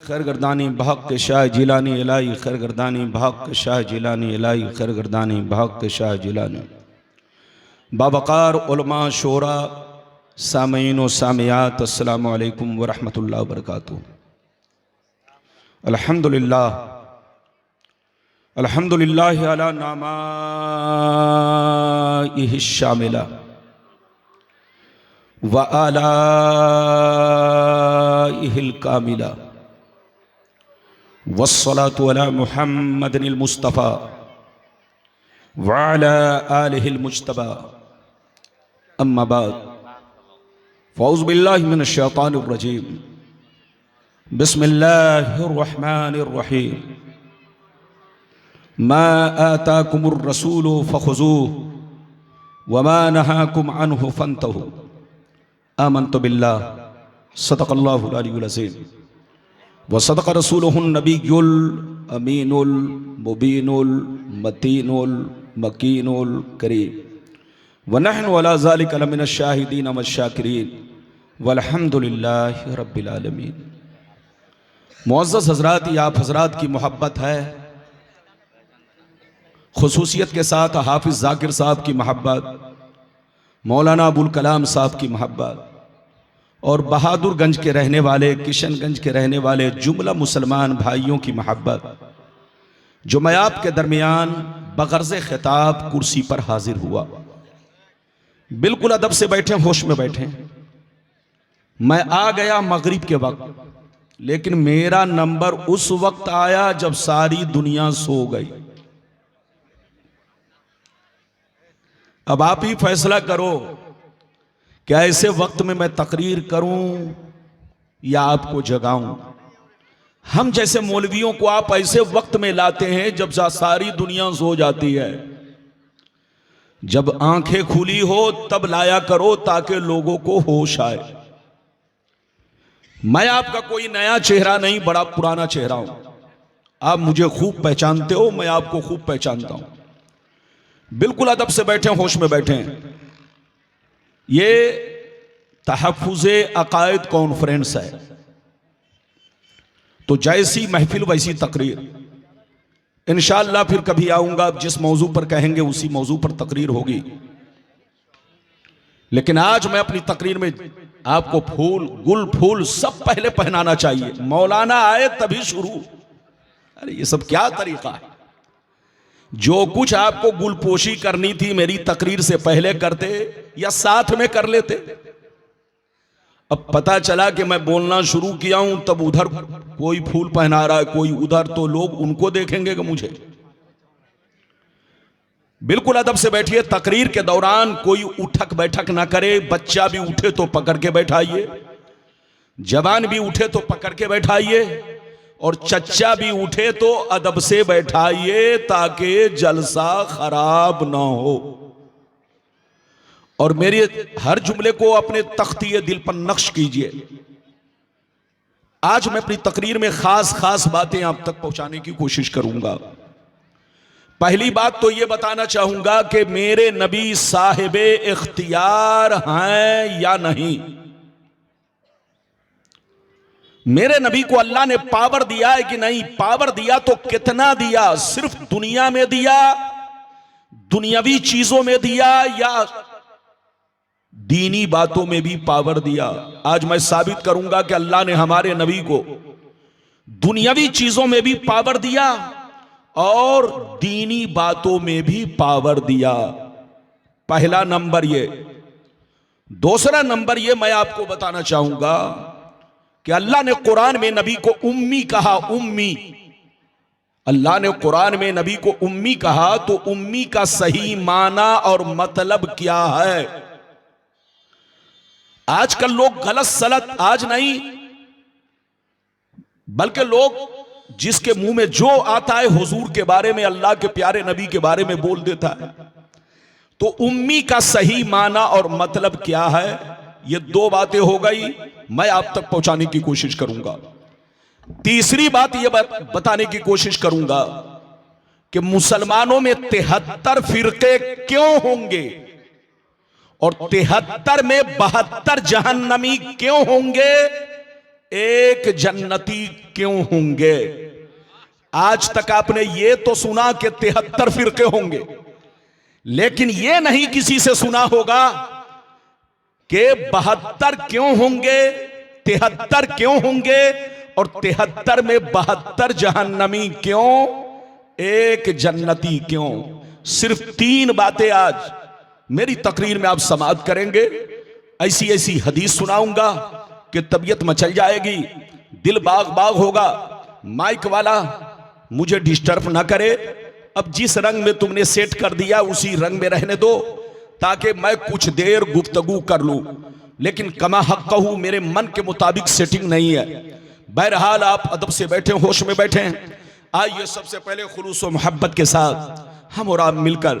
खैरगर्दानी बहक के शाह जिलानी इलाई खैरगर्दानी बहक के शाह जिलानी इलाई खैरगर्दानी बहक के शाह जिलानी। बावकार उलमा शोरा सामीन व सामियात अस्सलामु अलैकुम व रहमतुल्लाहि व बरकातुहू। अल्हम्दुलिल्लाह अल्हम्दुलिल्लाहि अला नामाइहि शामिला व आलाइहिल कामिला वस्सलातु अला मुहम्मदिनिल मुस्तफ़ा व अला आलिहिल मुज्तबा अम्मा बाद फ़ौज़ु बिल्लाहि मिनश शैतानिर रजीम बिस्मिल्लाहिर रहमानिर रहीम। मा आताकुमुर रसूलु फ़ख़ुज़ूहु व मा नहाकुम अन्हु फ़न्तहू। आमन्तु बिल्लाह सदक़ल्लाहुल अलियुल अज़ीम व सदक़ रसूलुहुन नबियुल अमीनुल मुबीनुल मतीनुल मकीनुल करीम व नहनु अला ज़ालिका लमिनश शाहिदीन वश्शाकिरीन वल्हम्दुलिल्लाहि रब्बिल आलमीन। मुअज़्ज़ज़ हज़रात, ये आप हज़रात की मोहब्बत है, खुसूसियत के साथ हाफिज़ ज़ाकिर साहब की मोहब्बत, मौलाना अबुल कलाम साहब की मोहब्बत और बहादुरगंज के रहने वाले, किशनगंज के रहने वाले जुमला मुसलमान भाइयों की मोहब्बत, जो मैं आपके दरमियान बगर्ज़ खिताब कुर्सी पर हाजिर हुआ। बिल्कुल अदब से बैठे, होश में बैठे। मैं आ गया मगरिब के वक्त, लेकिन मेरा नंबर उस वक्त आया जब सारी दुनिया सो गई। अब आप ही फैसला करो, क्या ऐसे वक्त में मैं तकरीर करूं या आपको जगाऊं। हम जैसे मौलवियों को आप ऐसे वक्त में लाते हैं जब सारी दुनिया सो जाती है। जब आंखें खुली हो तब लाया करो ताकि लोगों को होश आए। मैं आपका कोई नया चेहरा नहीं, बड़ा पुराना चेहरा हूं। आप मुझे खूब पहचानते हो, मैं आपको खूब पहचानता हूं। बिल्कुल अदब से बैठे, होश में बैठे। ये तहफ़्फ़ुज़े अक़ाइद कॉन्फ्रेंस है, तो जैसी महफिल वैसी तकरीर। इंशाअल्लाह फिर कभी आऊंगा, जिस मौजू पर कहेंगे उसी मौजू पर तकरीर होगी। लेकिन आज मैं अपनी तकरीर में आपको फूल, गुल फूल सब पहले पहनाना चाहिए। मौलाना आए तभी शुरू। अरे ये सब क्या तरीका है। जो कुछ आपको गुलपोशी करनी थी मेरी तकरीर से पहले करते या साथ में कर लेते। अब पता चला कि मैं बोलना शुरू किया हूं तब उधर कोई फूल पहना रहा है, कोई उधर, तो लोग उनको देखेंगे कि मुझे। बिल्कुल अदब से बैठिए। तकरीर के दौरान कोई उठक बैठक ना करे। बच्चा भी उठे तो पकड़ के बैठाइए, जवान भी उठे तो पकड़ के बैठाइए, और चच्चा भी उठे तो अदब से बैठाइए ताकि जलसा खराब ना हो। और मेरे हर जुमले को अपने तख्तिए दिल पर नक्श कीजिए। आज मैं अपनी तकरीर में खास खास बातें आप तक पहुंचाने की कोशिश करूंगा। पहली बात तो यह बताना चाहूंगा कि मेरे नबी साहिबे इख्तियार हैं या नहीं। मेरे नबी को अल्लाह ने पावर दिया है कि नहीं? पावर दिया तो कितना दिया? सिर्फ दुनिया में दिया, दुनियावी चीजों में दिया, या दीनी बातों में भी पावर दिया? आज मैं साबित करूंगा कि अल्लाह ने हमारे नबी को दुनियावी चीजों में भी पावर दिया और दीनी बातों में भी पावर दिया। पहला नंबर ये। दूसरा नंबर ये मैं आपको बताना चाहूंगा कि अल्लाह ने कुरान में नबी को उम्मी कहा। उम्मी, अल्लाह ने कुरान में नबी को उम्मी कहा, तो उम्मी का सही माना और मतलब क्या है? आजकल लोग गलत सलत, आज नहीं बल्कि लोग जिसके मुंह में जो आता है हुजूर के बारे में, अल्लाह के प्यारे नबी के बारे में बोल देता है। तो उम्मी का सही माना और मतलब क्या है? ये दो बातें हो गई, मैं आप तक पहुंचाने की कोशिश करूंगा। तीसरी बात यह बताने की कोशिश करूंगा कि मुसलमानों में 73 फिरके क्यों होंगे और 73 में 72 जहन्नमी क्यों होंगे, एक जन्नती क्यों होंगे? आज तक आपने ये तो सुना कि 73 फिरके होंगे, लेकिन ये नहीं किसी से सुना होगा कि 72 क्यों होंगे, 73 क्यों होंगे, और 73 में 72 जहन्नमी क्यों, एक जन्नती क्यों। सिर्फ 3 बातें आज मेरी तकरीर में आप समाअत करेंगे। ऐसी ऐसी हदीस सुनाऊंगा कि तबीयत मचल जाएगी, दिल बाग बाग होगा। माइक वाला मुझे डिस्टर्ब ना करे, अब जिस रंग में तुमने सेट कर दिया उसी रंग में रहने दो, ताकि मैं कुछ देर गुफ्तगू कर लूं। लेकिन कमा हक कहूं, मेरे मन के मुताबिक सेटिंग नहीं है। बहरहाल आप अदब से बैठे, होश में बैठे हैं। आइए सबसे पहले खुलूस व मोहब्बत के साथ हम और आप मिलकर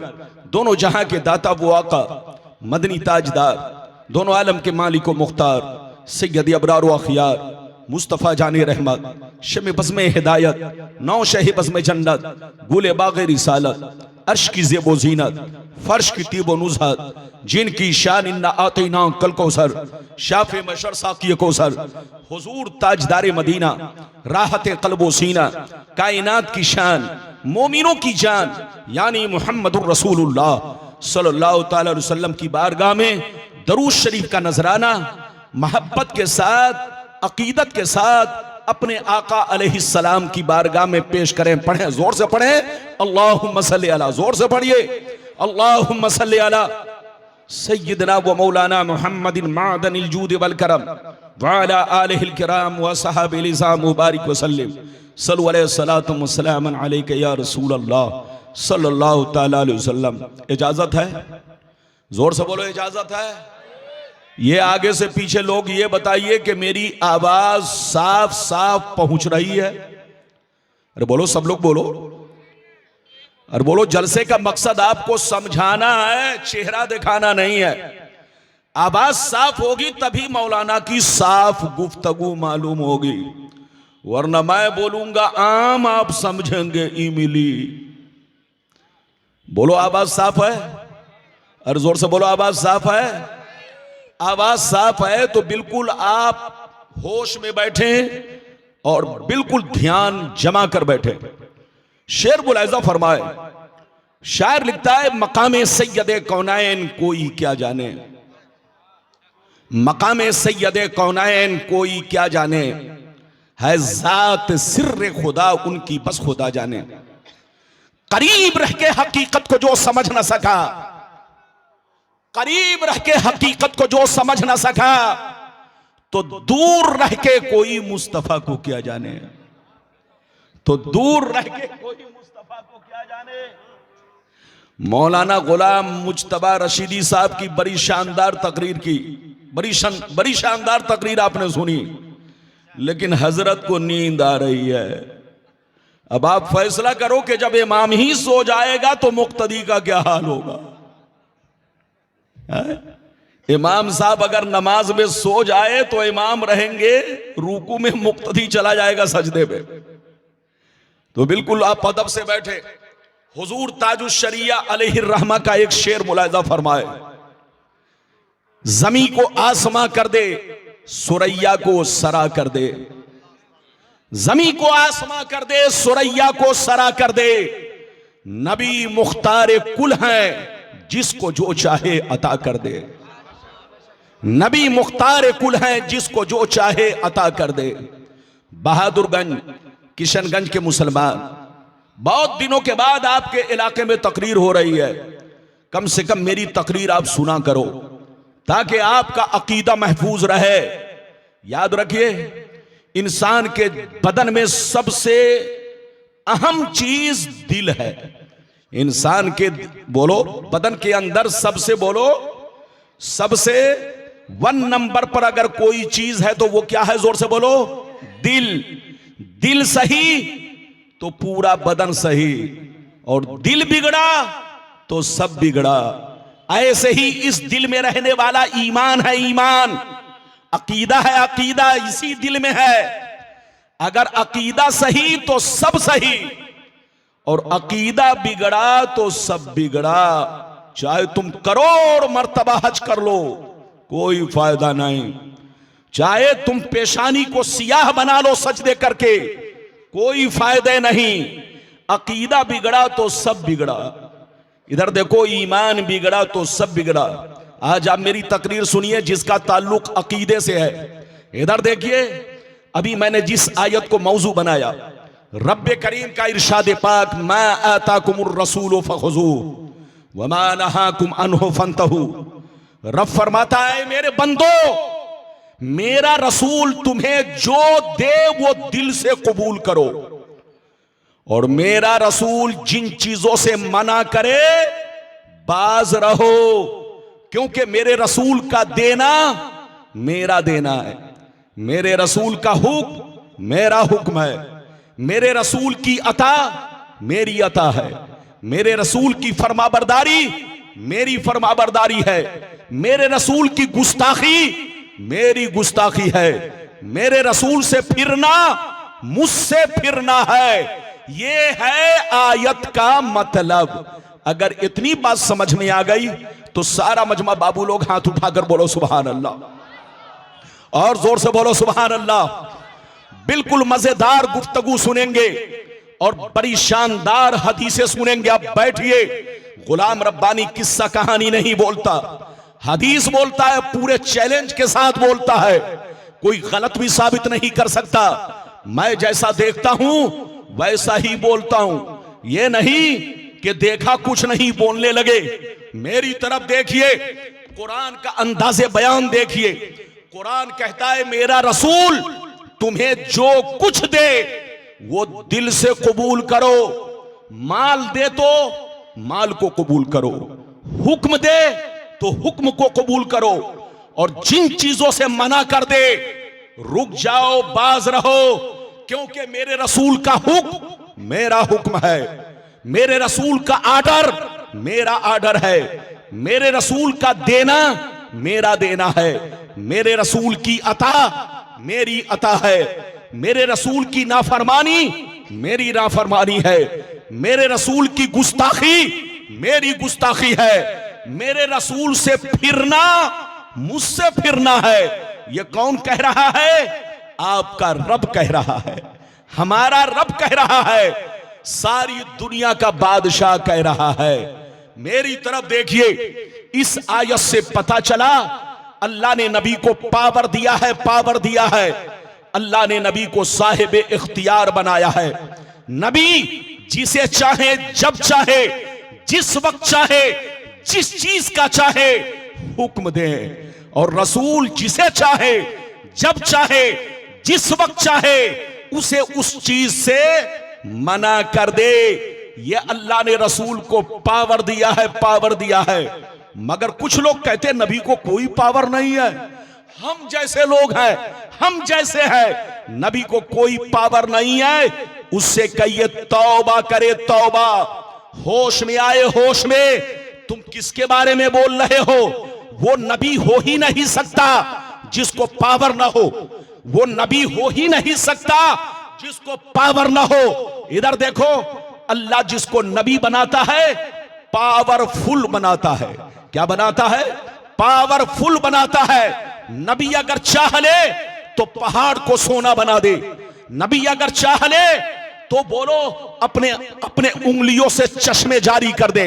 दोनों जहां के दाता वो आका, मदनी ताजदार, दोनों आलम के मालिक व मुख्तार, सैयद अबरार व अखियार मुस्तफ़ा जानी रहमत, शम बज़्म हिदायत, नौ शह बज़्म जन्नत, गुले बाग़ रिसालत, अर्श की ज़ेबो ज़ीनत, फर्श की तीबो नुज़हत, जिनकी शान इन्ना आतीना कल कौसर, शाफ़े मशर साक़ी कौसर, हुज़ूर ताजदार मदीना, राहत क़ल्बो सीना, कायनात की शान, मोमिनों की जान, यानी मुहम्मदुर रसूलुल्लाह सल्लल्लाहु तआला अलैहि वसल्लम की बारगाह में दरूद शरीफ का नजराना मोहब्बत के साथ, अकीदत के साथ अपने आका अलैहिस्सलाम की बारगाह में पेश करें। पढ़ें, जोर से पढ़ें, अल्लाहुम्मा सल्ली अला, जोर से पढ़िए, अल्लाहुम्मा सल्ली अला सय्यिदना व मौलाना मुहम्मदिन मादनिल जूद वल करम व अला आलिहिल किराम व सहाबिल इज़ाम मुबारक व सल्लिम सल्लु अलैहि सलातु व सलामन अलैका या रसूल अल्लाह सल्लल्लाहु तआला अलैहि वसल्लम। इजाजत है? जोर से बोलो, इजाजत है? ये आगे से पीछे लोग ये बताइए कि मेरी आवाज साफ साफ पहुंच रही है? अरे बोलो, सब लोग बोलो, अरे बोलो। जलसे का मकसद आपको समझाना है, चेहरा दिखाना नहीं है। आवाज साफ होगी तभी मौलाना की साफ गुफ्तगू मालूम होगी, वरना मैं बोलूंगा आम, आप समझेंगे इमली। बोलो, आवाज साफ है? अरे जोर से बोलो, आवाज साफ है? आवाज साफ है तो बिल्कुल आप होश में बैठे और बिल्कुल ध्यान जमा कर बैठे। शेर मुलाहिजा फरमाए, शायर लिखता है, मकामे सैयदे कौनाइन कोई क्या जाने, मकामे सैयदे कौनाइन कोई क्या जाने, है जात सिर्र खुदा उनकी बस खुदा जाने। करीब रह के हकीकत को जो समझ ना सका, करीब रह के हकीकत को जो समझ ना सका, तो दूर रह के कोई मुस्तफा को क्या जाने, तो दूर रह के कोई मुस्तफा को क्या जाने। मौलाना गुलाम मुज्तबा रशीदी साहब की बड़ी शानदार तकरीर की, बड़ी शानदार तकरीर आपने सुनी, लेकिन हजरत को नींद आ रही है। अब आप फैसला करो कि जब इमाम ही सो जाएगा तो मुक्तदी का क्या हाल होगा। इमाम साहब अगर नमाज में सो जाए तो इमाम रहेंगे रुकू में, मुक्तदी चला जाएगा सजदे में। तो बिल्कुल आप अदब से बैठे। हुजूर ताजुश शरिया अलैहिर्रहमा का एक शेर मुलाहिजा फरमाए, जमी को आसमां कर दे, सुरैया को सरा कर दे, जमी को आसमां कर दे, सुरैया को सरा कर दे। नबी मुख्तार कुल हैं, जिसको जो चाहे अता कर दे। नबी मुख्तार कुल हैं, जिसको जो चाहे अता कर दे। बहादुरगंज, किशनगंज के मुसलमान, बहुत दिनों के बाद आपके इलाके में तकरीर हो रही है। कम से कम मेरी तकरीर आप सुना करो, ताकि आपका अकीदा महफूज रहे। याद रखिए, इंसान के बदन में सबसे अहम चीज दिल है। इंसान के, बोलो, बदन के अंदर सबसे, बोलो, सबसे 1 नंबर पर अगर कोई चीज है तो वो क्या है? जोर से बोलो, दिल। दिल सही तो पूरा बदन सही, और दिल बिगड़ा तो सब बिगड़ा। ऐसे ही इस दिल में रहने वाला ईमान है, ईमान, अकीदा है, अकीदा इसी दिल में है। अगर अकीदा सही तो सब सही, और अकीदा बिगड़ा तो सब बिगड़ा। चाहे तुम करोड़ मर्तबा हज कर लो, कोई फायदा नहीं। चाहे तुम पेशानी को सियाह बना लो सजदे करके, कोई फायदे नहीं। अकीदा बिगड़ा तो सब बिगड़ा। इधर देखो, ईमान बिगड़ा तो सब बिगड़ा। आज आप मेरी तकरीर सुनिए जिसका ताल्लुक अकीदे से है। इधर देखिए, अभी मैंने जिस आयत को मौजू बनाया, रब्बे करीम का इरशाद पाक, मा आताकुमुर रसूल फखुज़ूहु व मा नहाकुम अन्हु फंतहू। रब फरमाता है, मेरे बंदो, मेरा रसूल तुम्हें जो दे वो दिल से कबूल करो, और मेरा रसूल जिन चीजों से मना करे बाज रहो, क्योंकि मेरे रसूल का देना मेरा देना है, मेरे रसूल का हुक्म मेरा हुक्म है, मेरे रसूल की अता मेरी अता है, मेरे रसूल की फरमाबरदारी मेरी फरमाबरदारी है, मेरे रसूल की गुस्ताखी मेरी गुस्ताखी है, मेरे रसूल से फिरना मुझसे फिरना है। ये है आयत का मतलब। अगर इतनी बात समझ में आ गई तो सारा मजमा बाबू लोग हाथ उठाकर बोलो सुभान अल्लाह, और जोर से बोलो सुभान अल्लाह। बिल्कुल मजेदार गुफ्तगू सुनेंगे और बड़ी शानदार हदीसें सुनेंगे। आप बैठिए। गुलाम रब्बानी किस्सा कहानी नहीं बोलता, हदीस बोलता है, पूरे चैलेंज के साथ बोलता है, कोई गलत भी साबित नहीं कर सकता। मैं जैसा देखता हूं वैसा ही बोलता हूं, ये नहीं कि देखा कुछ नहीं बोलने लगे। मेरी तरफ देखिए, कुरान का अंदाज़े बयान देखिए। कुरान कहता है, मेरा रसूल तुम्हें जो कुछ दे वो दिल से कबूल करो, माल दे तो माल को कबूल करो, हुक्म दे तो हुक्म को कबूल करो, और जिन चीजों से मना कर दे रुक जाओ, बाज रहो, क्योंकि मेरे रसूल का हुक्म मेरा हुक्म है, मेरे रसूल का आर्डर मेरा आर्डर है, मेरे रसूल का देना मेरा देना है, मेरे रसूल की अता मेरी अता है, मेरे रसूल की नाफरमानी मेरी नाफरमानी है, मेरे रसूल की गुस्ताखी मेरी गुस्ताखी है, मेरे रसूल से फिरना मुझसे फिरना है। यह कौन कह रहा है? आपका रब कह रहा है, हमारा रब कह रहा है, सारी दुनिया का बादशाह कह रहा है। मेरी तरफ देखिए, इस आयत से पता चला अल्लाह ने नबी को पावर दिया है, पावर दिया है। अल्लाह ने नबी को साहिब इख्तियार बनाया है। नबी जिसे चाहे, जब चाहे, जिस वक्त चाहे, जिस चीज का चाहे हुक्म दे, और रसूल जिसे चाहे, जब चाहे, जिस वक्त चाहे उसे उस चीज से मना कर दे। ये अल्लाह ने रसूल को पावर दिया है, पावर दिया है। मगर कुछ लोग कहते हैं नबी को कोई पावर नहीं है, हम जैसे लोग हैं, हम जैसे हैं, नबी को कोई पावर नहीं है। उससे कहिए तौबा करे, तौबा, होश में आए, होश में। तुम किसके बारे में बोल रहे हो? वो नबी हो ही नहीं सकता जिसको पावर ना हो, वो नबी हो ही नहीं सकता जिसको पावर ना हो। इधर देखो, अल्लाह जिसको नबी बनाता है पावरफुल बनाता है। क्या बनाता है? पावरफुल बनाता है। नबी अगर चाह ले तो पहाड़ को सोना बना दे, नबी अगर चाह ले तो बोलो अपने अपने उंगलियों से चश्मे जारी कर दे,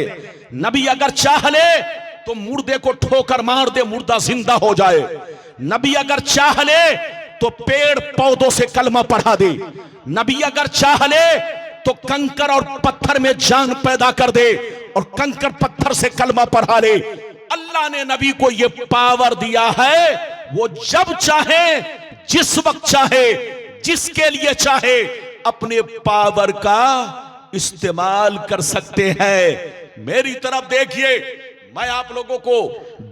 नबी अगर चाह ले तो मुर्दे को ठोकर मार दे, मुर्दा जिंदा हो जाए, नबी अगर चाह ले तो पेड़ पौधों से कलमा पढ़ा दे, नबी अगर चाह ले तो कंकर और पत्थर में जान पैदा कर दे और कंकर पत्थर से कलमा पढ़ा ले। अल्लाह ने नबी को यह पावर दिया है, वो जब चाहे, जिस वक्त चाहे, जिसके लिए चाहे अपने पावर का इस्तेमाल कर सकते हैं। मेरी तरफ देखिए, मैं आप लोगों को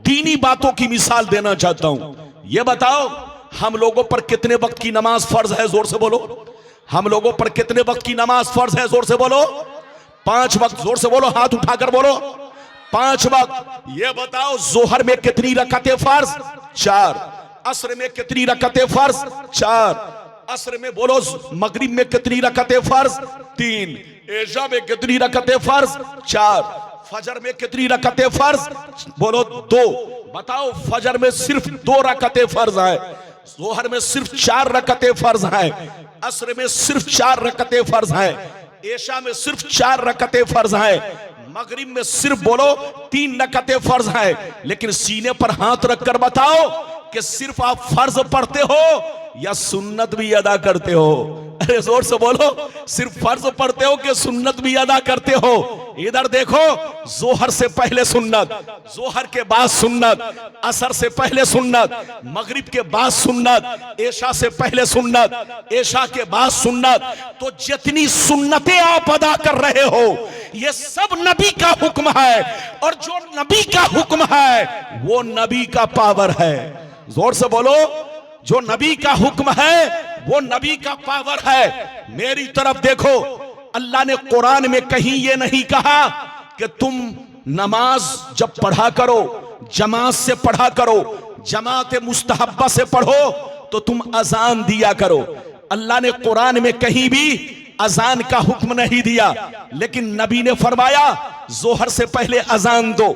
दीनी बातों की मिसाल देना चाहता हूं। यह बताओ, हम लोगों पर कितने वक्त की नमाज फर्ज है? जोर से बोलो। हम लोगों पर कितने वक्त की नमाज फर्ज है? जोर से बोलो। 5 वक्त। जोर से बोलो, हाथ उठाकर बोलो। 5 वक्त। ये बताओ, जोहर में कितनी रकातें फर्ज? 4। असर में कितनी रकातें फर्ज? 4। असर में बोलो, मगरिब में कितनी रकातें फर्ज? 3। इशा में कितनी रकातें फर्ज? 4। फजर में कितनी रकातें फर्ज? बोलो 2। बताओ, फजर में सिर्फ 2 रकातें फर्ज है, जोहर में सिर्फ 4 रकतें फर्ज हैं, असर में सिर्फ 4 रकतें फर्ज हैं, ऐशा में सिर्फ 4 रकतें फर्ज हैं, मगरिब में सिर्फ बोलो 3 रकतें फर्ज हैं। लेकिन सीने पर हाथ रखकर बताओ कि सिर्फ आप फर्ज पढ़ते हो या सुन्नत भी अदा करते हो? अरे जोर से बोलो, सिर्फ फर्ज पढ़ते हो कि सुन्नत भी अदा करते हो? इधर देखो, जोहर से पहले सुन्नत, जोहर के बाद सुन्नत, असर से पहले सुन्नत, मगरिब के बाद सुन्नत, ऐशा से पहले सुन्नत, ऐशा के बाद सुन्नत। तो जितनी सुन्नतें आप अदा कर रहे हो ये सब नबी का हुक्म है, और जो नबी का हुक्म है वो नबी का पावर है। जोर से बोलो, जो नबी का हुक्म है वो नबी का पावर है। मेरी तरफ देखो, अल्लाह ने कुरान में कहीं ये नहीं कहा कि तुम नमाज जब पढ़ा करो जमात से पढ़ा करो, जमात मुस्तहब्बा से पढ़ो तो तुम अजान दिया करो। अल्लाह ने कुरान में कहीं भी अजान का हुक्म नहीं दिया, लेकिन नबी ने फरमाया जोहर से पहले अजान दो,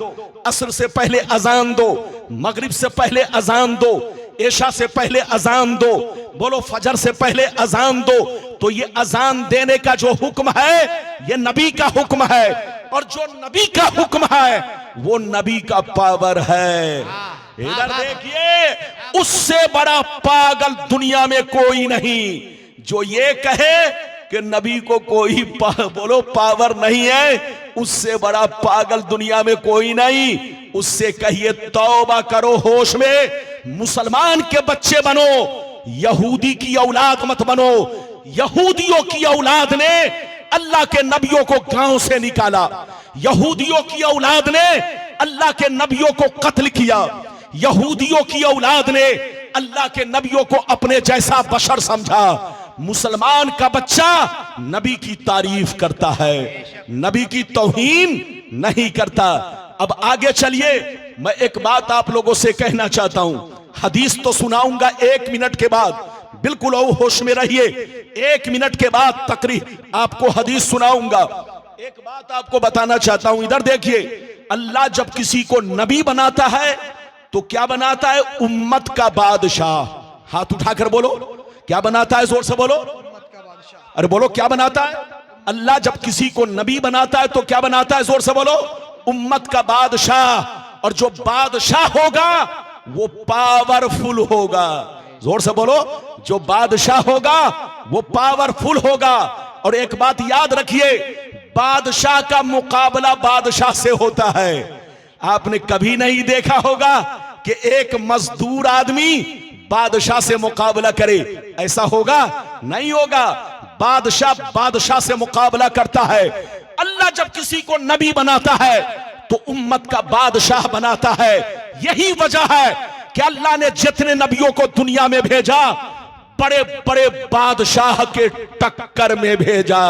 असर से पहले अजान दो, मगरिब से पहले अजान दो, ऐशा से पहले अजान दो, बोलो फजर से पहले अजान दो। तो ये अजान देने का जो हुक्म है ये नबी का हुक्म है, और जो नबी का हुक्म है वो नबी का पावर है। इधर देखिए, उससे बड़ा पागल दुनिया में कोई नहीं जो ये कहे कि नबी को कोई बोलो पावर नहीं है। उससे बड़ा पागल दुनिया में कोई नहीं। उससे कहिए तौबा करो, होश में मुसलमान के बच्चे बनो, यहूदी की औलाद मत बनो। यहूदियों की औलाद ने अल्लाह के नबियों को गांव से निकाला, यहूदियों की औलाद ने अल्लाह के नबियों को कत्ल किया, यहूदियों की औलाद ने अल्लाह के नबियों को अपने जैसा बशर समझा। मुसलमान का बच्चा नबी की तारीफ करता है, नबी की तौहीन नहीं करता। अब आगे चलिए, मैं एक बात आप लोगों से कहना चाहता हूं। हदीस तो सुनाऊंगा 1 मिनट के बाद, बिल्कुल होश में रहिए। 1 मिनट के बाद तकरीर आपको हदीस सुनाऊंगा। एक बात आपको बताना चाहता हूं, इधर देखिए। अल्लाह जब किसी को नबी बनाता है तो क्या बनाता है? उम्मत का बादशाह। हाथ उठाकर बोलो, क्या बनाता है? जोर से बोलो, अरे बोलो क्या बनाता है? अल्लाह जब किसी को नबी बनाता है तो क्या बनाता है? जोर से बोलो, उम्मत का बादशाह। और जो बादशाह होगा वो पावरफुल होगा। जोर से बोलो, जो बादशाह होगा वो पावरफुल होगा। और एक बात याद रखिए, बादशाह का मुकाबला बादशाह से होता है। आपने कभी नहीं देखा होगा कि एक मजदूर आदमी बादशाह से मुकाबला करे, ऐसा होगा? नहीं होगा। बादशाह बादशाह से मुकाबला करता है। अल्लाह जब किसी को नबी बनाता है तो उम्मत का बादशाह बनाता है। यही वजह है कि अल्लाह ने जितने नबियों को दुनिया में भेजा, बड़े बड़े बादशाह के टक्कर में भेजा।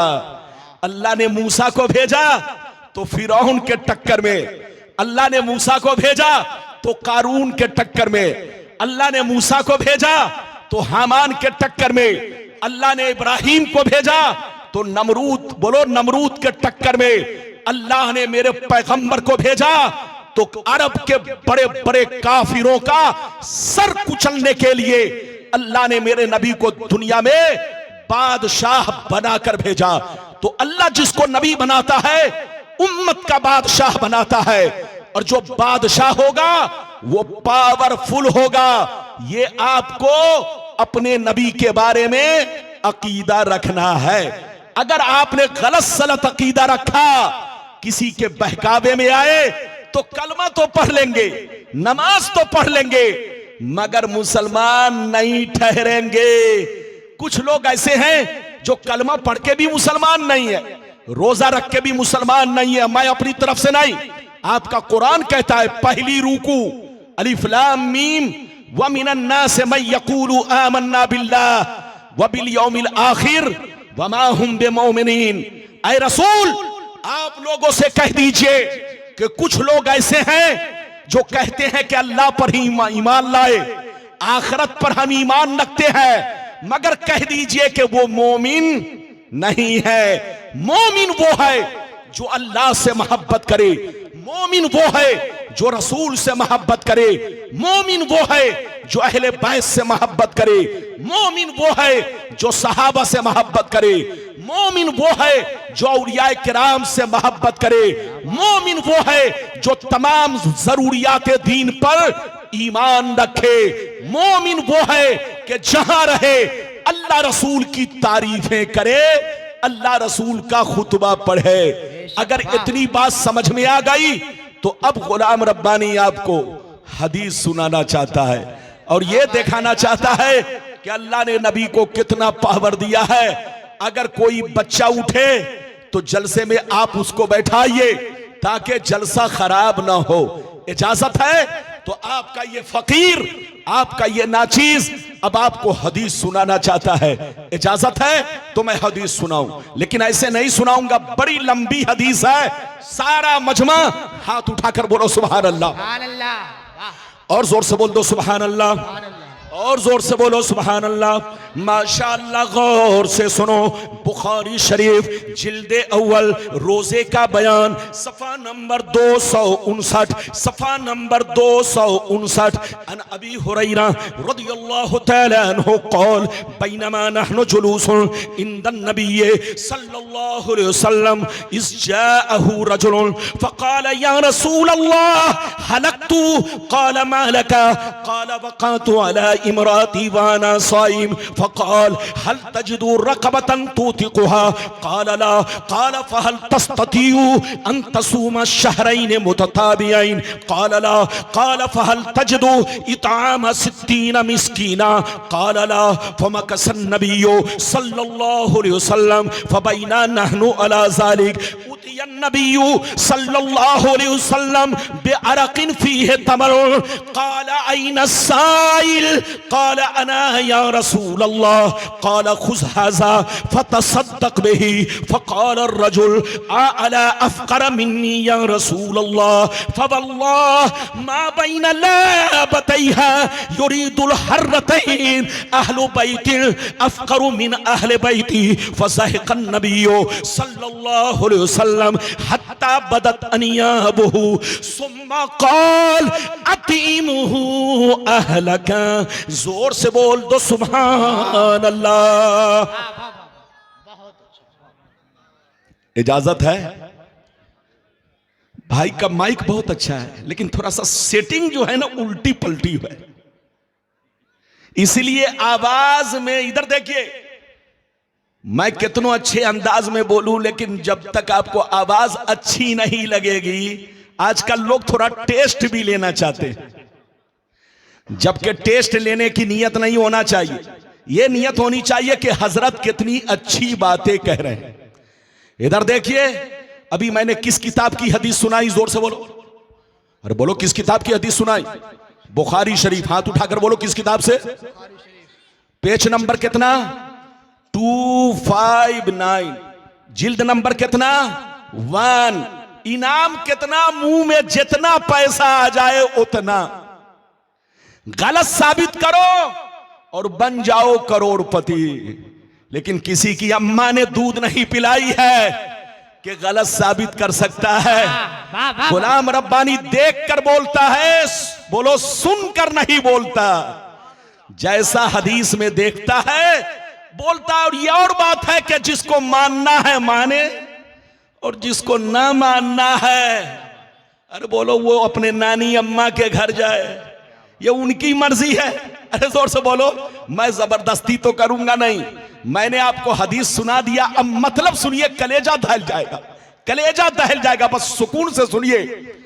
अल्लाह ने मूसा को भेजा तो फिरौन के टक्कर में, अल्लाह ने मूसा को भेजा तो कारून के टक्कर में, अल्लाह ने मूसा को भेजा तो हामान के टक्कर में, अल्लाह ने इब्राहिम को भेजा तो नमरूद, बोलो नमरूद के टक्कर में, अल्लाह ने मेरे पैगंबर को भेजा तो अरब के बड़े बड़े काफिरों का सर कुचलने के लिए अल्लाह ने मेरे नबी को दुनिया में बादशाह बनाकर भेजा। तो अल्लाह जिसको नबी बनाता है उम्मत का बादशाह बनाता है, और जो बादशाह होगा वो पावरफुल होगा। ये आपको अपने नबी के बारे में अकीदा रखना है। अगर आपने गलत सलत अकीदा रखा, किसी के बहकावे में आए तो कलमा तो पढ़ लेंगे, नमाज तो पढ़ लेंगे, मगर मुसलमान नहीं ठहरेंगे। कुछ लोग ऐसे हैं जो कलमा पढ़ के भी मुसलमान नहीं है, रोजा रख के भी मुसलमान नहीं है। मैं अपनी तरफ से नहीं, आपका कुरान कहता है पहली रूकू अलिफ लाम मीम व मिनन नास मन यकूलु आमन्ना बिल्लाह व बिल यौमिल आखिर व मा हुम बिमुमिनीन। ऐ रसूल, आप लोगों से कह दीजिए कि कुछ लोग ऐसे हैं जो कहते हैं कि अल्लाह पर ही ईमान लाए, आखिरत पर हम ईमान रखते हैं, मगर कह दीजिए कि वो मोमिन नहीं है। मोमिन वो है जो अल्लाह से मोहब्बत करे, मोमिन वो है जो रसूल से मोहब्बत करे, मोमिन वो है जो अहले बैत से मोहब्बत करे, मोमिन वो है जो सहाबा से मोहब्बत करे, मोमिन वो है जो औलिया किराम से मोहब्बत करे, मोमिन वो है जो तमाम जरूरियात दीन पर ईमान रखे, मोमिन वो है कि जहां रहे अल्लाह रसूल की तारीफें करे, अल्लाह रसूल का खुतबा पढ़े। अगर इतनी बात समझ में आ गई तो अब गुलाम रब्बानी आपको हदीस सुनाना चाहता है और यह दिखाना चाहता है कि अल्लाह ने नबी को कितना पावर दिया है। अगर कोई बच्चा उठे तो जलसे में आप उसको बैठाइए ताकि जलसा खराब ना हो। इजाजत है तो आपका ये फकीर, आपका ये नाचीज अब आपको हदीस सुनाना चाहता है। इजाजत है तो मैं हदीस सुनाऊं, लेकिन ऐसे नहीं सुनाऊंगा, बड़ी लंबी हदीस है। सारा मजमा हाथ उठाकर बोलो सुभान अल्लाह, और जोर से बोल दो सुभान अल्लाह, और जोर से बोलो सुभान अल्लाह। माशाअल्लाह, गौर से सुनो। बुखारी शरीफ जिल्दे अव्वल रोजे का बयान सफा नंबर 259, सफा नंबर 259। अन अबी हुरैरा रदियल्लाहु तआला अन्हु क़ाल बैनमा नहनु जुलूसुन इंदन नबिय्य सल्लल्लाहु अलैहि वसल्लम इज़ जाअहु रजुलुन फ़क़ाल या रसूलल्लाह हलक्तु क़ाल मा लका क़ाल वक़अतु अला इमराती वाना साइम फ़क़ाल हल तजिदु रक़बतन तुतिक़ुहा क़ाल ला क़ाल फ़हल तस्ततीउ अन तसूम शहरैन मुतताबियैन क़ाल ला क़ाल फ़हल तजिदु इताम 60 मिस्कीना क़ाल ला फ़मकस नबिय्यु सल्लल्लाहु अलैहि वसल्लम फ़बैना नहनु अला ज़ालिक उतिया नबिय्यु सल्लल्लाहु अलैहि वसल्लम बिअरक़िन फ़ीहि तमरुन क़ाल ऐना साइल क़ाल अना या रसूल अल्लाह क़ाल खुज़ हाज़ा फ़तसद्दक़ बिही फ़क़ाल अर्रजुल अला अफ़क़र मिन्नी या रसूल अल्लाह फ़वल्लाह मा बैन लाबतैहा युरीदुल हर्रतैन अहलु बैतिन अफ़क़रु मिन अहलि बैती फ़ज़हिक़ नबिय्यु सल्लल्लाहु अलैहि वसल्लम हत्ता बदत अनियाबुहु सुम्मा क़ाल अतीमुहु अहलका। जोर से बोल दो सुभान अल्लाह। इजाजत है? भाई का माइक बहुत अच्छा है लेकिन थोड़ा सा सेटिंग जो है ना उल्टी पलटी है, इसीलिए आवाज में इधर देखिए, मैं कितनों अच्छे अंदाज में बोलूं लेकिन जब तक आपको आवाज अच्छी नहीं लगेगी, आजकल लोग थोड़ा टेस्ट भी लेना चाहते हैं, जबकि टेस्ट लेने की नियत नहीं होना चाहिए। यह नियत होनी चाहिए कि हजरत कितनी अच्छी बातें कह रहे हैं। इधर देखिए, अभी मैंने किस किताब की हदीस सुनाई, जोर से बोलो, अरे बोलो किस किताब की हदीस सुनाई? बुखारी शरीफ। हाथ उठाकर बोलो किस किताब से? पेज नंबर कितना? 259। जिल्द नंबर कितना? 1। इनाम कितना? मुंह में जितना पैसा आ जाए उतना। गलत साबित करो और बन जाओ करोड़पति। लेकिन किसी की अम्मा ने दूध नहीं पिलाई है कि गलत साबित कर सकता है। गुलाम रब्बानी देख कर बोलता है, बोलो सुनकर नहीं बोलता। जैसा हदीस में देखता है बोलता है। और यह और बात है कि जिसको मानना है माने और जिसको ना मानना है, अरे बोलो वो अपने नानी अम्मा के घर जाए, ये उनकी मर्जी है। अरे जोर से बोलो, मैं जबरदस्ती तो करूंगा नहीं। मैंने आपको हदीस सुना दिया, अब मतलब सुनिए, कलेजा दहल जाएगा, कलेजा दहल जाएगा, बस सुकून से सुनिए।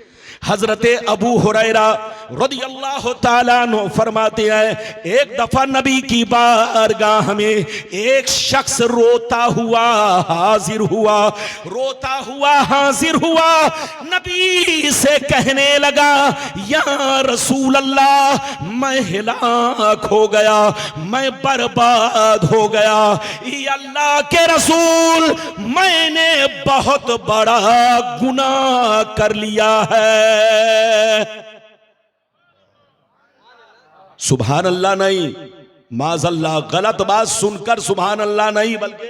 हजरत अबू हुरैरा रदियल्लाहु ताला अन्हु फरमाते हैं, एक दफा नबी की बारगाह में एक शख्स रोता हुआ हाजिर हुआ, रोता हुआ हाजिर हुआ। नबी से कहने लगा, या रसूल अल्लाह, मैं हिलाक हो गया, मैं बर्बाद हो गया। ये अल्लाह के रसूल, मैंने बहुत बड़ा गुनाह कर लिया है। सुभान अल्लाह नहीं, माज़ल्लाह। गलत बात सुनकर सुभान अल्लाह नहीं बल्कि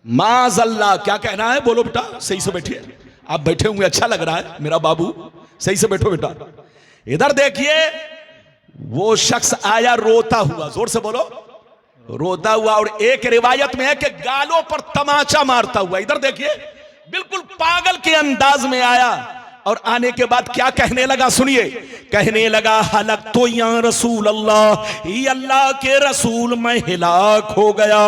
माज़ल्लाह। क्या कहना है बोलो बेटा, सही से बैठिए। आप बैठे हुए अच्छा लग रहा है मेरा बाबू। सही से बैठो बेटा। इधर देखिए, वो शख्स आया रोता हुआ, जोर से बोलो, रोता हुआ, और एक रिवायत में है कि गालों पर तमाचा मारता हुआ। इधर देखिए, बिल्कुल पागल के अंदाज में आया, और आने के बाद क्या कहने लगा, सुनिए। कहने लगा, हलक तो या रसूल अल्लाह, ये अल्लाह के रसूल, मैं हिलाक हो गया,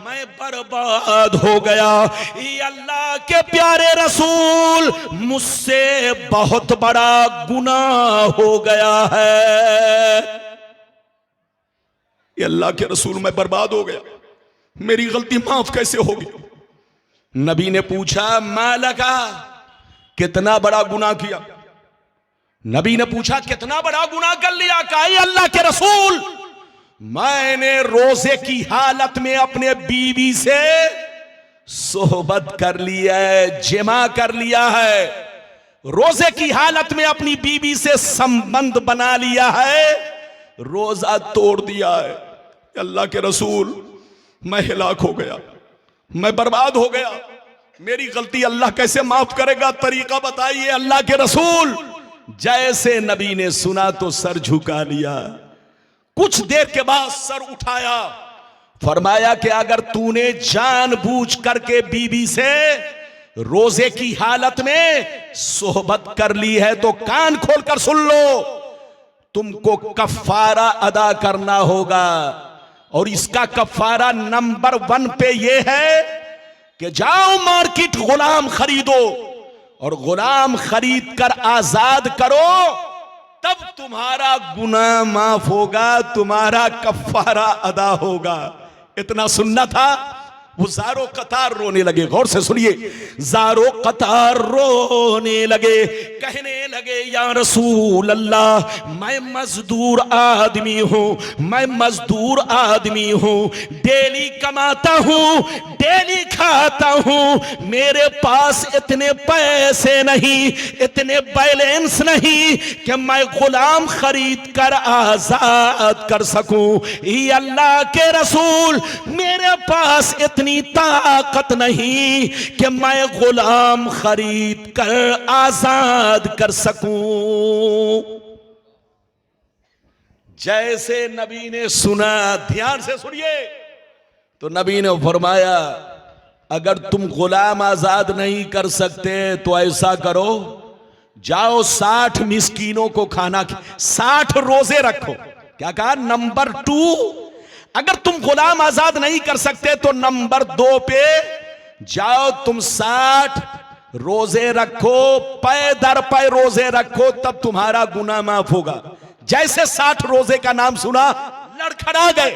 मैं बर्बाद हो गया। ये अल्लाह के प्यारे रसूल, मुझसे बहुत बड़ा गुनाह हो गया है। ये अल्लाह के रसूल, मैं बर्बाद हो गया, मेरी गलती माफ कैसे होगी? नबी ने पूछा, मालका, कितना बड़ा गुनाह किया? नबी ने पूछा, कितना बड़ा गुनाह कर लिया? कहा, अल्लाह के रसूल, मैंने रोजे की हालत में अपने बीवी से सोहबत कर लिया है, जिमा कर लिया है, रोजे की हालत में अपनी बीवी से संबंध बना लिया है, रोजा तोड़ दिया है। अल्लाह के रसूल, मैं हिलाक हो गया, मैं बर्बाद हो गया, मेरी गलती अल्लाह कैसे माफ करेगा? तरीका बताइए अल्लाह के रसूल। जैसे नबी ने सुना तो सर झुका लिया, कुछ देर के बाद सर उठाया, फरमाया कि अगर तूने जानबूझ करके बीबी से रोजे की हालत में सोहबत कर ली है तो कान खोलकर सुन लो, तुमको कफ्फारा अदा करना होगा। और इसका कफ्फारा नंबर 1 पे यह है कि जाओ मार्केट गुलाम खरीदो, और गुलाम खरीद कर आजाद करो, तब तुम्हारा गुनाह माफ होगा, तुम्हारा कफ्फारा अदा होगा। इतना सुनना था। वो ज़ारो कतार रोने लगे, गौर से सुनिए, ज़ारो कतार रोने लगे, कहने लगे, या रसूल अल्लाह, मैं मजदूर आदमी हूँ, मैं मजदूर आदमी हूँ, डेली कमाता हूँ, डेली खाता हूँ, मेरे पास इतने पैसे नहीं, इतने बैलेंस नहीं कि मैं गुलाम खरीद कर आजाद कर सकूं। ये अल्लाह के रसूल, मेरे पास इतनी ताकत नहीं कि मैं गुलाम खरीद कर आजाद कर सकूं। जैसे नबी ने सुना, ध्यान से सुनिए, तो नबी ने फरमाया, अगर तुम गुलाम आजाद नहीं कर सकते तो ऐसा करो, जाओ 60 मिस्कीनों को खाना, 60 रोजे रखो। क्या कहा? नंबर 2, अगर तुम गुलाम आजाद नहीं कर सकते तो नंबर 2 पे जाओ, तुम 60 रोजे रखो, पै दर पै रोजे रखो, तब तुम्हारा गुनाह माफ होगा। जैसे 60 रोजे का नाम सुना, लड़खड़ा गए,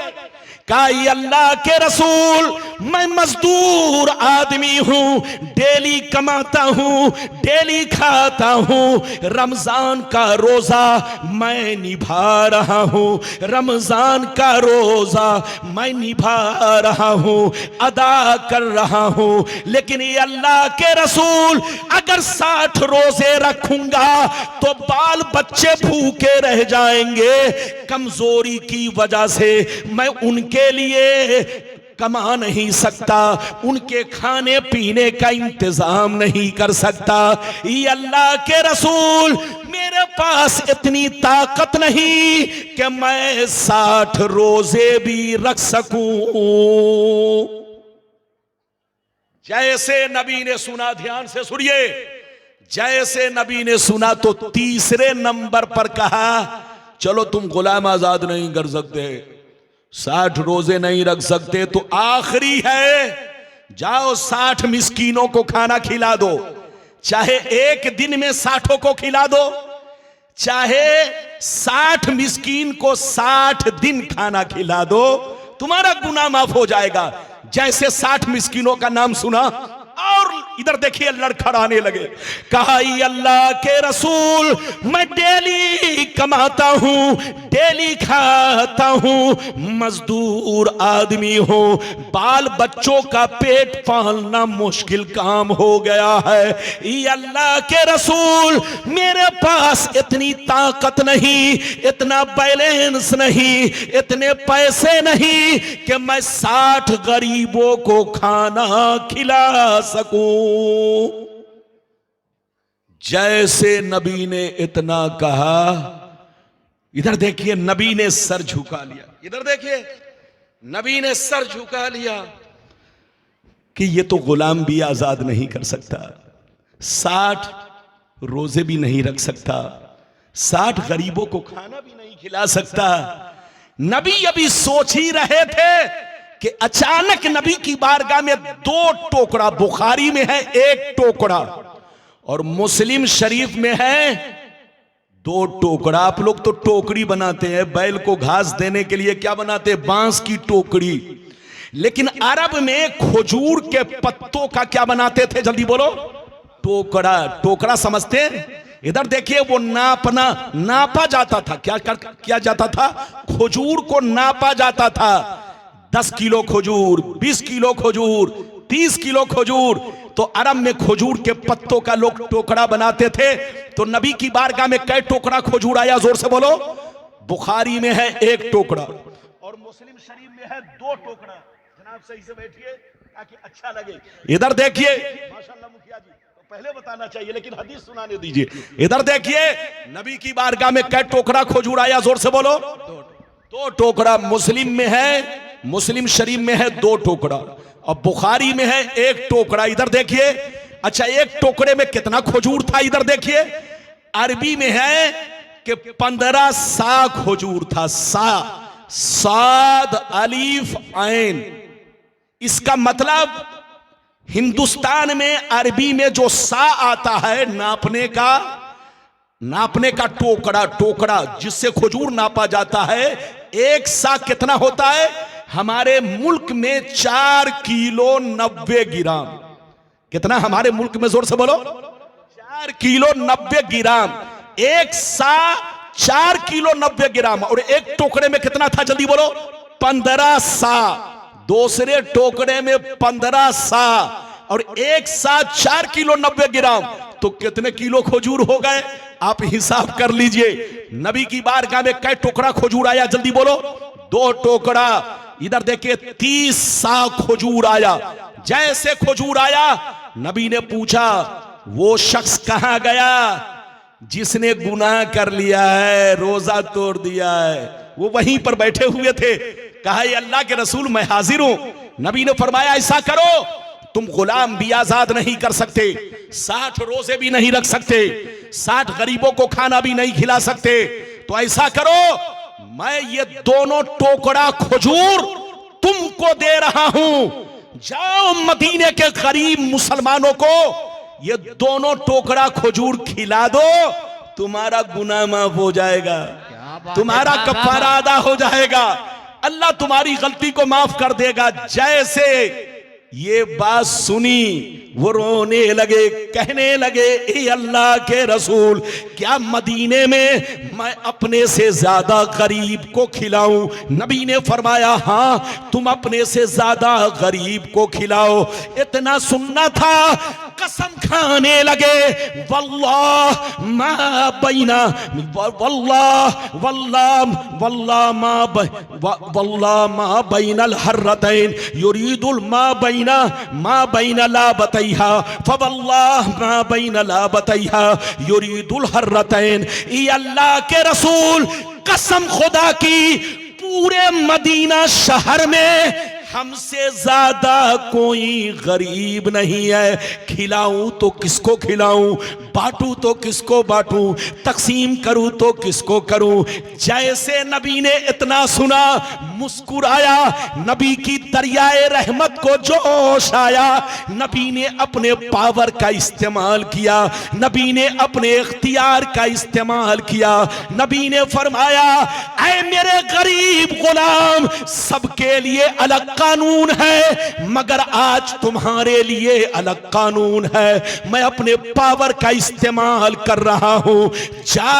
कहा, ये अल्लाह के रसूल, मैं मजदूर आदमी हूं, डेली कमाता हूं, डेली खाता हूं, रमजान का रोजा मैं निभा रहा हूं, रमजान का रोजा मैं निभा रहा हूं, अदा कर रहा हूं, लेकिन ये अल्लाह के रसूल, अगर 60 रोजे रखूंगा तो बाल बच्चे भूखे रह जाएंगे, कमजोरी की वजह से मैं उनके लिए कमा नहीं सकता, उनके खाने पीने का इंतजाम नहीं कर सकता। ये अल्लाह के रसूल, मेरे पास इतनी ताकत नहीं कि मैं 60 रोजे भी रख सकूं। जैसे नबी ने सुना, ध्यान से सुनिए, जैसे नबी ने सुना तो तीसरे नंबर पर कहा, चलो तुम गुलाम आजाद नहीं कर सकते, 60 रोजे नहीं रख सकते, तो आखिरी है, जाओ 60 मिस्कीनों को खाना खिला दो, चाहे एक दिन में 60 को खिला दो, चाहे 60 मिस्कीन को 60 दिन खाना खिला दो, तुम्हारा गुनाह माफ हो जाएगा। जैसे 60 मिस्कीनों का नाम सुना, और इधर देखिए लड़खड़ाने लगे, कहा, ये अल्लाह के रसूल, मैं डेली कमाता हूं, डेली खाता हूं, मजदूर आदमी हूं, बाल बच्चों का पेट पालना मुश्किल काम हो गया है। ये अल्लाह के रसूल, मेरे पास इतनी ताकत नहीं, इतना बैलेंस नहीं, इतने पैसे नहीं कि मैं 60 गरीबों को खाना खिला सकूं। जैसे नबी ने इतना कहा, इधर देखिए नबी ने सर झुका लिया, इधर देखिए नबी ने सर झुका लिया कि ये तो गुलाम भी आजाद नहीं कर सकता, 60 रोजे भी नहीं रख सकता, 60 गरीबों को खाना भी नहीं खिला सकता। नबी अभी सोच ही रहे थे कि अचानक नबी की बारगाह में 2 टोकरा, बुखारी में है 1 टोकरा और मुस्लिम शरीफ में है 2 टोकरा। आप लोग तो टोकरी बनाते हैं, बैल को घास देने के लिए क्या बनाते हैं, बांस की टोकरी, लेकिन अरब में खजूर के पत्तों का क्या बनाते थे, जल्दी बोलो, टोकरा। टोकरा समझते हैं? इधर देखिए वो नापा जाता था, क्या किया जाता था, खजूर को नापा जाता था, 10 किलो खजूर, 20 किलो खजूर, 30 किलो खजूर। तो अरब में खजूर के पत्तों का लोग टोकरा बनाते थे। तो नबी की बारगाह में कै टोकरा खजूर आया, जोर से बोलो। बुखारी में है 1 टोकरा और मुस्लिम शरीफ में है 2 टोकरा। जनाब सही से बैठिए ताकि अच्छा लगे। इधर देखिए, माशाअल्लाह मुखिया जी, तो पहले बताना चाहिए लेकिन हदीस सुनाने दीजिए। इधर देखिए नबी की बारगाह में कै टोकरा खजूर आया, जोर से बोलो। 2 टोकरा। मुस्लिम में है, मुस्लिम शरीफ में है 2 टोकरा और बुखारी में है 1 टोकरा। इधर देखिए, अच्छा 1 टोकरे में कितना खजूर था, इधर देखिए। अरबी में है कि 15 सा खजूर था, सा, साद अलीफ ऐन। इसका मतलब हिंदुस्तान में अरबी में जो सा आता है नापने का टोकरा जिससे खजूर नापा जाता है, 1 सा कितना होता है, हमारे मुल्क में 4 किलो 90 ग्राम। कितना हमारे मुल्क में, जोर से बोलो, 4 किलो 90 ग्राम। 1 सा 4 किलो 90 ग्राम और 1 टोकरे में कितना था, जल्दी बोलो, 15 सा। दूसरे टोकरे में 15 सा और 1 सा 4 किलो 90 ग्राम। तो कितने किलो खजूर हो गए, आप हिसाब कर लीजिए। नबी की बारगाह में कै टोकरा खजूर आया, जल्दी बोलो, 2 टोकरा। इधर देखिए 30 सा खजूर आया। जैसे खजूर आया, नबी ने पूछा, वो शख्स कहां गया जिसने गुनाह कर लिया है, रोजा तोड़ दिया है? वो वहीं पर बैठे हुए थे। कहा, ये अल्लाह के रसूल, मैं हाजिर हूं। नबी ने फरमाया, ऐसा करो, तुम गुलाम भी आजाद नहीं कर सकते, 60 रोजे भी नहीं रख सकते, 60 गरीबों को खाना भी नहीं खिला सकते। तो ऐसा करो, मैं ये दोनों टोकरा खजूर तुमको दे रहा हूं, जाओ मदीने के गरीब मुसलमानों को ये दोनों टोकरा खजूर खिला दो, तुम्हारा गुनाह माफ हो जाएगा, तुम्हारा कफारा अदा हो जाएगा, अल्लाह तुम्हारी गलती को माफ कर देगा। जैसे ये बात सुनी, वो रोने लगे, कहने लगे, ए अल्लाह के रसूल, क्या मदीने में मैं अपने से ज्यादा गरीब को खिलाऊं? नबी ने फरमाया, हां, तुम अपने से ज्यादा गरीब को खिलाओ। इतना सुनना था, कसम खाने लगे, वल्लाह मा बैना, वल्लाह वल्लाह वल्लाह मा बैनल हर्रतैन युरीदुल मा बैना लाबतैहा फवल्लाह मा बैना लाबतैहा युरीदुल हर्रतैन। ये अल्लाह के रसूल, कसम खुदा की, पूरे मदीना शहर में हमसे ज्यादा कोई गरीब नहीं है। खिलाऊं तो किसको खिलाऊं, बांटूं तो किसको बांटूं, तकसीम करूं तो किसको करूं? जैसे नबी ने इतना सुना, मुस्कुराया, नबी की दरियाए रहमत को जोश आया। नबी ने अपने पावर का इस्तेमाल किया, नबी ने अपने इख्तियार का इस्तेमाल किया। नबी ने फरमाया, ऐ मेरे गरीब गुलाम, सबके लिए अलग कानून है, मगर आज तुम्हारे लिए अलग कानून है। मैं अपने पावर का इस्तेमाल कर रहा हूं। जा,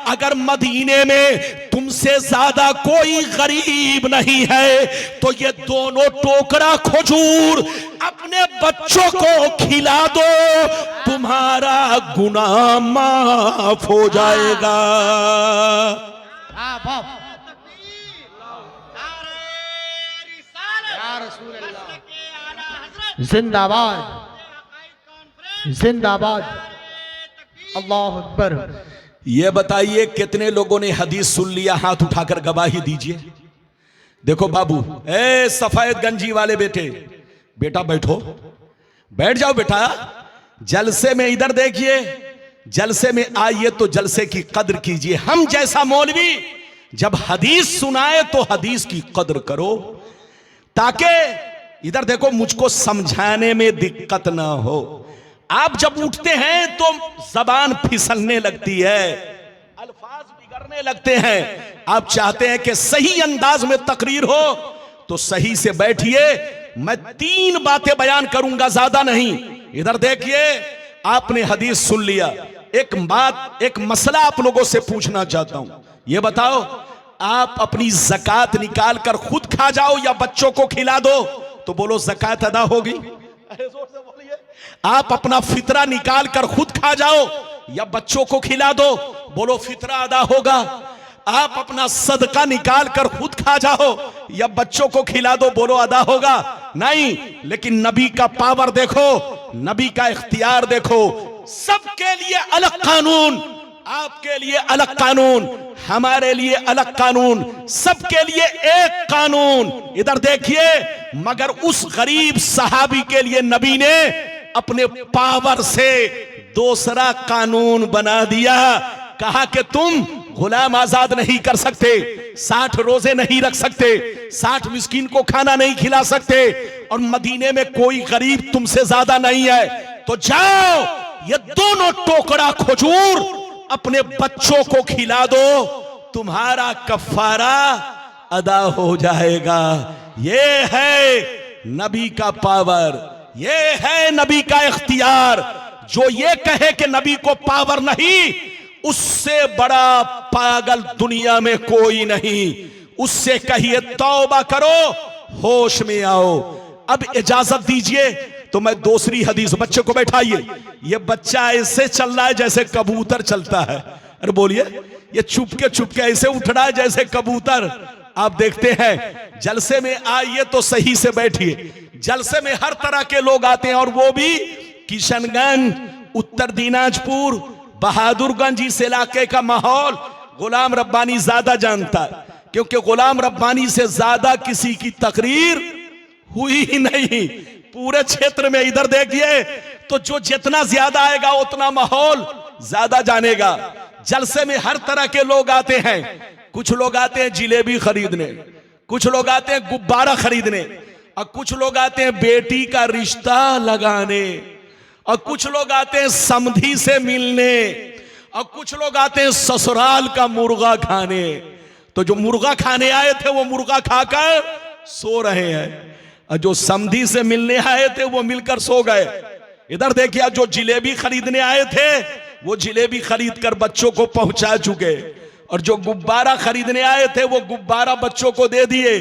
अगर मदीने में तुमसे ज्यादा कोई गरीब नहीं है तो ये दोनों टोकरा खजूर अपने बच्चों को खिला दो, तुम्हारा गुनाह माफ हो जाएगा। जिंदाबाद, जिंदाबाद, अल्लाह अकबर। ये बताइए कितने लोगों ने हदीस सुन लिया? हाथ उठाकर गवाही दीजिए। देखो बाबू, ए सफेद गंजी वाले बेटे, बेटा बैठो, बैठ जाओ बेटा। जलसे में इधर देखिए, जलसे में आइए तो जलसे की कदर कीजिए। हम जैसा मौलवी जब हदीस सुनाए तो हदीस की कदर करो, ताकि इधर देखो मुझको समझाने में दिक्कत ना हो। आप जब उठते हैं तो जबान फिसलने लगती है, अल्फाज बिगड़ने लगते हैं। आप चाहते हैं कि सही अंदाज में तकरीर हो तो सही से बैठिए। मैं 3 बातें बयान करूंगा, ज्यादा नहीं। इधर देखिए, आपने हदीस सुन लिया, एक बात, एक मसला आप लोगों से पूछना चाहता हूं। यह बताओ, आप अपनी ज़कात निकाल कर खुद खा जाओ या बच्चों को खिला दो? तो बोलो ज़कात अदा होगी? अरे जोर से बोलिए। आप अपना फितरा निकाल कर खुद खा जाओ या बच्चों को खिला दो? बोलो फितरा अदा होगा। आप अपना सदका निकाल कर खुद खा जाओ या बच्चों को खिला दो? बोलो अदा होगा? नहीं। लेकिन नबी का पावर देखो, नबी का इख्तियार देखो। सबके लिए अलग कानून, आपके लिए अलग कानून, हमारे लिए अलग कानून, सबके लिए एक कानून। इधर देखिए, मगर उस गरीब सहाबी के लिए नबी ने अपने पावर से दूसरा कानून बना दिया। कहा कि तुम गुलाम आजाद नहीं कर सकते, 60 रोजे नहीं रख सकते, 60 मिस्कीन को खाना नहीं खिला सकते, और मदीने में कोई गरीब तुमसे ज्यादा नहीं है। तो जाओ, ये दोनों टोकरा खजूर अपने बच्चों को खिला दो, तुम्हारा कफारा अदा हो जाएगा। ये है नबी का पावर, ये है नबी का इख्तियार। जो ये कहे कि नबी को पावर नहीं, उससे बड़ा पागल दुनिया में कोई नहीं। उससे कहिए तौबा करो, होश में आओ। अब इजाजत दीजिए तो मैं दूसरी हदीस, बच्चे को बैठाइए। ये बच्चा ऐसे चल रहा है जैसे कबूतर चलता है। अरे बोलिए, ये चुपके चुपके ऐसे उठ रहा है जैसे कबूतर। आप देखते हैं, जलसे में आइए तो सही से बैठिए। जलसे में हर तरह के लोग आते हैं, और वो भी किशनगंज, उत्तर दिनाजपुर, बहादुरगंज, इस इलाके का माहौल गुलाम रब्बानी ज्यादा जानता है, क्योंकि गुलाम रब्बानी से ज्यादा किसी की तकरीर हुई ही नहीं पूरे क्षेत्र में। इधर देखिए, तो जो जितना ज्यादा आएगा उतना माहौल ज्यादा जानेगा। जलसे में हर तरह के लोग आते हैं। कुछ लोग आते हैं जिलेबी खरीदने, कुछ लोग आते हैं गुब्बारा खरीदने, और कुछ लोग आते हैं बेटी का रिश्ता लगाने, और कुछ लोग आते हैं समधी से मिलने, और कुछ लोग आते हैं ससुराल का मुर्गा खाने। तो जो मुर्गा खाने आए थे वो मुर्गा खाकर सो रहे हैं, और जो समधी से मिलने आए थे वो मिलकर सो गए। इधर देखिए, जो जिलेबी खरीदने आए थे वो जिलेबी खरीद कर बच्चों को पहुंचा चुके, और जो गुब्बारा खरीदने आए थे वो गुब्बारा बच्चों को दे दिए।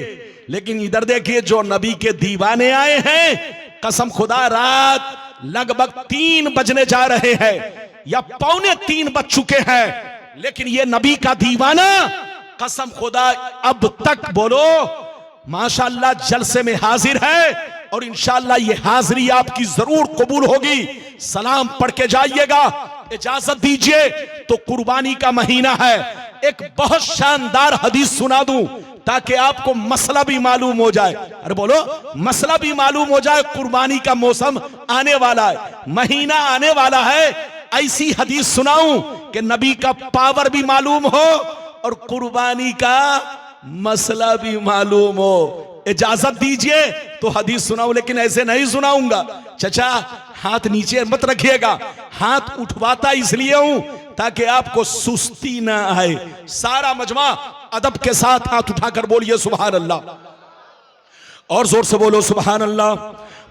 लेकिन इधर देखिए, जो नबी के दीवाने आए हैं, कसम खुदा रात लगभग 3 बजने जा रहे हैं या 2:45 बज चुके हैं, लेकिन ये नबी का दीवाना कसम खुदा अब तक बोलो माशाअल्लाह जलसे में हाजिर है, और इंशाअल्लाह ये हाजिरी आपकी जरूर कबूल होगी। सलाम पढ़ के जाइएगा। इजाजत दीजिए तो कुर्बानी का महीना है, एक बहुत शानदार हदीस सुना दूं ताकि आपको मसला भी मालूम हो जाए। अरे बोलो, मसला भी मालूम हो जाए। कुर्बानी का मौसम आने वाला है, महीना आने वाला है। ऐसी हदीस सुनाऊं कि नबी का पावर भी मालूम हो और कुर्बानी का मसला भी मालूम हो। इजाजत दीजिए तो हदीस सुनाऊं, लेकिन ऐसे नहीं सुनाऊंगा। चचा हाथ नीचे मत रखिएगा, हाथ उठवाता इसलिए हूं ताकि आपको सुस्ती ना आए। सारा मजमा अदब के साथ हाथ उठाकर बोलिए सुभान अल्लाह, और जोर से बोलो सुभान अल्लाह,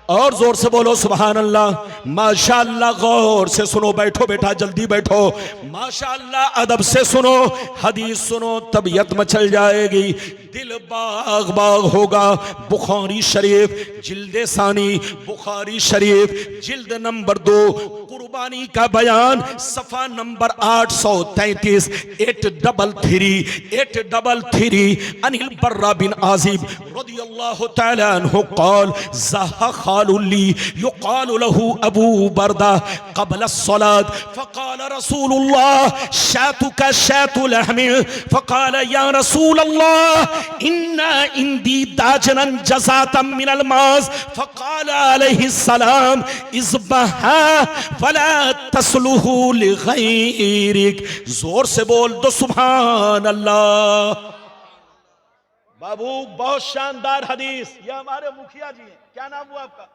और जोर से बोलो सुभान अल्लाह। माशाअल्लाह, गौर से सुनो, बैठो बेटा जल्दी बैठो। माशाअल्लाह, अदब से सुनो, हदीस सुनो, तबीयत मचल जाएगी, दिल बाग बाग होगा। बुखारी शरीफ जिल्द सानी, बुखारी शरीफ जिल्द नंबर 2, कुर्बानी का बयान, सफा नंबर 833, 833 अनिल बर्रा बिन आजिब रदियल्लाहु तआला अन्हु क़ाल ज़हा गुलालुल्ली युक़ालु लहू अबू बरदा क़ब्ल अस्सलात फ़क़ाल रसूलुल्लाह शातुका शातु लहमिन फ़क़ाल या रसूलल्लाह इन्ना इंदी दाजनन जज़ातम मिनल माज़ फ़क़ाल अलैहिस्सलाम इज़बहा फला तस्लुहु लिग़ैरिक। जोर से बोल दो सुभान अल्लाह। बाबू बहुत शानदार हदीस। ये हमारे मुखिया जी हैं, क्या नाम हुआ आपका?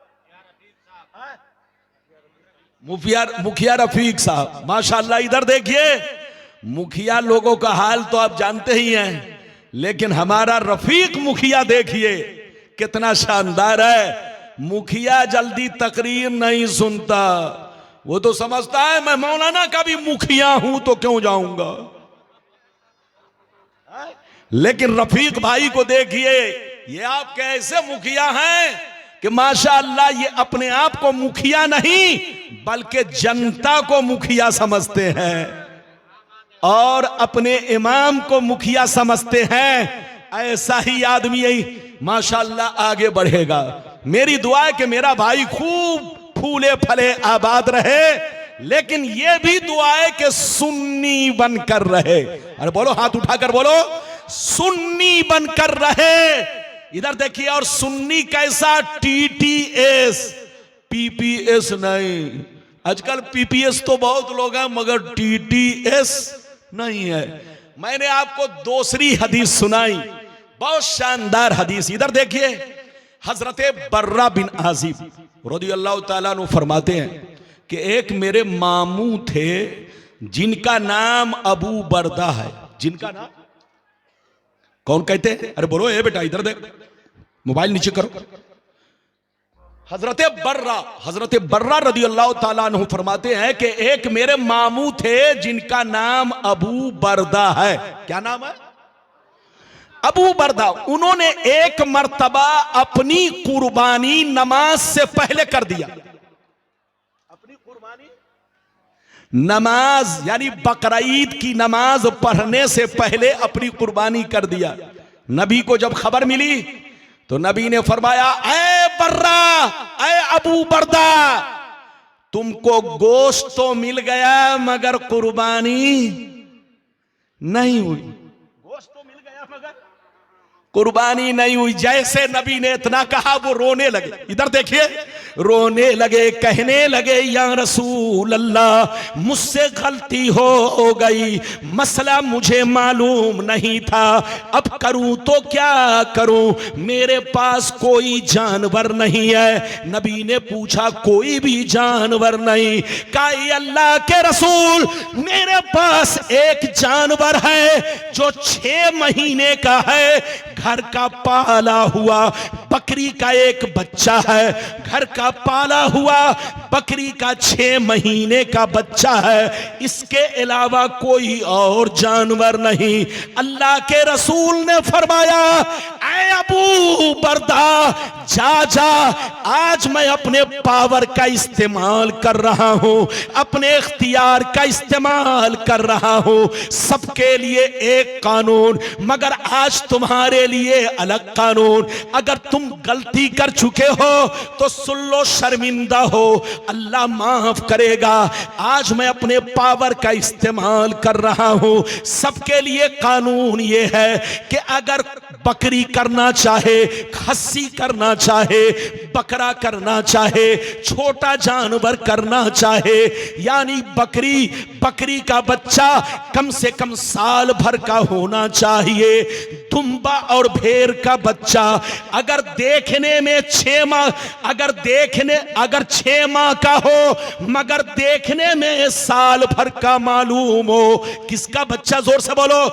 मुखिया रफीक साहब, माशाल्लाह। इधर देखिए, मुखिया लोगों का हाल तो आप जानते ही हैं, लेकिन हमारा रफीक मुखिया देखिए कितना शानदार है। मुखिया जल्दी तकरीर नहीं सुनता, वो तो समझता है मैं मौलाना का भी मुखिया हूं तो क्यों जाऊंगा। लेकिन रफीक भाई को देखिए, ये आपके ऐसे मुखिया हैं कि माशाअल्लाह ये अपने आप को मुखिया नहीं बल्कि जनता को मुखिया समझते हैं और अपने इमाम को मुखिया समझते हैं। ऐसा ही आदमी माशाअल्लाह आगे बढ़ेगा। मेरी दुआ है कि मेरा भाई खूब फूले फले आबाद रहे, लेकिन ये भी दुआ है कि सुन्नी बनकर रहे। अरे बोलो, हाथ उठाकर बोलो, सुन्नी बनकर रहे। इधर देखिए, और सुन्नी कैसा? TTS, PPS नहीं। आजकल PPS तो बहुत लोग हैं मगर TTS नहीं है। मैंने आपको दूसरी हदीस सुनाई, बहुत शानदार हदीस। इधर देखिए, हजरत बर्रा बिन आजिब रज़ियल्लाहु ताला अन्हु फरमाते हैं कि एक मेरे मामू थे जिनका नाम अबू बरदा है। जिनका नाम कौन कहते हैं? अरे बोलो, ए बेटा इधर देख, मोबाइल नीचे करो। हजरत बर्रा रज़ियल्लाहु ताला अन्हु फरमाते हैं कि एक मेरे मामू थे जिनका नाम अबू बरदा है। क्या नाम है? अबू बरदा। उन्होंने एक मर्तबा अपनी कुर्बानी नमाज से पहले कर दिया। अपनी कुर्बानी नमाज यानी बकरा ईद की नमाज पढ़ने से पहले अपनी कुर्बानी कर दिया। नबी को जब खबर मिली तो नबी ने फरमाया, ऐ बर्रा, ऐ अबू बरदा, तुमको गोश्त तो मिल गया मगर कुर्बानी नहीं हुई। गोश्त तो मिल गया मगर कुर्बानी नहीं हुई। जैसे नबी ने इतना कहा वो रोने लगे। इधर देखिए, रोने लगे, कहने लगे, या रसूल अल्लाह, मुझसे गलती हो गई, मसला मुझे मालूम नहीं था, अब करूं तो क्या करूं, मेरे पास कोई जानवर नहीं है। नबी ने पूछा, कोई भी जानवर नहीं? कहा, अल्लाह के रसूल, मेरे पास एक जानवर है जो 6 महीने का है, घर का पाला हुआ बकरी का एक बच्चा है, घर का पाला हुआ बकरी का 6 महीने का बच्चा है, इसके अलावा कोई और जानवर नहीं। अल्लाह के रसूल ने फरमाया, ऐ अबू बरदा, जा जा, आज मैं अपने पावर का इस्तेमाल कर रहा हूं, अपने इख्तियार का इस्तेमाल कर रहा हूं। सबके लिए एक कानून, मगर आज तुम्हारे लिए अलग कानून। अगर तुम गलती कर चुके हो तो सुन लो, शर्मिंदा हो, अल्लाह माफ करेगा। आज मैं अपने पावर का इस्तेमाल कर रहा हूं। सबके लिए कानून ये है कि अगर बकरी करना चाहे, खस्सी करना चाहे, बकरा करना चाहे, छोटा जानवर करना चाहे, यानी बकरी का बच्चा कम से कम साल भर का होना चाहिए। दुम्बा और भेड़ का बच्चा अगर देखने में 6 माह, अगर 6 माह का हो मगर देखने में साल भर का मालूम हो। किसका बच्चा? जोर से बोलो।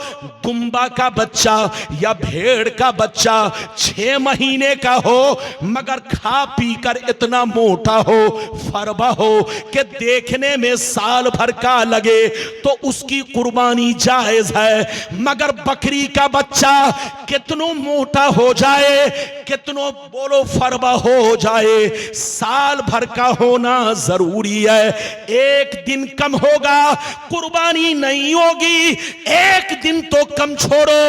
दुम्बा का बच्चा या भेड़ का बच्चा 6 महीने का हो मगर खा पी कर इतना मोटा हो, फरबा हो कि देखने में साल भर का लगे तो उसकी कुर्बानी जायज है। मगर बकरी का बच्चा कितनो मोटा हो जाए, कितनो बोलो फरबा हो जाए, साल भर का होना जरूरी है। एक दिन कम होगा कुर्बानी नहीं होगी, एक दिन तो कम छोड़ो,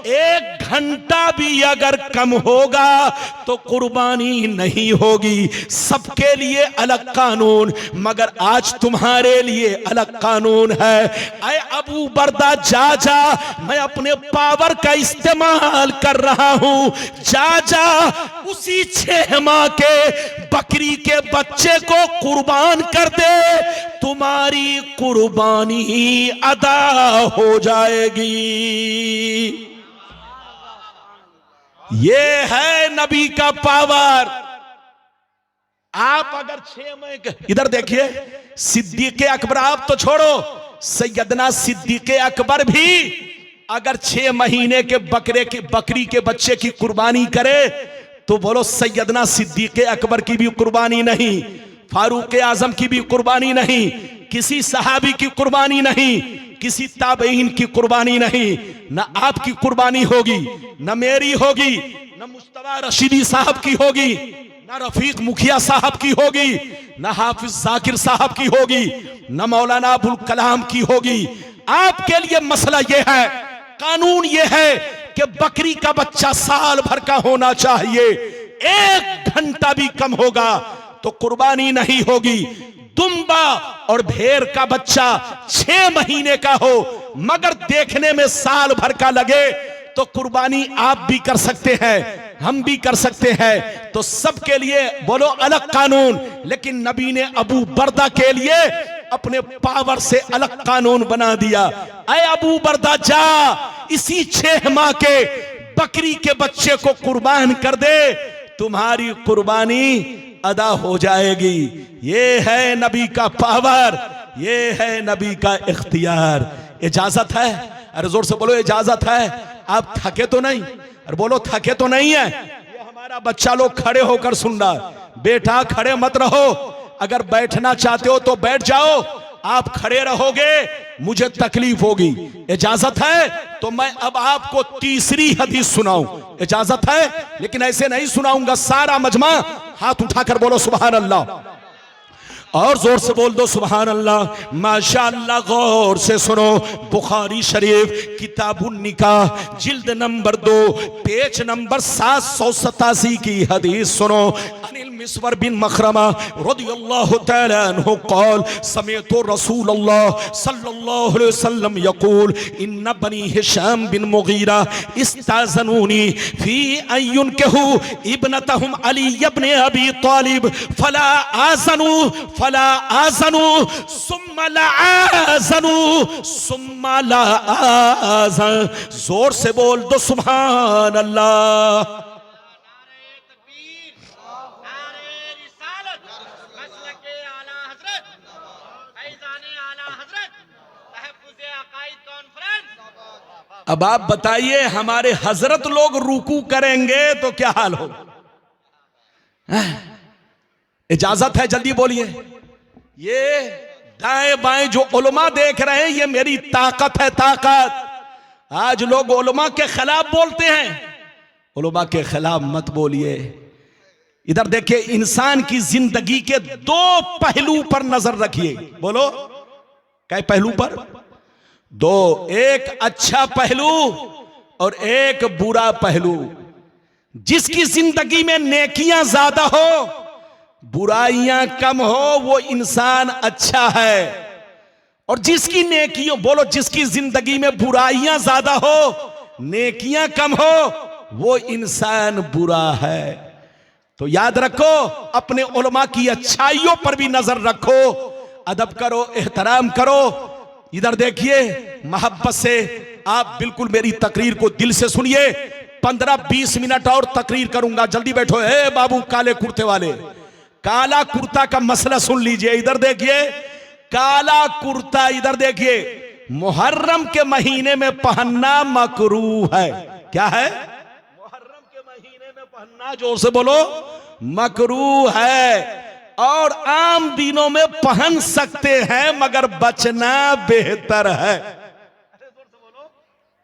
1 घंटा भी अगर कम होगा तो कुर्बानी नहीं होगी। सबके लिए अलग कानून, मगर आज तुम्हारे लिए अलग कानून है। ऐ अबू बरदा जा जा, मैं अपने पावर का इस्तेमाल कर रहा हूं, जा जा उसी 6 माह के बकरी के बच्चे को कुर्बान कर दे, तुम्हारी कुर्बानी अदा हो जाएगी। ये है नबी का पावर। आप अगर 6 महीने, इधर देखिए, सिद्दीक़ अकबर आप तो छोड़ो, सैयदना सिद्दीक़ अकबर भी अगर 6 महीने के बकरी के बच्चे की कुर्बानी करे तो बोलो सैयदना सिद्दीक़ अकबर की भी कुर्बानी नहीं, फारूक आजम की भी कुर्बानी नहीं, किसी सहाबी की कुर्बानी नहीं, किसी ताबईन की कुर्बानी नहीं, ना आपकी कुर्बानी होगी, ना मेरी होगी, ना मुस्तफा रशीदी साहब की होगी, ना रफीक मुखिया साहब की होगी, ना हाफिज जाकिर साहब की होगी, ना मौलाना अबुल कलाम की होगी। आपके लिए मसला यह है, कानून यह है कि बकरी का बच्चा साल भर का होना चाहिए, 1 घंटा भी कम होगा तो कुर्बानी नहीं होगी। दुम्बा और भेड़ का बच्चा 6 महीने का हो मगर देखने में साल भर का लगे तो कुर्बानी आप भी कर सकते हैं, हम भी कर सकते हैं। तो सबके लिए बोलो अलग कानून, लेकिन नबी ने अबू बरदा के लिए अपने पावर से अलग कानून बना दिया। ऐ अबू बरदा जा, इसी 6 माह के बकरी के बच्चे को कुर्बान कर दे, तुम्हारी कुर्बानी अदा हो जाएगी। ये है नबी का पावर, ये है नबी का इख्तियार। इजाजत है? अरे जोर से बोलो इजाजत है। आप थके तो नहीं? अरे बोलो थके तो नहीं है? ये हमारा बच्चा लोग खड़े होकर सुन रहा, बेटा खड़े मत रहो, अगर बैठना चाहते हो तो बैठ जाओ, आप खड़े रहोगे मुझे तकलीफ होगी। इजाजत है? तो मैं अब आपको तीसरी हदीस सुनाऊं, इजाजत है? लेकिन ऐसे नहीं सुनाऊंगा, सारा मजमा हाथ उठाकर बोलो सुभान अल्लाह, और जोर से बोल दो सुभान अल्लाह। माशाअल्लाह, गौर से सुनो, बुखारी शरीफ किताबुन निकाह जिल्द नंबर 2 पेज नंबर 787 की हदीस सुनो। अनिल मिस्वर बिन मखरमा रदियल्लाहु तआला अन्हु क़ाल समिअतु रसूलल्लाह सल्लल्लाहु अलैहि वसल्लम यक़ूल इन्न बनी हिशाम बिन मुगीरा इस्ताज़नूनी फी अन युनकिहू इब्नतहुम अली इब्न अबी तालिब फला आज़नू सुम्मा ला आज़न। जोर से बोल दो सुभान अल्लाह। अब आप बताइए, हमारे हजरत लोग रुकू करेंगे तो क्या हाल हो? इजाजत है? जल्दी बोलिए। ये दाएं बाएं जो उलमा देख रहे हैं, ये मेरी ताकत है, ताकत। आज लोग उलमा के खिलाफ बोलते हैं, उलमा के खिलाफ मत बोलिए। इधर देखिए, इंसान की जिंदगी के 2 पहलू पर नजर रखिए। बोलो क्या पहलू पर? 2, एक अच्छा पहलू और एक बुरा पहलू। जिसकी जिंदगी में नेकियां ज्यादा हो, बुराइयां कम हो, वो इंसान अच्छा है। और जिसकी नेकियों, बोलो जिसकी जिंदगी में बुराइयां ज्यादा हो, नेकियां कम हो, वो इंसान बुरा है। तो याद रखो, अपने उलमा की अच्छाइयों पर भी नजर रखो, अदब करो, एहतराम करो। इधर देखिए, मोहब्बत से आप बिल्कुल मेरी तकरीर को दिल से सुनिए। 15-20 मिनट और तकरीर करूंगा, जल्दी बैठो। ए बाबू काले कुर्ते वाले, काला कुर्ता का मसला सुन लीजिए। इधर देखिए, काला कुर्ता, इधर देखिए, मुहर्रम के महीने में पहनना मकरूह है। क्या है? मुहर्रम के महीने में पहनना, जोर से बोलो, मकरूह है। और आम दिनों में पहन सकते हैं मगर बचना बेहतर है। अरे जोर से बोलो,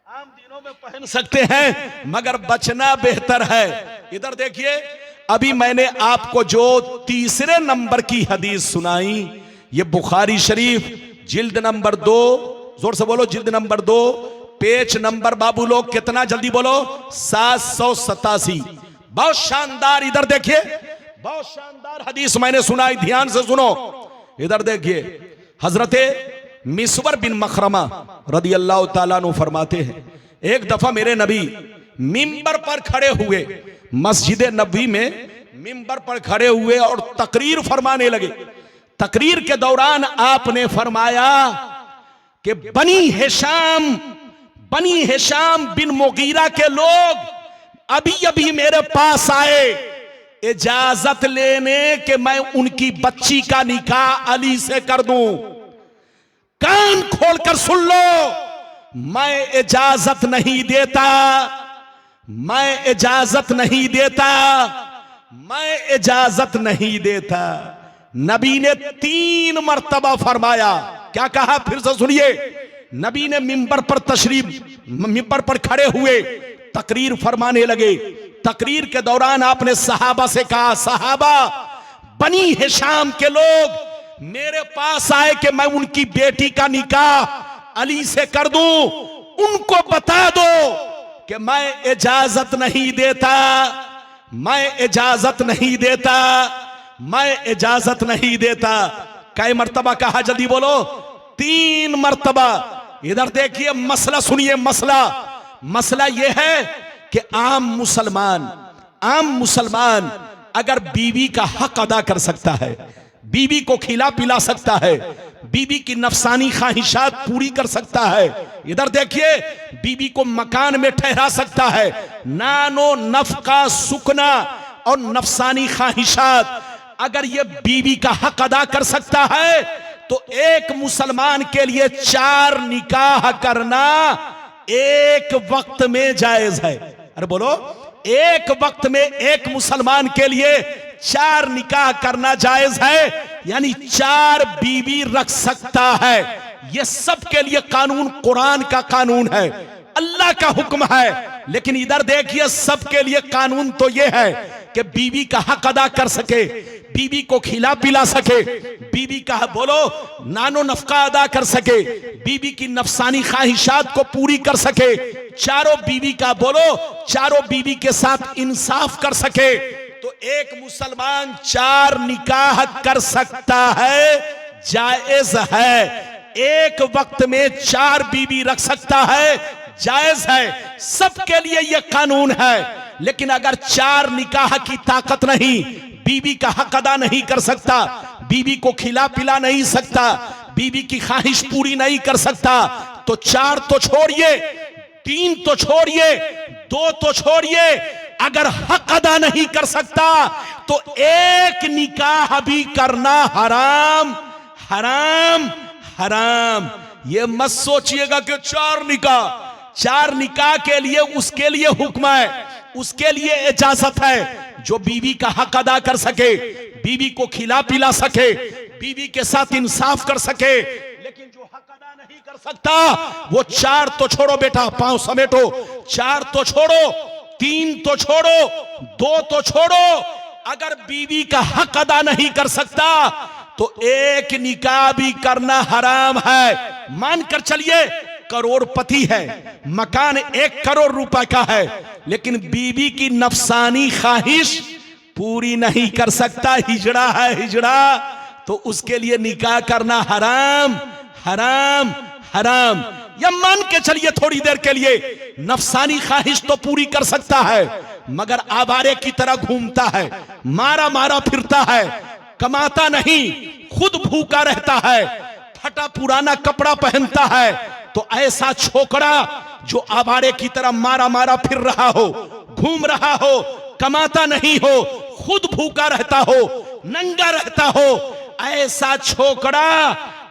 आम दिनों में पहन सकते हैं मगर बचना बेहतर है। इधर देखिए, अभी मैंने आपको जो तीसरे नंबर की हदीस सुनाई, ये बुखारी शरीफ जिल्द नंबर 2, जोर से बोलो, जिल्द नंबर 2 पेज नंबर बाबू लोग कितना जल्दी बोलो, 787। बहुत शानदार, इधर देखिए, बहुत शानदार हदीस मैंने सुनाई, ध्यान से सुनो। इधर देखिए, हजरते मिसवर बिन मखरमा रदी अल्लाह ताला अन्हु फरमाते हैं, एक दफा मेरे नबी मिंबर पर खड़े हुए, मस्जिद नबी में मिंबर पर खड़े हुए और तकरीर फरमाने लगे। तकरीर के दौरान आपने फरमाया कि बनी हिशाम बिन मुगीरा के लोग अभी अभी मेरे पास आए इजाजत लेने कि मैं उनकी बच्ची का निकाह अली से कर दूं। कान खोलकर सुन लो, मैं इजाजत नहीं देता, मैं इजाजत नहीं देता, मैं इजाजत नहीं देता। नबी ने 3 मर्तबा फरमाया। क्या कहा, फिर से सुनिए। नबी ने मिंबर पर खड़े हुए तकरीर फरमाने लगे। तकरीर के दौरान आपने सहाबा से कहा, सहाबा, बनी हिशाम के लोग मेरे पास आए कि मैं उनकी बेटी का निकाह अली से कर दूं, उनको बता दो कि मैं इजाजत नहीं देता, मैं इजाजत नहीं देता, मैं इजाजत नहीं देता। कई मर्तबा कहा, जल्दी बोलो, 3 मर्तबा। इधर देखिए, मसला सुनिए। मसला यह है कि आम मुसलमान अगर बीवी का हक अदा कर सकता है, बीवी को खिला पिला सकता है, बीवी की नफसानी ख्वाहिशात पूरी कर सकता है, इधर देखिए, बीवी को मकान में ठहरा सकता है, नानो नफका सुकना और नफसानी ख्वाहिशात, अगर ये बीवी का हक अदा कर सकता है तो एक मुसलमान के लिए 4 निकाह करना एक वक्त में जायज है। अरे बोलो, एक वक्त में एक मुसलमान के लिए 4 निकाह करना जायज है, यानी 4 बीवी रख सकता है। यह सबके लिए कानून कुरान का कानून है, अल्लाह का हुक्म है। लेकिन इधर देखिए, सबके लिए कानून तो यह है कि बीवी का हक अदा कर सके, बीवी को खिला पिला सके, बीवी का बोलो नानो नफका अदा कर सके, बीवी की नफसानी ख्वाहिशात को पूरी कर सके, चारों बीवी का बोलो चारों बीवी के साथ इंसाफ कर सके, तो एक मुसलमान 4 निकाह कर सकता है, जायज है। एक वक्त में 4 बीवी रख सकता है, जायज है। सबके लिए यह कानून है। लेकिन अगर 4 निकाह की ताकत नहीं, बीवी का हक अदा नहीं कर सकता, बीवी को खिला पिला नहीं सकता, बीवी की ख्वाहिश पूरी नहीं कर सकता, तो 4 तो छोड़िए, 3 तो छोड़िए, 2 तो छोड़िए, अगर हक अदा नहीं कर सकता तो एक निकाह भी करना हराम, हराम, हराम। ये मत सोचिएगा कि 4 निकाह के लिए उसके लिए हुक्म है, उसके लिए इजाजत है। जो बीवी का हक अदा कर सके, बीवी को खिला पिला सके, बीवी के साथ इंसाफ कर सके, लेकिन जो हक अदा नहीं कर सकता, वो 4 तो छोड़ो बेटा, पांव समेटो, 4 तो छोड़ो, 3 तो छोड़ो, 2 तो छोड़ो, अगर बीवी का हक अदा नहीं कर सकता तो एक निकाह भी करना हराम है। मानकर चलिए करोड़पति है, मकान 1 करोड़ रुपए का है, लेकिन बीवी की नफसानी ख्वाहिश पूरी नहीं कर सकता, हिजड़ा है हिजड़ा, तो उसके लिए निकाह करना हराम, हराम, हराम। या मान के चलिए थोड़ी देर के लिए नफसानी ख्वाहिश तो पूरी कर सकता है, मगर आवारे की तरह घूमता है, मारा मारा फिरता है, कमाता नहीं, खुद भूखा रहता है, फटा पुराना कपड़ा पहनता है, तो ऐसा छोकरा जो आवारे की तरह मारा मारा फिर रहा हो, घूम रहा हो, कमाता नहीं हो, खुद भूखा रहता हो, नंगा रहता हो, ऐसा छोकरा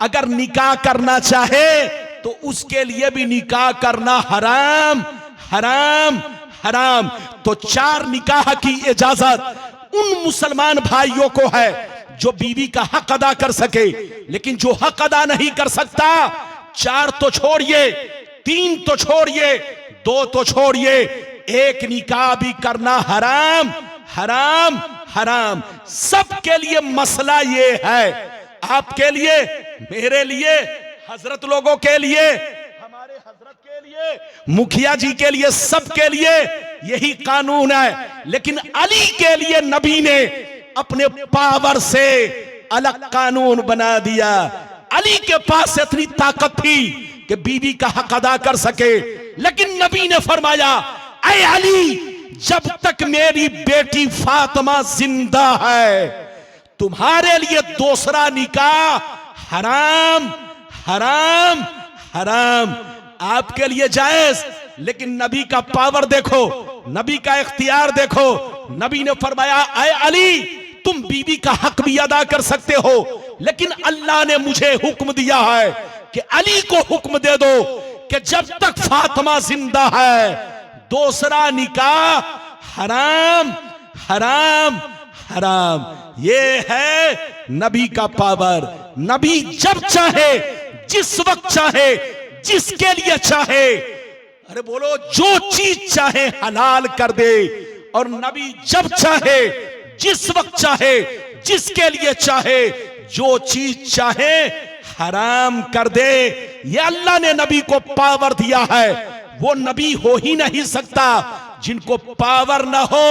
अगर निकाह करना चाहे तो उसके लिए भी निकाह करना हराम, हराम, हराम। तो 4 निकाह की इजाजत उन मुसलमान भाइयों को है जो बीवी का हक अदा कर सके, लेकिन जो हक अदा नहीं कर सकता, 4 तो छोड़िए, 3 तो छोड़िए, 2 तो छोड़िए, एक निकाह भी करना हराम, हराम, हराम। सबके लिए मसला ये है, आपके लिए, मेरे लिए, हजरत लोगों के लिए, हमारे हजरत के लिए। लिए, मुखिया जी के लिए, सबके लिए यही कानून है। लेकिन अली के लिए नबी ने अपने पावर से अलग कानून बना दिया। अली के पास इतनी ताकत थी कि बीवी का हक अदा कर सके, लेकिन नबी ने फरमाया, ऐ अली, जब तक मेरी बेटी फातिमा जिंदा है तुम्हारे लिए दूसरा निकाह हराम हराम हराम। आपके लिए जायज, लेकिन नबी का पावर देखो, नबी का इख्तियार देखो। नबी ने फरमाया, ऐ अली, तुम बीवी का हक भी अदा कर सकते हो, लेकिन अल्लाह ने मुझे हुक्म दिया है कि अली को हुक्म दे दो कि जब तक फातिमा जिंदा है दूसरा निकाह हराम हराम हराम। ये है नबी का पावर। नबी जब चाहे, जिस वक्त चाहे, जिसके लिए चाहे, अरे बोलो, जो चीज चाहे हलाल कर दे। और नबी जब चाहे, जिस वक्त चाहे, जिसके लिए चाहे, जो चीज चाहे हराम कर दे। ये अल्लाह ने नबी को पावर दिया है। वो नबी हो ही नहीं सकता। जिनको पावर ना हो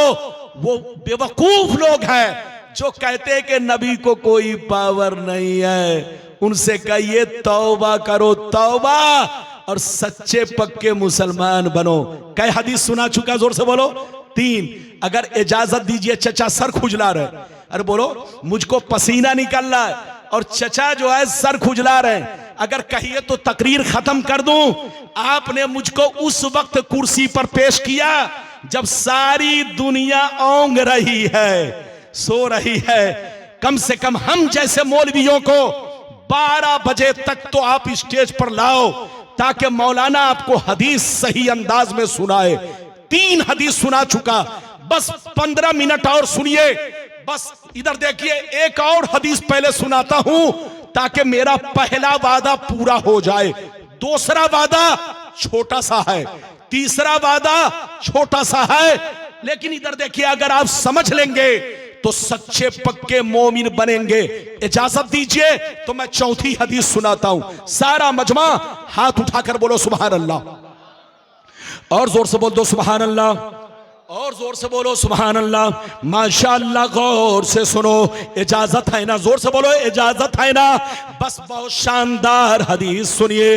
वो बेवकूफ लोग हैं जो कहते हैं कि नबी को कोई पावर नहीं है। उनसे कहिए तौबा करो, तौबा, और सच्चे पक्के मुसलमान बनो। कई हदीस सुना चुका, जोर से बोलो। 3। अगर इजाजत दीजिए, चचा सर खुजला रहे, अरे बोलो, मुझको पसीना निकल रहा है और चचा जो है सर खुजला रहे, अगर कहिए तो तकरीर खत्म कर दूं। आपने मुझको उस वक्त कुर्सी पर पेश किया जब सारी दुनिया ओंग रही है, सो रही है। कम से कम हम जैसे मौलवियों को 12 बजे तक तो आप स्टेज पर लाओ ताकि मौलाना आपको हदीस सही अंदाज में सुनाए। 3 हदीस सुना चुका, बस 15 मिनट और सुनिए। बस इधर देखिए, एक और हदीस पहले सुनाता हूं ताकि मेरा पहला वादा पूरा हो जाए। दूसरा वादा छोटा सा है, तीसरा वादा छोटा सा है, लेकिन इधर देखिए, अगर आप समझ लेंगे तो सच्चे पक्के मोमिन बनेंगे। इजाजत दीजिए तो मैं चौथी हदीस सुनाता हूं। सारा मजमा हाथ उठाकर बोलो सुभान अल्लाह, और जोर से बोल दो सुभान अल्लाह, और जोर से बोलो सुभान अल्लाह। माशाअल्लाह, गौर से सुनो, इजाजत है ना? जोर से बोलो, इजाजत है ना? बस बहुत शानदार हदीस सुनिए।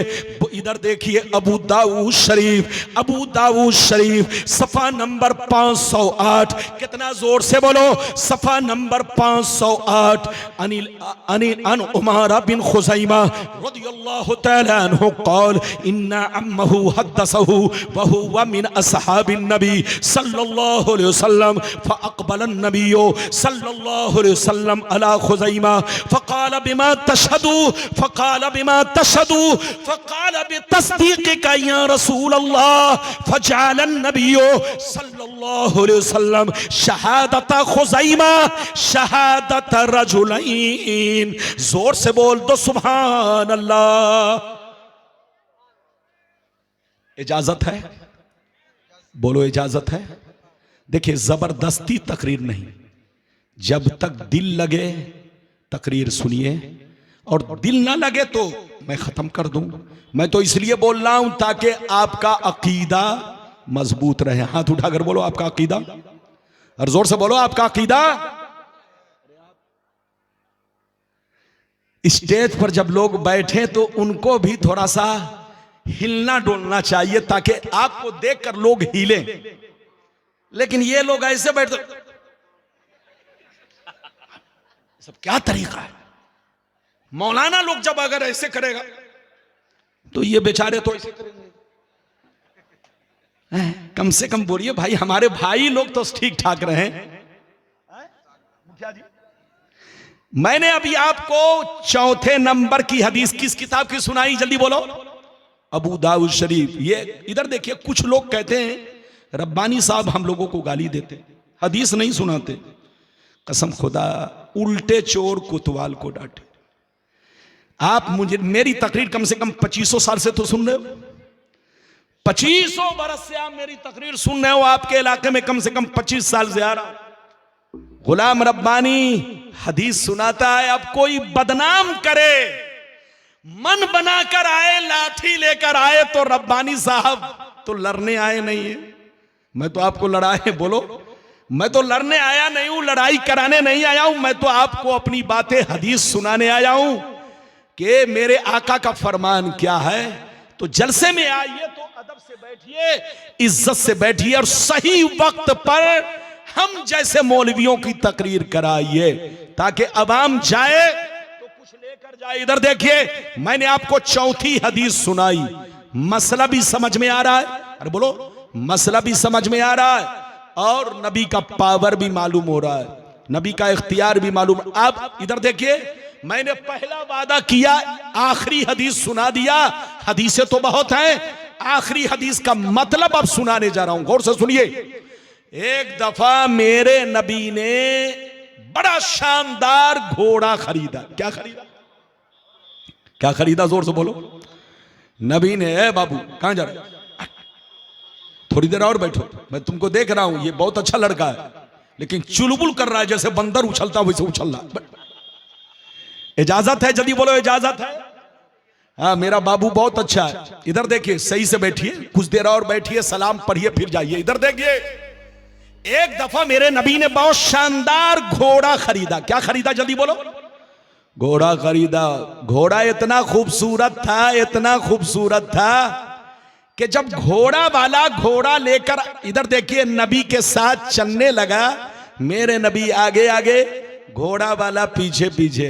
इधर देखिए, अबू दाऊद शरीफ, अबू दाऊद शरीफ सफा नंबर 508। कितना जोर से बोलो, सफा नंबर 508। अन उमारा बिन खुज़ैमा रज़ियल्लाहु तआला अन्हु क़ाल इन्ना अम्महु हद्दसहु व हुवा मिन अस्हाबिन नबी सल्लल्लाहु अलैहि वसल्लम फ़अक़बलन नबिय्यु सल्लल्लाहु अलैहि वसल्लम अला खुज़ैमा फ़क़ाल बिमा तशहदु फ़क़ाल बिमा तशहदु फ़क़ाल बितस्दीक़िका या रसूल अल्लाह फ़जअलन नबिय्यु सल्लल्लाहु अलैहि वसल्लम शहादत खुज़ैमा शहादत रजुलैन। जोर से बोल दो सुभान अल्लाह। इजाजत है? बोलो इजाजत है। देखिए, जबरदस्ती तकरीर नहीं, जब तक दिल लगे तकरीर सुनिए, और दिल ना लगे तो मैं खत्म कर दूं। मैं तो इसलिए बोल रहा हूं ताकि आपका अकीदा मजबूत रहे। हाथ उठाकर बोलो आपका अकीदा, और जोर से बोलो आपका अकीदा। स्टेज पर जब लोग बैठे तो उनको भी थोड़ा सा हिलना डोलना चाहिए ताकि आपको देखकर लोग हिले। लेकिन ये लोग ऐसे बैठते, सब क्या तरीका है? मौलाना लोग जब अगर ऐसे करेगा तो ये बेचारे तो ऐसे करेंगे। कम से कम बोलिए भाई, हमारे भाई लोग तो ठीक ठाक रहे। मुखिया जी, मैंने अभी आपको चौथे नंबर की हदीस किस किताब की सुनाई? जल्दी बोलो। अबू दाऊद शरीफ। ये इधर देखिए, कुछ लोग कहते हैं रब्बानी साहब हम लोगों को गाली देते, हदीस नहीं सुनाते। कसम खुदा, उल्टे चोर कोतवाल को डांटे। आप मुझे, मेरी तकरीर कम से कम 2500 साल से तो सुन रहे हो, 2500 बरस से आप मेरी तकरीर सुन रहे हो। आपके इलाके में कम से कम 25 साल से आ रहा। गुलाम रब्बानी हदीस सुनाता है, अब कोई बदनाम करे, मन बनाकर आए, लाठी लेकर आए तो रब्बानी साहब तो लड़ने आए नहीं है। मैं तो आपको लड़ाए, बोलो, मैं तो लड़ने आया नहीं हूं, लड़ाई कराने नहीं आया हूं। मैं तो आपको अपनी बातें हदीस सुनाने आया हूं कि मेरे आका का फरमान क्या है। तो जलसे में आइए तो अदब से बैठिए, इज्जत से बैठिए और सही वक्त पर हम जैसे मौलवियों की तकरीर कराइए ताकि अवाम जाए तो कुछ लेकर जाए। इधर देखिए, मैंने आपको चौथी हदीस सुनाई, मसला भी समझ में आ रहा है। अरे बोलो, मसला भी समझ में आ रहा है और नबी का पावर भी मालूम हो रहा है, नबी का इख्तियार भी मालूम। आप इधर देखिए, मैंने पहला वादा किया, आखिरी हदीस सुना दिया। हदीसें तो बहुत हैं, आखिरी हदीस का मतलब अब सुनाने जा रहा हूं, गौर से सुनिए। एक दफा मेरे नबी ने बड़ा शानदार घोड़ा खरीदा। क्या खरीदा? क्या खरीदा? जोर से बोलो। नबी ने, बाबू कहां जा रहे? थोड़ी देर और बैठो, मैं तुमको देख रहा हूं, ये बहुत अच्छा लड़का है लेकिन चुलबुल कर रहा है, जैसे बंदर उछलता वैसे उछल रहा। इजाजत है? जल्दी बोलो, इजाजत है? हाँ, मेरा बाबू बहुत अच्छा है। इधर देखिए, सही से बैठिए, कुछ देर और बैठिए, सलाम पढ़िए, फिर जाइए। इधर देखिए, एक दफा मेरे नबी ने बहुत शानदार घोड़ा खरीदा। क्या खरीदा? जल्दी बोलो। घोड़ा खरीदा। घोड़ा इतना खूबसूरत था, इतना खूबसूरत था कि जब घोड़ा वाला घोड़ा लेकर, इधर देखिए, नबी के साथ चलने लगा, मेरे नबी आगे आगे, घोड़ा वाला पीछे पीछे।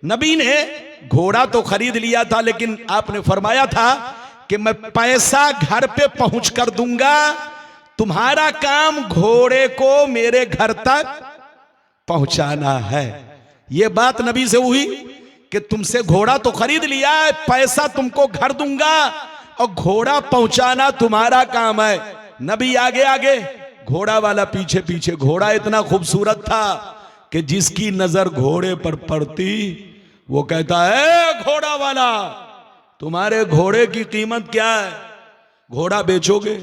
नबी ने घोड़ा तो खरीद लिया था लेकिन आपने फरमाया था कि मैं पैसा घर पे पहुंच कर दूंगा, तुम्हारा काम घोड़े को मेरे घर तक पहुंचाना है। यह बात नबी से हुई कि तुमसे घोड़ा तो खरीद लिया है, पैसा तुमको घर दूंगा और घोड़ा पहुंचाना तुम्हारा काम है। नबी आगे आगे, घोड़ा वाला पीछे पीछे। घोड़ा इतना खूबसूरत था कि जिसकी नजर घोड़े पर पड़ती वो कहता है, घोड़ा वाला, तुम्हारे घोड़े की कीमत क्या है? घोड़ा बेचोगे?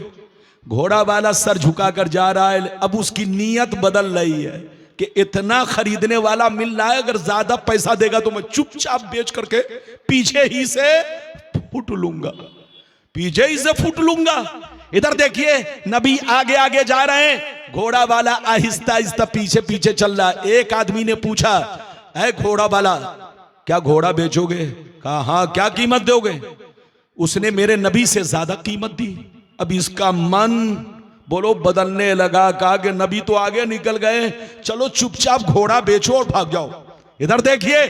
घोड़ा वाला सर झुकाकर जा रहा है। अब उसकी नीयत बदल रही है कि इतना खरीदने वाला मिल रहा है, अगर ज्यादा पैसा देगा तो मैं चुपचाप बेच करके पीछे ही से फूट लूंगा, पीछे ही से फूट लूंगा। इधर देखिए, नबी आगे आगे जा रहे हैं, घोड़ा वाला आहिस्ता आहिस्ता पीछे पीछे चल रहा है। एक आदमी ने पूछा, ऐ घोड़ा वाला, क्या घोड़ा बेचोगे? कहा हाँ। क्या कीमत दोगे? उसने मेरे नबी से ज्यादा कीमत दी। अब इसका मन, बोलो, बदलने लगा। कहा कि नबी तो आगे निकल गए, चलो चुपचाप घोड़ा बेचो और भाग जाओ। इधर देखिए,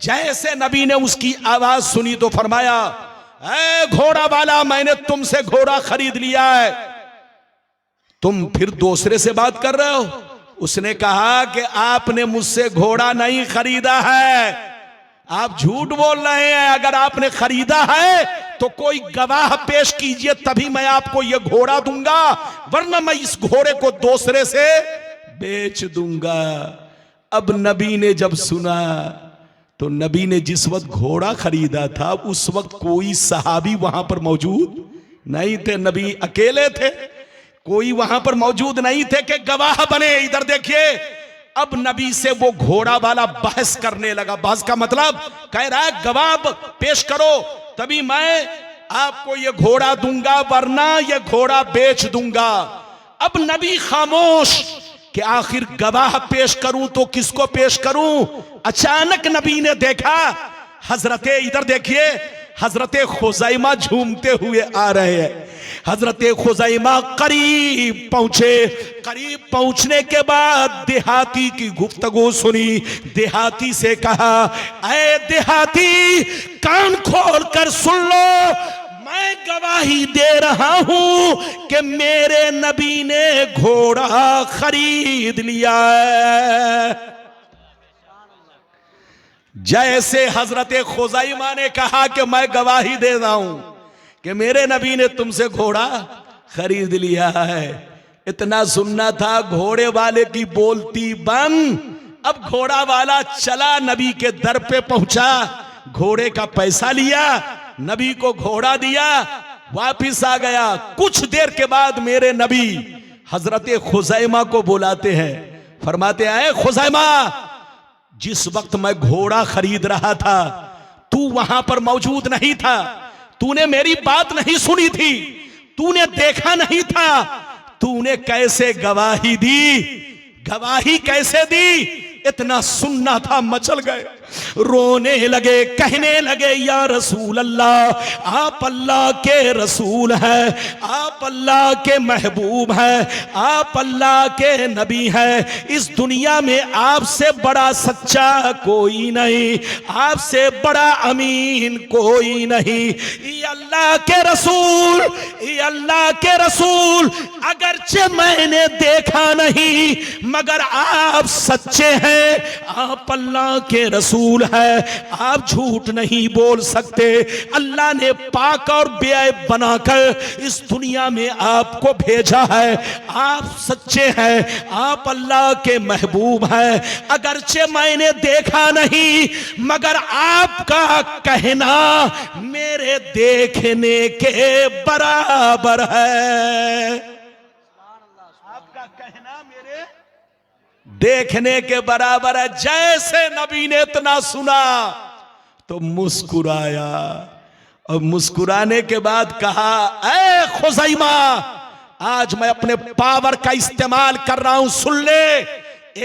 जैसे नबी ने उसकी आवाज सुनी तो फरमाया, ऐ घोड़ा वाला, मैंने तुमसे घोड़ा खरीद लिया है, तुम फिर दूसरे से बात कर रहे हो? उसने कहा कि आपने मुझसे घोड़ा नहीं खरीदा है, आप झूठ बोल रहे हैं। अगर आपने खरीदा है तो कोई गवाह पेश कीजिए, तभी मैं आपको यह घोड़ा दूंगा, वरना मैं इस घोड़े को दूसरे से बेच दूंगा। अब नबी ने जब सुना तो नबी ने जिस वक्त घोड़ा खरीदा था उस वक्त कोई सहाबी वहां पर मौजूद नहीं थे, नबी अकेले थे, कोई वहां पर मौजूद नहीं थे कि गवाह बने। इधर देखिए, अब नबी से वो घोड़ा वाला बहस करने लगा। बहस का मतलब कह रहा है, गवाह पेश करो तभी मैं आपको ये घोड़ा दूंगा, वरना ये घोड़ा बेच दूंगा। अब नबी खामोश कि आखिर गवाह पेश करूं तो किसको पेश करूं। अचानक नबी ने देखा, हजरते, इधर देखिए, हजरते खुजैमा झूमते हुए आ रहे हैं। हजरते खुजैमा करीब पहुंचे। करीब पहुंचने के बाद देहाती की गुफ्तगू सुनी। देहाती से कहा, ऐ देहाती, कान खोल कर सुन लो, मैं गवाही दे रहा हूं कि मेरे नबी ने घोड़ा खरीद लिया है। जैसे हजरते खुजैमा ने कहा कि मैं गवाही दे रहा हूं कि मेरे नबी ने तुमसे घोड़ा खरीद लिया है, इतना सुनना था, घोड़े वाले की बोलती बंद। अब घोड़ा वाला चला, नबी के दर पे पहुंचा, घोड़े का पैसा लिया, नबी को घोड़ा दिया, वापिस आ गया। कुछ देर के बाद मेरे नबी हजरते खुजैमा को बुलाते हैं, फरमाते हैं, खुजैमा, जिस वक्त मैं घोड़ा खरीद रहा था तू वहां पर मौजूद नहीं था, तूने मेरी बात नहीं सुनी थी, तूने देखा नहीं था, तूने कैसे गवाही दी? गवाही कैसे दी? इतना सुनना था, मचल गए, रोने लगे, कहने लगे या रसूल अल्लाह, आप अल्लाह के रसूल हैं, आप अल्लाह के महबूब हैं, आप अल्लाह के नबी हैं, इस दुनिया में आपसे बड़ा सच्चा कोई नहीं, आपसे बड़ा अमीन कोई नहीं। ये अल्लाह के रसूल, ये अल्लाह के रसूल, अगरचे मैंने देखा नहीं मगर आप सच्चे हैं, आप अल्लाह के रसूल है, आप झूठ नहीं बोल सकते। अल्लाह ने पाक और बेऐब बनाकर इस दुनिया में आपको भेजा है, आप सच्चे हैं, आप अल्लाह के महबूब हैं, अगरचे मैंने देखा नहीं मगर आपका कहना मेरे देखने के बराबर है। आपका कहना मेरे देखने के बराबर है। जैसे नबी ने इतना सुना तो मुस्कुराया, और मुस्कुराने के बाद कहा, ऐ खुज़ैमा, आज मैं अपने पावर का इस्तेमाल कर रहा हूं, सुन ले।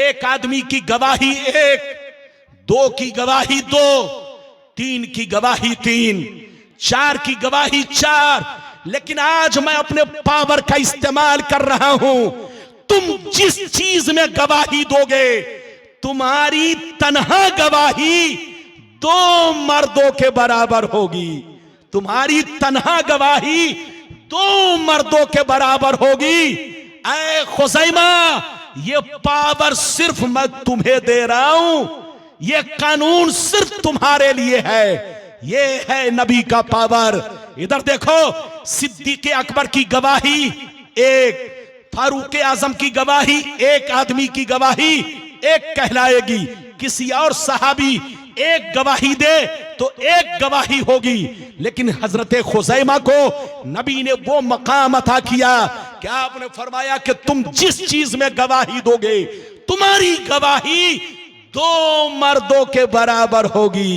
एक आदमी की गवाही एक, दो की गवाही दो, तीन की गवाही तीन, चार की गवाही चार, लेकिन आज मैं अपने पावर का इस्तेमाल कर रहा हूं। तुम जिस चीज में गवाही दोगे, तुम्हारी तन्हा गवाही दो मर्दों के बराबर होगी। तुम्हारी तन्हा गवाही दो मर्दों के बराबर होगी। ऐ खुज़ैमा, ये पावर सिर्फ मैं तुम्हें दे रहा हूं, ये कानून सिर्फ तुम्हारे लिए है, ये है नबी का पावर। इधर देखो, सिद्दीक़ अकबर की गवाही एक, फारूक आजम की गवाही एक, आदमी की गवाही एक कहलाएगी। किसी और सहाबी एक गवाही दे तो एक गवाही होगी, लेकिन हजरत खुज़ैमा को नबी ने वो मकाम अता किया कि आपने फरमाया कि तुम जिस चीज में गवाही दोगे, तुम्हारी गवाही दो मर्दों के बराबर होगी।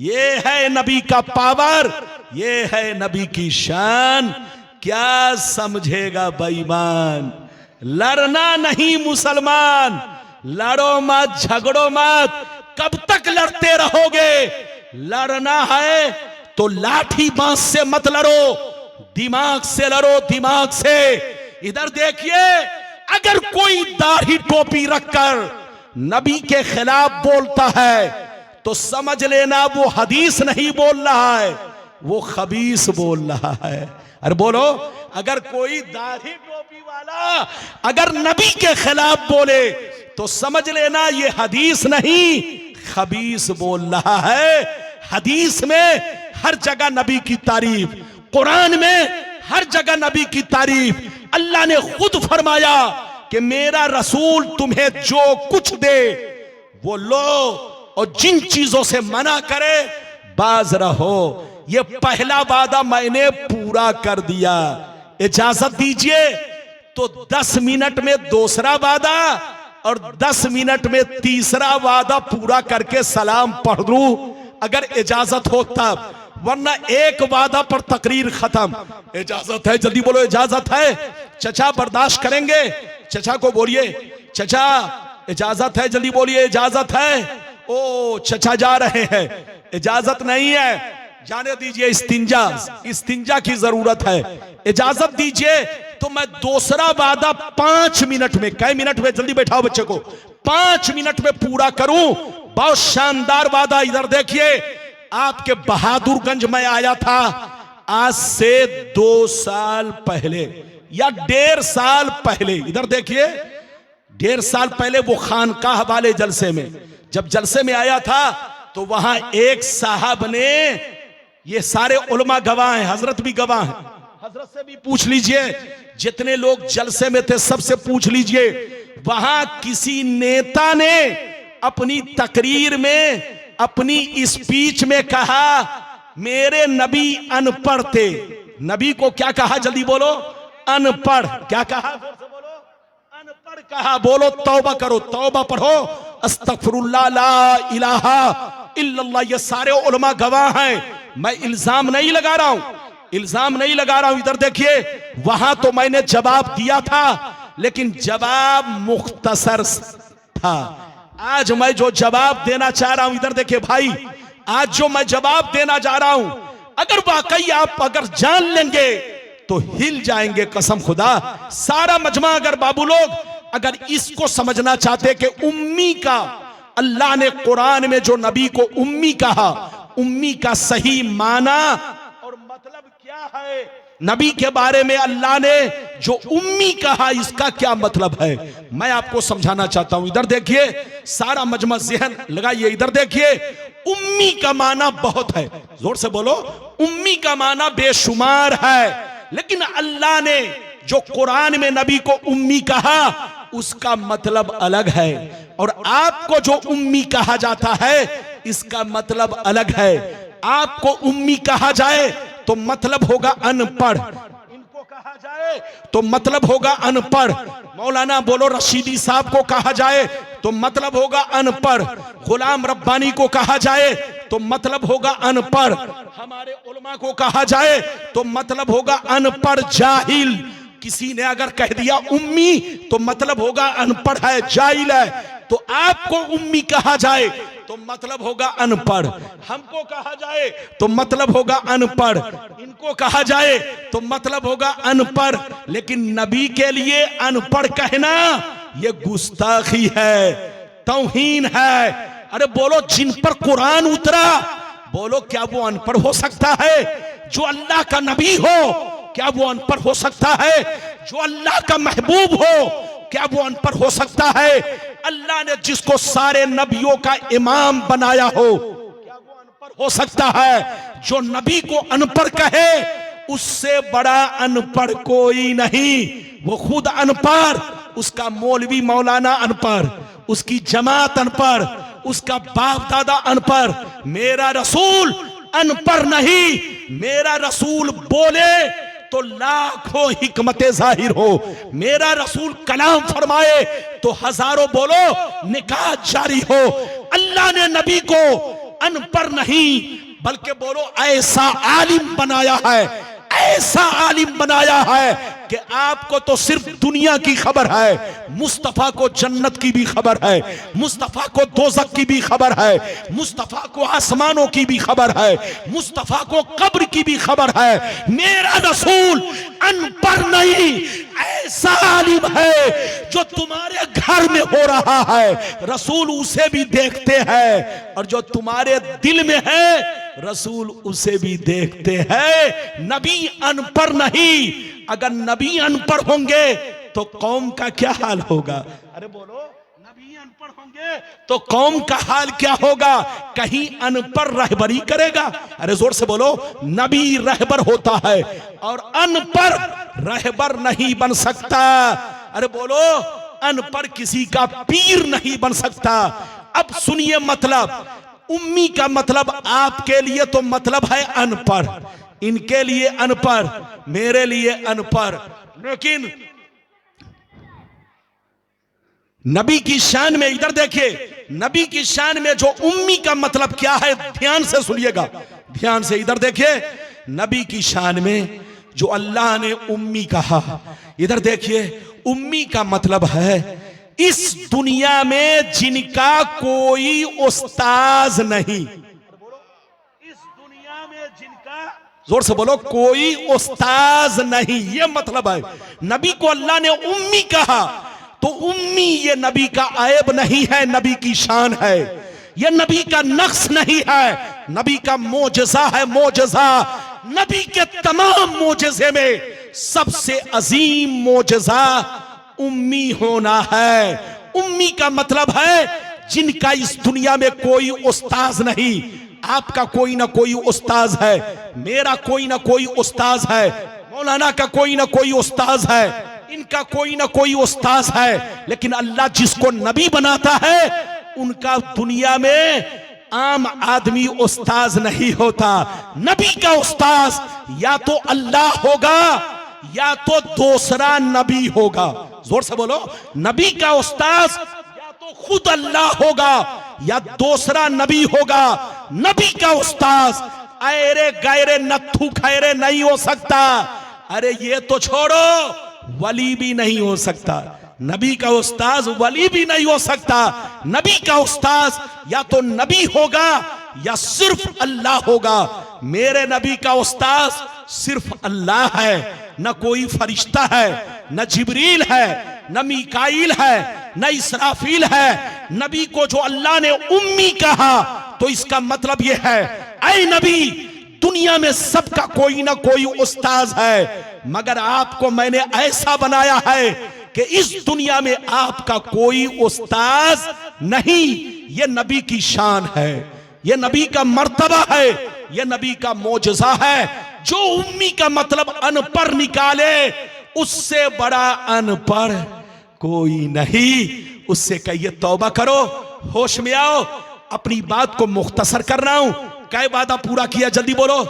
ये है नबी का पावर, ये है नबी की शान। क्या समझेगा बेईमान? लड़ना नहीं मुसलमान, लड़ो मत, झगड़ो मत। कब तक लड़ते रहोगे? लड़ना है तो लाठी बांस से मत लड़ो, दिमाग से लड़ो, दिमाग से। इधर देखिए, अगर कोई दाढ़ी टोपी रखकर नबी के खिलाफ बोलता है तो समझ लेना वो हदीस नहीं बोल रहा है, वो खबीस बोल रहा है। अरे बोलो, अगर कोई दाढ़ी टोपी वाला अगर नबी के खिलाफ बोले तो समझ लेना ये हदीस नहीं, खबीस बोल रहा है। हदीस में हर जगह नबी की तारीफ, कुरान में हर जगह नबी की तारीफ। अल्लाह ने खुद फरमाया कि मेरा रसूल तुम्हें जो कुछ दे वो लो, और जिन चीजों से मना करे बाज रहो। ये पहला वादा मैंने पूरा कर दिया, इजाजत दीजिए तो 10 मिनट में दूसरा वादा और 10 मिनट में तीसरा वादा पूरा करके सलाम पढ़ दूं, अगर इजाजत हो तब, वरना एक वादा पर तकरीर खत्म। इजाजत है? जल्दी बोलो, इजाजत है? चचा बर्दाश्त करेंगे? चचा को बोलिए, चचा इजाजत है? जल्दी बोलिए, इजाजत है? ओ चचा जा रहे हैं, इजाजत नहीं है, जाने दीजिए, इस्तिंजा की जरूरत है, इजाजत दीजिए तो मैं दूसरा वादा 5 मिनट में, कई मिनट में, जल्दी बैठाओ बच्चे को, 5 मिनट में पूरा करूं। बहुत शानदार वादा। इधर देखिए, आपके बहादुरगंज में आया था आज से 2 साल पहले या 1.5 साल पहले। इधर देखिए, 1.5 साल पहले वो खानकाह वाले जलसे में, जब जलसे में आया था तो वहां एक साहब ने, ये सारे उलमा गवाह हैं, हजरत भी गवाह हैं, हजरत से भी पूछ लीजिए, जितने लोग जलसे में थे सबसे पूछ लीजिए, वहां किसी नेता ने अपनी तकरीर में, अपनी स्पीच में कहा मेरे नबी अनपढ़ थे। नबी को क्या कहा? जल्दी बोलो, अनपढ़। क्या कहा? बोलो, अनपढ़ कहा। बोलो तौबा करो, तौबा पढ़ो, अस्तगफिरुल्लाह ला इलाहा इल्लल्लाह। ये सारे उलमा गवाह हैं, मैं इल्जाम नहीं लगा रहा हूं, इल्जाम नहीं लगा रहा हूं। इधर देखिए, वहां तो मैंने जवाब दिया था, लेकिन जवाब मुख्तसर था। आज मैं जो जवाब देना चाह रहा हूं, इधर देखिए भाई, आज जो मैं जवाब देना जा रहा हूं, अगर वाकई आप अगर जान लेंगे तो हिल जाएंगे कसम खुदा। सारा मजमा अगर बाबू लोग अगर इसको समझना चाहते कि उम्मी का, अल्लाह ने कुरान में जो नबी को उम्मी कहा, उम्मी का सही माना और मतलब क्या है, नबी के बारे में अल्लाह ने जो उम्मी कहा इसका क्या मतलब है, मैं आपको समझाना चाहता हूं। इधर देखिए, सारा मजमा ज़हन लगाइए। इधर देखिए, उम्मी का माना बहुत है, जोर से बोलो, उम्मी का माना बेशुमार है। लेकिन अल्लाह ने जो कुरान में नबी को उम्मी कहा उसका मतलब अलग है, और आपको जो उम्मी कहा जाता है इसका मतलब अलग है। आपको उम्मी कहा जाए तो मतलब होगा अनपढ़, इनको कहा जाए तो मतलब होगा अनपढ़। मौलाना बोलो रशीदी साहब को कहा जाए तो मतलब होगा अनपढ़, गुलाम रब्बानी को कहा जाए तो मतलब होगा अनपढ़, हमारे उलमा को कहा जाए तो मतलब होगा अनपढ़ जाहिल। किसी ने अगर कह दिया उम्मी तो मतलब होगा अनपढ़ है, जाहिल है। तो आपको उम्मी कहा जाए तो मतलब होगा अनपढ़, हमको कहा जाए तो मतलब होगा अनपढ़, इनको कहा जाए तो मतलब होगा अनपढ़। लेकिन नबी के लिए अनपढ़ कहना ये गुस्ताखी है, तौहीन है। अरे बोलो, जिन पर कुरान उतरा, बोलो क्या वो अनपढ़ हो सकता है? जो अल्लाह का नबी हो क्या वो अनपढ़ हो सकता है? जो अल्लाह का महबूब हो क्या वो अनपढ़ हो सकता है? अल्लाह ने जिसको सारे नबियों का इमाम बनाया हो क्या वो अनपढ़ हो सकता है? जो नबी को अनपढ़ कहे उससे बड़ा अनपढ़ कोई नहीं। वो खुद अनपढ़, उसका मौलवी मौलाना अनपढ़, उसकी जमात अनपढ़, उसका बाप दादा अनपढ़। मेरा रसूल अनपढ़ नहीं, मेरा रसूल बोले तो लाखों हिकमतें जाहिर हो, मेरा रसूल कलाम फरमाए तो हजारों बोलो निकाह जारी हो। अल्लाह ने नबी को अनपढ़ नहीं बल्कि बोलो ऐसा आलिम बनाया है, ऐसा आलिम बनाया है कि आपको तो सिर्फ दुनिया की खबर है, मुस्तफा को जन्नत की भी खबर है, मुस्तफा को दोज़ख की भी खबर है, मुस्तफा को आसमानों की भी खबर है, मुस्तफा को कब्र की भी खबर है। मेरा रसूल अनपढ़ नहीं, ऐसा आलिम है जो तुम्हारे घर में हो रहा है रसूल उसे भी देखते हैं, और जो तुम्हारे दिल में है रसूल उसे भी देखते हैं। नबी अनपढ़ नहीं, अगर नबी अनपढ़ होंगे तो कौम का क्या हाल होगा? अरे बोलो, नबी अनपढ़ होंगे तो कौम का हाल क्या होगा? कहीं अनपढ़ रहबरी करेगा? अरे जोर से बोलो, नबी रहबर होता है और अनपढ़ रहबर नहीं बन सकता। अरे बोलो, अनपढ़ किसी का पीर नहीं बन सकता। अब सुनिए, मतलब उम्मी का मतलब आपके लिए तो मतलब है अनपढ़, इनके लिए अनपढ़, मेरे लिए अनपढ़। लेकिन नबी की शान में, इधर देखिए, नबी की शान में जो उम्मी का मतलब क्या है, ध्यान से सुनिएगा, ध्यान से। इधर देखिए, नबी की शान में जो अल्लाह ने उम्मी कहा, इधर देखिए, उम्मी का मतलब है इस दुनिया में जिनका कोई उस्ताज नहीं। इस दुनिया में जिनका, जोर से बोलो, कोई उस्ताज नहीं, ये मतलब है। नबी को अल्लाह ने उम्मी कहा तो उम्मी ये नबी का ऐब नहीं है, नबी की शान है, ये नबी का नक्स नहीं है, नबी का मोजज़ा है, मोजज़ा। नबी के तमाम मोजज़े में सबसे अजीम मोजज़ा उम्मी होना है। उम्मी का मतलब है जिनका इस दुनिया में कोई उस्ताज नहीं। आपका कोई ना कोई उस्ताज है, मेरा कोई ना कोई उस्ताज है, मौलाना का कोई ना कोई उस्ताज है, इनका कोई ना कोई उस्ताज है। लेकिन अल्लाह जिसको नबी बनाता है उनका दुनिया में आम आदमी उस्ताज नहीं होता। नबी का उस्ताज या तो अल्लाह होगा या तो दूसरा नबी होगा। जोर से बोलो, नबी का उस्ताज या तो तो खुद अल्लाह होगा या दूसरा नबी होगा। नबी का उस्ताद अरे गैरे नत्थु खैरे नहीं हो सकता। अरे ये तो छोड़ो, वली भी नहीं हो सकता। नबी का उस्ताद वली भी नहीं हो सकता। नबी का उस्ताद या तो नबी होगा या सिर्फ अल्लाह होगा। मेरे नबी का उस्ताद सिर्फ अल्लाह है, न कोई फरिश्ता है, न जिब्रील है, न मीकाईल है, न इसराफील है। नबी को जो अल्लाह ने उम्मी कहा तो इसका मतलब यह है, ऐ नबी दुनिया में सबका कोई ना कोई उस्ताद है, मगर आपको मैंने ऐसा बनाया है कि इस दुनिया में आपका कोई उस्ताद नहीं। यह नबी की शान है, यह नबी का मर्तबा है, यह नबी का मोजज़ा है। जो उम्मी का मतलब अनपढ़ निकाले, उससे बड़ा अनपढ़ कोई नहीं। उससे कहिए तौबा करो, होश में आओ। अपनी बात को मुख्तसर कर रहा हूं। कै वादा पूरा किया, जल्दी बोलो?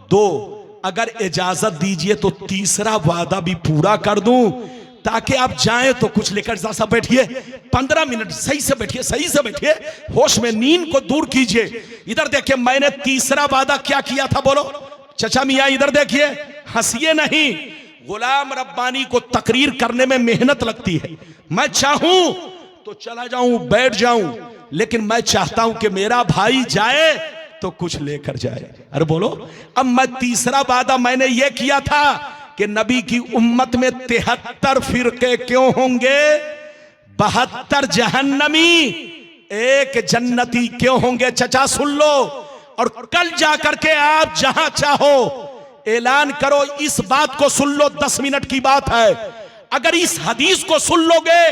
2। अगर इजाजत दीजिए तो तीसरा वादा भी पूरा कर दूं, ताकि आप जाएं तो कुछ लेकर जा सा बैठिए। 15 मिनट सही से बैठिए, सही से बैठिए, होश में, नींद को दूर कीजिए। इधर देखिए, मैंने तीसरा वादा क्या किया था, बोलो? चचा मियां इधर देखिए, हंसिए नहीं। गुलाम रब्बानी को तकरीर करने में मेहनत लगती है। मैं चाहूं तो चला जाऊं, बैठ जाऊं, लेकिन मैं चाहता हूं कि मेरा भाई जाए तो कुछ लेकर जाए। अरे बोलो। अब मैं तीसरा वादा मैंने यह किया था कि नबी की उम्मत में 73 फिरके क्यों होंगे, 72 जहन्नमी, 1 जन्नती क्यों होंगे? चचा सुन लो, और कल जाकर के आप जहां चाहो ऐलान करो। इस बात को सुन लो, 10 मिनट की बात है। अगर इस हदीस को सुन लोगे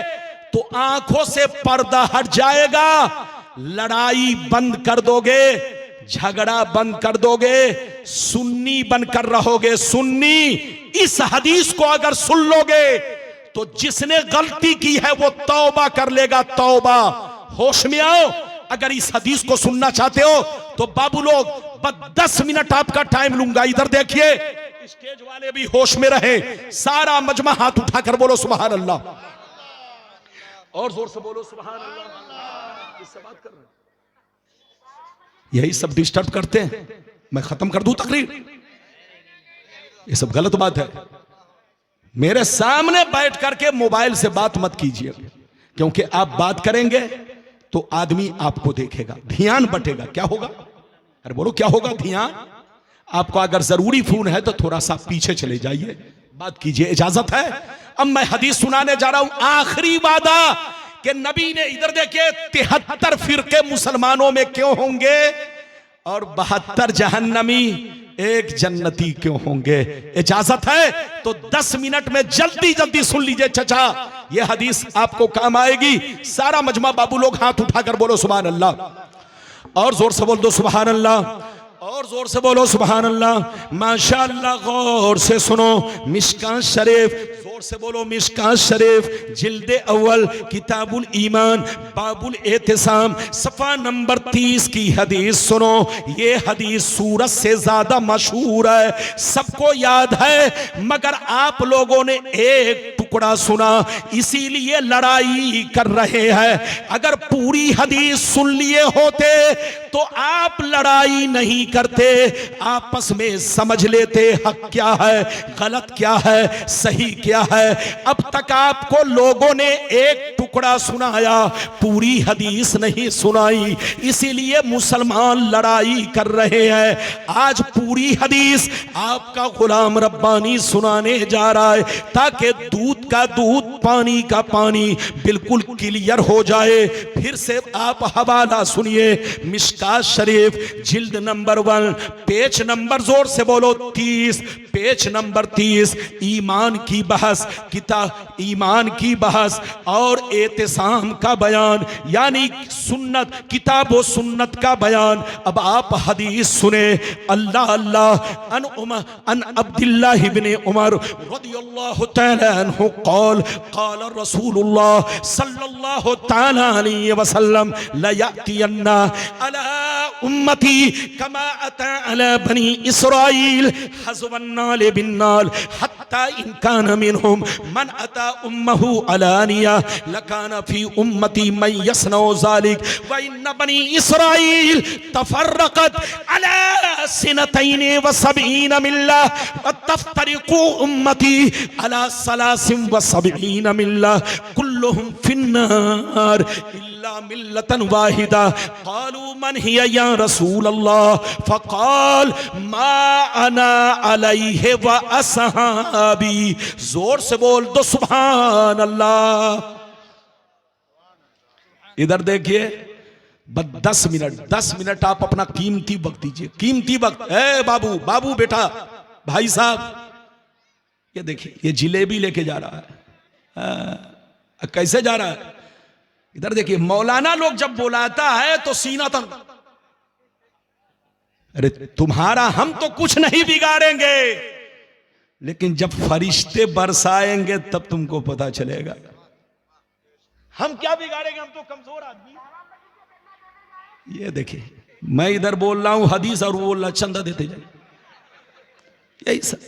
तो आंखों से पर्दा हट जाएगा, लड़ाई बंद कर दोगे, झगड़ा बंद कर दोगे, सुन्नी बनकर रहोगे। सुन्नी इस हदीस को अगर सुन लोगे तो जिसने गलती की है वो तौबा कर लेगा, तौबा। होश में आओ। अगर इस हदीस को सुनना चाहते हो तो बाबू लोग, बस 10 मिनट आपका टाइम लूंगा। इधर देखिए, स्टेज वाले भी होश में रहे। सारा मजमा हाथ उठाकर बोलो सुभान अल्लाह, और जोर से बोलो सुभान अल्लाह। इससे बात कर रहे हैं, यही सब डिस्टर्ब करते हैं। मैं खत्म कर दूं तकरीर? ये सब गलत बात है। मेरे सामने बैठ करके मोबाइल से बात मत कीजिए, क्योंकि आप बात करेंगे तो आदमी आपको देखेगा, ध्यान बटेगा। क्या होगा? अरे बोलो क्या होगा? ध्यान। आपको अगर जरूरी फोन है तो थोड़ा सा पीछे चले जाइए, बात कीजिए, इजाजत है। अब मैं हदीस सुनाने जा रहा हूं, आखिरी वादा कि नबी ने, इधर देखिए, 73 फिरके मुसलमानों में क्यों होंगे और 72 जहन्नमी, 1 जन्नती क्यों होंगे? इजाजत है तो 10 मिनट में जल्दी जल्दी सुन लीजिए चचा, यह हदीस आपको काम आएगी। सारा मजमा बाबू लोग हाथ उठाकर बोलो सुभान अल्लाह, और जोर से बोल दो सुभान अल्लाह, और जोर से बोलो सुभान अल्लाह। माशाअल्लाह, गौर से सुनो। मिशकात शरीफ, जोर से बोलो मिशकात शरीफ, जिल्दे अव्वल, किताबुल ईमान, बाबुल एहतिसाम, सफा नंबर 30 की हदीस सुनो। ये हदीस सूरत से ज्यादा मशहूर है, सबको याद है, मगर आप लोगों ने एक टुकड़ा सुना, इसीलिए लड़ाई कर रहे हैं। अगर पूरी हदीस सुन लिए होते तो आप लड़ाई नहीं करते, आपस में समझ लेते हक क्या है, गलत क्या है, सही क्या है। अब तक आपको लोगों ने एक टुकड़ा सुनाया, पूरी हदीस नहीं सुनाई, इसीलिए मुसलमान लड़ाई कर रहे हैं। आज पूरी हदीस आपका गुलाम रब्बानी सुनाने जा रहा है, ताकि दूध का दूध, पानी का पानी बिल्कुल क्लियर हो जाए। फिर से आप हवाला सुनिए, मिशकात शरीफ, जिल्द नंबर 1, पेज नंबर, जोर से बोलो 30, पेज नंबर 30, ईमान की बहस, किताब ईमान की बहस और एहतिसाम का बयान, यानी सुन्नत, किताब व सुन्नत का बयान। अब आप हदीस सुने। अल्लाह अल्लाह, अन अब्दुल्लाह इब्न उमर रदियल्लाहु तआला अन्हु क़ाल क़ाल रसूलुल्लाह सल्लल्लाहु तआला अलैहि वसल्लम ला यातियन्ना अला उम्मती कमा अता अला बनी इसराइल हज़वन नाल बिन नाल हत्ता हत्ता इन कान मिनहुम मन अता उम्महु अलानिया लकान फी उम्मती मन यसनौ ज़ालिक व इन्न बनी इसराइल तफर्रकत अला सिनतैन व सबईन मिल्ला व तफ्तरिकु उम्मती अला सलासिन व सबईन मिल्ला कुल्लुहुम फिन्नार इल्ला मिल्लतन वाहिदा क़ालू मन हिया या रसूल अल्लाह फ़क़ाल मा अना अलैहि व असहाबी। जोर से बोल दो सुभान अल्लाह। इधर देखिए, बस 10 मिनट आप अपना कीमती वक्त दीजिए, कीमती वक्त। ए बाबू, बाबू बेटा, भाई साहब, ये देखिए, ये जिलेबी लेके जा रहा है। कैसे जा रहा है? इधर देखिए, मौलाना लोग जब बुलाता है तो सीना तंग। अरे तुम्हारा हम तो कुछ नहीं बिगाड़ेंगे, लेकिन जब फरिश्ते बरसाएंगे तब तुमको पता चलेगा। हम क्या बिगाड़ेंगे, हम तो कमजोर आदमी। ये देखिए, मैं इधर बोल रहा हूं हदीस और वो बोल रहा चंदा देते जाए। यही सब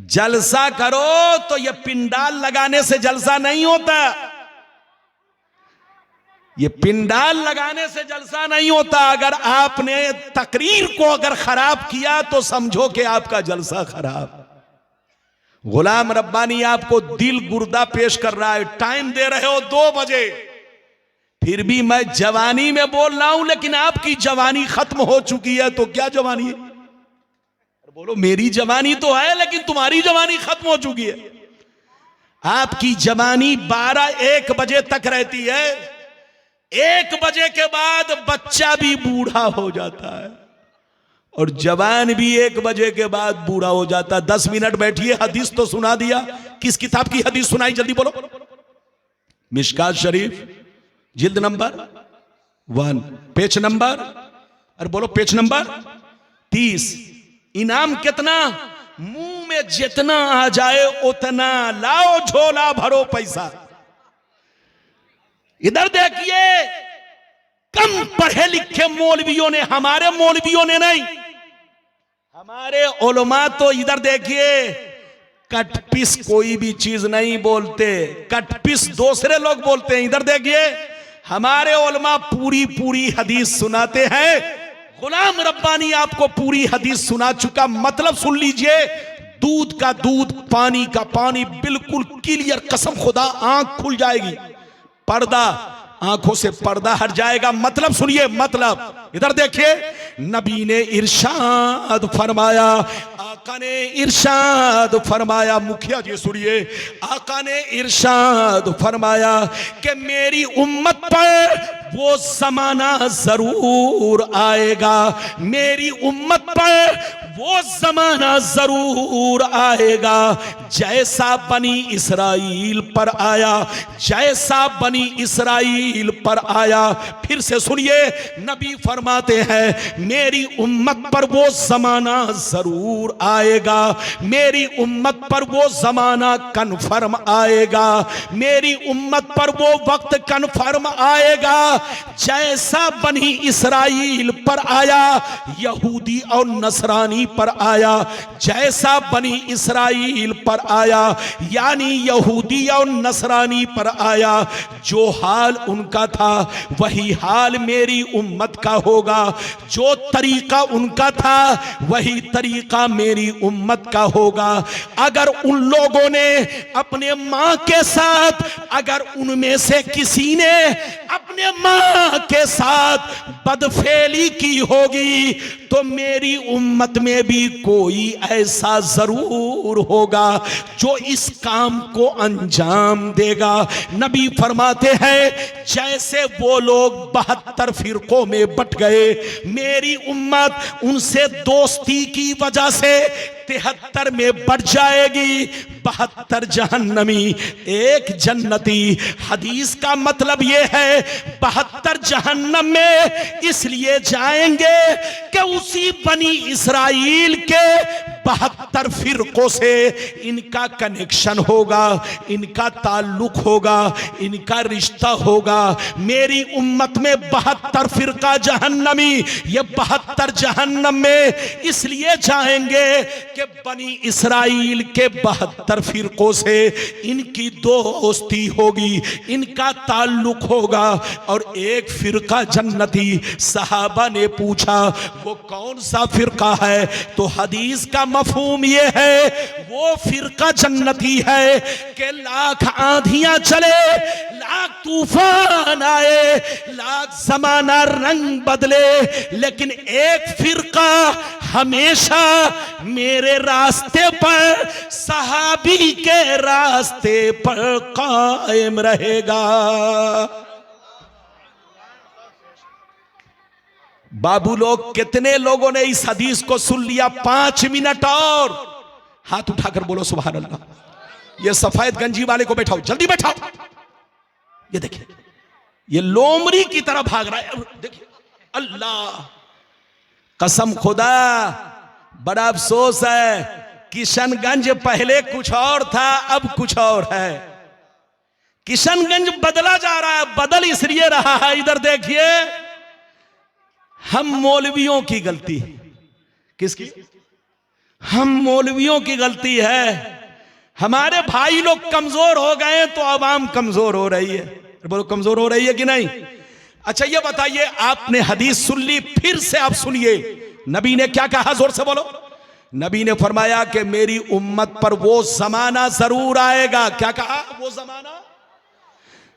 जलसा करो तो ये पिंडाल लगाने से जलसा नहीं होता। ये पिंडाल लगाने से जलसा नहीं होता। अगर आपने तकरीर को अगर खराब किया तो समझो कि आपका जलसा खराब। गुलाम रब्बानी आपको दिल गुर्दा पेश कर रहा है, टाइम दे रहे हो 2 बजे, फिर भी मैं जवानी में बोल रहा हूं, लेकिन आपकी जवानी खत्म हो चुकी है। तो क्या जवानी है? बोलो मेरी जवानी तो है, लेकिन तुम्हारी जवानी खत्म हो चुकी है। आपकी जवानी 12-1 बजे तक रहती है। 1 बजे के बाद बच्चा भी बूढ़ा हो जाता है और जवान भी 1 बजे के बाद बूढ़ा हो जाता है। 10 मिनट बैठिए, हदीस तो सुना दिया। किस किताब की हदीस सुनाई, जल्दी बोलो। मिशकात शरीफ, जिल्द नंबर 1, पेज नंबर, अरे बोलो पेज नंबर 30। इनाम कितना? मुंह में जितना आ जाए उतना लाओ, झोला भरो पैसा। इधर देखिए, कम पढ़े लिखे मौलवियों ने, हमारे मौलवियों ने नहीं, हमारे उलमा तो इधर देखिए कटपिस कोई भी चीज नहीं बोलते, कटपिस दूसरे लोग बोलते हैं। इधर देखिए, हमारे उलमा पूरी हदीस सुनाते हैं। गुलाम रब्बानी आपको पूरी हदीस सुना चुका। मतलब सुन लीजिए, दूध का दूध, पानी का पानी, बिल्कुल क्लियर, कसम खुदा आंख खुल जाएगी, पर्दा, आंखों से पर्दा हट जाएगा। मतलब सुनिए, मतलब इधर देखिए, नबी ने इरशाद फरमाया, आका ने इरशाद फरमाया, मुखिया जी सुनिए, आका ने इरशाद फरमाया कि मेरी उम्मत पर वो जमाना जरूर आएगा, मेरी उम्मत पर वो जमाना जरूर आएगा जैसा बनी इसराइल पर आया, जैसा बनी इसराइल पर आया। फिर से सुनिए, नबी फरमाते हैं मेरी उम्मत पर वो जमाना जरूर आएगा, मेरी उम्मत पर वो जमाना कन्फर्म आएगा, मेरी उम्मत पर वो वक्त कन्फर्म आएगा जैसा बनी इसराइल पर आया, यहूदी और नसरानी पर आया, जैसा बनी इसराइल पर आया, यानी यहूदी और नसरानी पर आया। जो हाल उनका था वही हाल मेरी उम्मत का होगा, जो तरीका उनका था वही तरीका मेरी उम्मत का होगा। अगर उन लोगों ने अपने मां के साथ, अगर उनमें से किसी ने अपने मां के साथ बदफेली की होगी तो मेरी उम्मत में भी कोई ऐसा जरूर होगा जो इस काम को अंजाम देगा। नबी फरमाते हैं जैसे वो लोग 72 फिरकों में बट गए, मेरी उम्मत उनसे दोस्ती की वजह से 73 में बढ़ जाएगी, 72 जहन्नमी, 1 जन्नती। हदीस का मतलब यह है 72 जहन्नम में इसलिए जाएंगे कि उसी बनी इसराइल के 72 फिरकों से इनका कनेक्शन होगा, इनका ताल्लुक होगा, इनका रिश्ता होगा। मेरी उम्मत में 72 फिरका जहन्नमी, ये 72 जहन्नम में इसलिए जाएंगे कि बनी इसराइल के 72 फिरकों से इनकी दोस्ती होगी, इनका ताल्लुक होगा। और एक फिरका जन्नती। सहाबा ने पूछा वो कौन सा फिरका है? तो हदीस का मफहूम ये है वो फिरका जन्नती है कि लाख आंधियां चले, लाख तूफान आए, लाख जमाना रंग बदले, लेकिन एक फिरका हमेशा मेरे रास्ते पर, सहाबी के रास्ते पर कायम रहेगा। बाबू लोग, कितने लोगों ने इस हदीस को सुन लिया? 5 मिनट और हाथ उठाकर बोलो सुभान अल्लाह। ये सफेद गंजी वाले को बैठाओ, जल्दी बैठाओ। ये देखिए, ये लोमड़ी की तरह भाग रहा है। देखिए, अल्लाह कसम खुदा, बड़ा अफसोस है, किशनगंज पहले कुछ और था, अब कुछ और है। किशनगंज बदला जा रहा है। बदल इसलिए रहा है, इधर देखिए, हम मौलवियों की गलती। किसकी? हम मौलवियों की गलती है। हमारे भाई लोग कमजोर हो गए तो आवाम कमजोर हो रही है। बोलो, कमजोर हो रही है कि नहीं? अच्छा ये बताइए, आपने हदीस सुन ली, फिर से आप सुनिए नबी ने क्या कहा, जोर से बोलो। नबी ने फरमाया कि मेरी उम्मत पर वो जमाना जरूर आएगा। क्या कहा? वो जमाना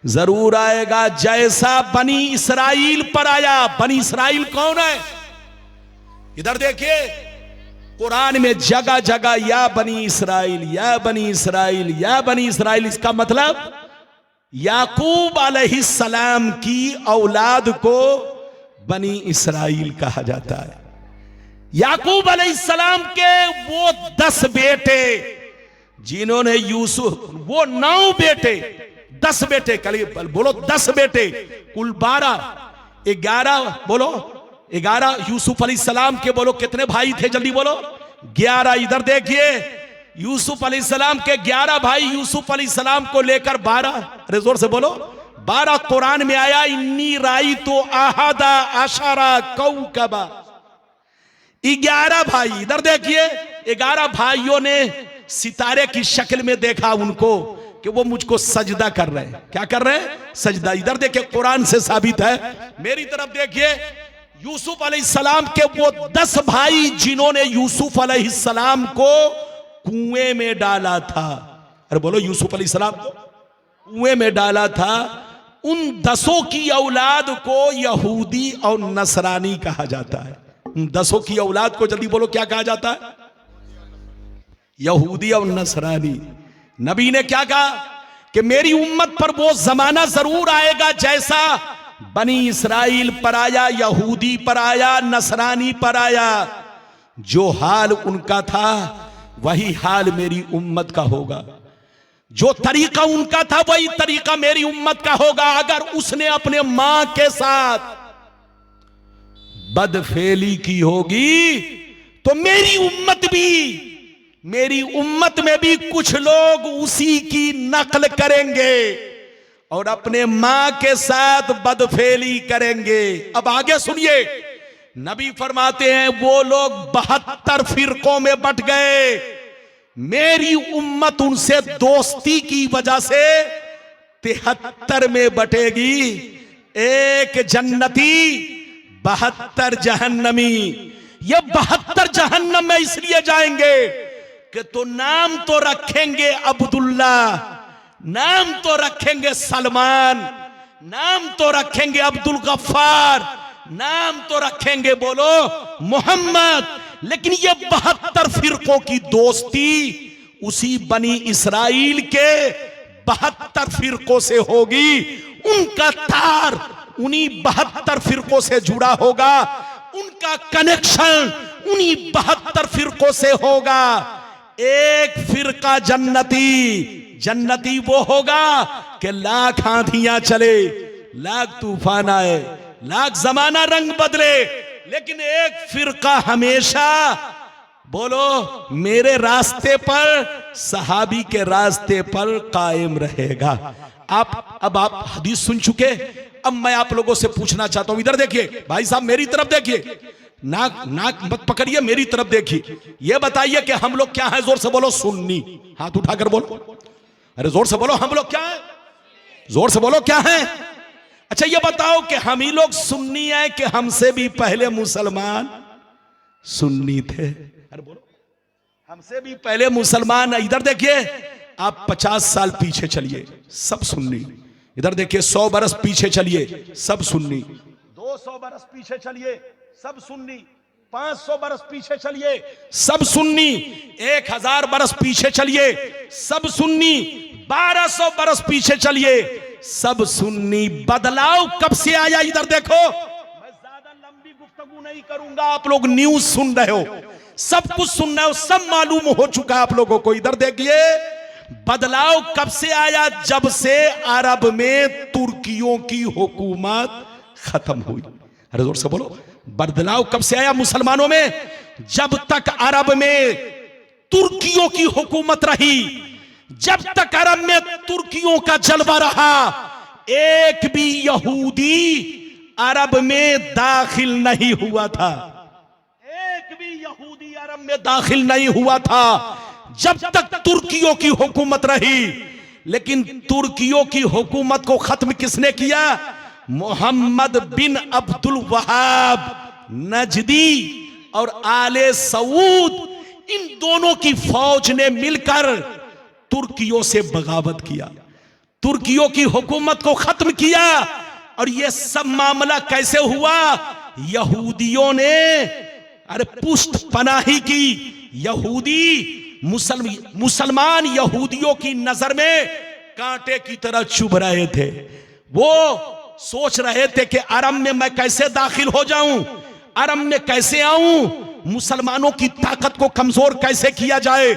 जरूर आएगा जैसा बनी इसराइल पर आया। बनी इसराइल कौन है? इधर देखिए, कुरान में जगह जगह या बनी इसराइल, या बनी इसराइल, या बनी इसराइल। इसका मतलब याकूब अलैहिस्सलाम की औलाद को बनी इसराइल कहा जाता है। याकूब अलैहिस्सलाम के वो 10 बेटे जिन्होंने यूसुफ, वो 9 बेटे, 10 बेटे, कल बोलो 10 बेटे, कुल 12, 11 बोलो, 11 यूसुफ अलैहिस्सलाम के। बोलो कितने भाई थे, जल्दी बोलो। 11। इधर देखिए, यूसुफ अलैहिस्सलाम के 11 भाई, यूसुफ अलैहिस्सलाम को लेकर 12। अरे जोर से बोलो, 12 कुरान में आया। इन्नी राई तो आहदा आशारा कौकबा। 11 भाई। इधर देखिए, 11 भाइयों ने सितारे की शक्ल में देखा उनको कि वो मुझको सजदा कर रहे हैं। क्या कर रहे हैं? सजदा। इधर देखिए, कुरान से साबित है। मेरी तरफ देखिए, यूसुफ अलैहिस्सलाम के वो 10 भाई जिन्होंने यूसुफ अलैहिस्सलाम को कुएं में डाला था। अरे बोलो, यूसुफ अलैहिस्सलाम को कुएं में डाला था। उन 10 की औलाद को यहूदी और नसरानी कहा जाता है। उन 10 की औलाद को जल्दी बोलो क्या कहा जाता है? यहूदी और नसरानी। नबी ने क्या कहा कि मेरी उम्मत पर वो जमाना जरूर आएगा जैसा बनी इसराइल पर आया, यहूदी पर आया, नसरानी पर आया। जो हाल उनका था वही हाल मेरी उम्मत का होगा। जो तरीका उनका था वही तरीका मेरी उम्मत का होगा। अगर उसने अपने मां के साथ बदफेली की होगी तो मेरी उम्मत में भी कुछ लोग उसी की नकल करेंगे और अपने मां के साथ बदफेली करेंगे। अब आगे सुनिए, नबी फरमाते हैं वो लोग 72 फिरकों में बट गए। मेरी उम्मत उनसे दोस्ती की वजह से 73 में बटेगी। एक जन्नती, 72 जहन्नमी। ये 72 जहन्नम में इसलिए जाएंगे कि तो नाम तो रखेंगे अब्दुल्ला, नाम तो रखेंगे सलमान, नाम तो रखेंगे अब्दुल गफ्फार, नाम तो रखेंगे बोलो मोहम्मद, लेकिन ये 72 फिरकों की दोस्ती उसी बनी इसराइल के 72 फिरकों से होगी। उनका तार उन्हीं 72 फिरकों से जुड़ा होगा, उनका कनेक्शन उन्हीं 72 फिरकों से होगा। एक फिरका जन्नती वो होगा कि लाख आंधियां चले, लाख तूफान आए, लाख जमाना रंग बदले, लेकिन एक फिरका हमेशा बोलो मेरे रास्ते पर, सहाबी के रास्ते पर कायम रहेगा। अब आप हदीस सुन चुके, अब मैं आप लोगों से पूछना चाहता हूं, इधर देखिए भाई साहब, मेरी तरफ देखिए, नाक मत पकड़िए, मेरी तरफ देखिए। ये बताइए कि हम लोग क्या है? जोर से बोलो सुन्नी, हाथ उठाकर बोलो, अरे जोर से बोलो, हम लोग क्या है? जोर से बोलो क्या है? अच्छा ये बताओ कि हम ही लोग सुन्नी है कि हमसे भी पहले मुसलमान सुन्नी थे? अरे बोलो, हमसे भी पहले मुसलमान। इधर देखिए, आप 50 साल पीछे चलिए, सब सुन्नी। इधर देखिए 100 बरस पीछे चलिए, सब सुन्नी। 200 बरस पीछे चलिए, सब सुन्नी। 500 बरस पीछे चलिए, सब सुन्नी। 1000 बरस पीछे चलिए, सब सुन्नी। 1200 बरस पीछे चलिए, सब सुन्नी। बदलाव कब से आया? इधर देखो, मैं ज्यादा लंबी गुफ्तगू नहीं करूंगा, आप लोग न्यूज सुन रहे हो, सब कुछ सुन रहे हो, सब मालूम हो चुका है आप लोगों को। इधर देखिए, बदलाव कब से आया? जब से अरब में तुर्कियों की हुकूमत खत्म हुई। अरे जोर से बोलो, बदलाव कब से आया मुसलमानों में? जब तक अरब में तुर्कियों की हुकूमत रही, जब तक अरब में तुर्कियों का जलवा रहा, एक भी यहूदी अरब में दाखिल नहीं हुआ था। एक भी यहूदी अरब में दाखिल नहीं हुआ था जब तक तुर्कियों की हुकूमत रही। लेकिन तुर्कियों की हुकूमत को खत्म किसने किया? मोहम्मद बिन अब्दुल वहाब नजदी और आले सऊद, इन दोनों की फौज ने मिलकर तुर्कियों से बगावत किया, तुर्कियों की हुकूमत को खत्म किया। और यह सब मामला कैसे हुआ? यहूदियों ने अरे पुष्ट पनाही की। यहूदी मुसलमान यहूदियों की नजर में कांटे की तरह चुभ रहे थे। वो सोच रहे थे कि अरब में मैं कैसे दाखिल हो जाऊं, अरब में कैसे आऊं, मुसलमानों की ताकत को कमजोर कैसे किया जाए।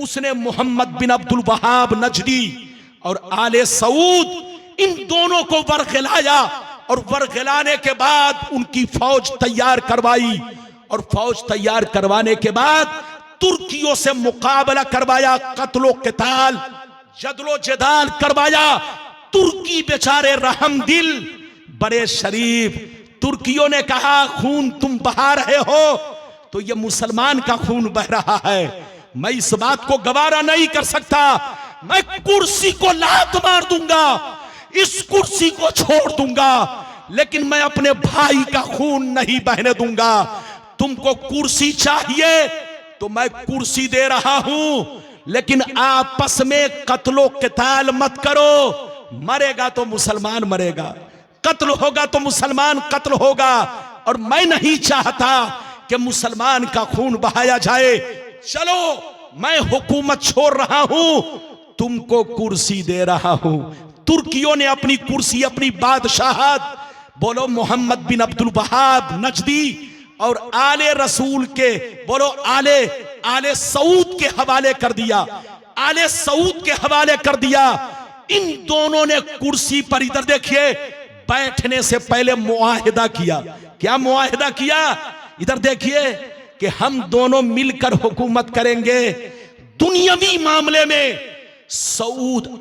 उसने मोहम्मद बिन अब्दुल वहाब नजदी और आले सऊद, इन दोनों को वरगलाया, और वरगलाने के बाद उनकी फौज तैयार करवाई, और फौज तैयार करवाने के बाद तुर्कियों से मुकाबला करवाया, कत्लो क़िताल, जदलो जदाल करवाया। तुर्की बेचारे रहमदिल, बड़े शरीफ, तुर्कियों ने कहा खून तुम बहा रहे हो तो ये मुसलमान का खून बह रहा है, मैं इस बात को गवारा नहीं कर सकता, मैं कुर्सी को लात मार दूंगा, इस कुर्सी को छोड़ दूंगा, लेकिन मैं अपने भाई का खून नहीं बहने दूंगा। तुमको कुर्सी चाहिए तो मैं कुर्सी दे रहा हूं, लेकिन आपस में कत्लो क़िताल मत करो। मरेगा तो मुसलमान मरेगा, कत्ल होगा तो मुसलमान कत्ल होगा, और मैं नहीं चाहता कि मुसलमान का खून बहाया जाए। चलो मैं हुकूमत छोड़ रहा हूं, तुमको कुर्सी दे रहा हूं। तुर्कियों ने अपनी कुर्सी, अपनी बादशाहत, बोलो मोहम्मद बिन अब्दुल वहाब नजदी और आले रसूल के, बोलो आले सऊद के हवाले कर दिया, आले सऊद के हवाले कर दिया। इन दोनों ने कुर्सी पर, इधर देखिए, बैठने से पहले मुआहिदा किया। क्या मुआहिदा किया? इधर देखिए कि हम दोनों मिलकर हुकूमत करेंगे, दुनियावी मामले में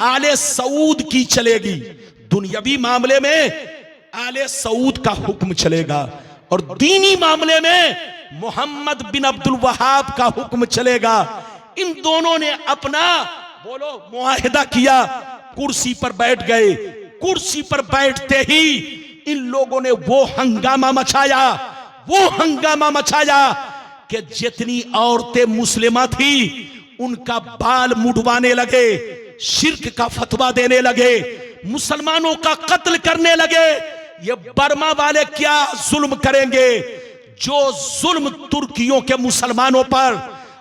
आले सऊद की चलेगी, दुनियावी मामले में आले सऊद का हुक्म चलेगा, और दीनी मामले में मोहम्मद बिन अब्दुल वहाब का हुक्म चलेगा। इन दोनों ने अपना, बोलो, मुआहिदा किया, कुर्सी पर बैठ गए। कुर्सी पर बैठते ही इन लोगों ने वो हंगामा मचाया कि जितनी औरतें मुस्लिमा थी उनका बाल मुड़वाने लगे, शिर्क का फतवा देने लगे, मुसलमानों का कत्ल करने लगे। ये बर्मा वाले क्या जुल्म करेंगे, जो जुल्म तुर्कियों के मुसलमानों पर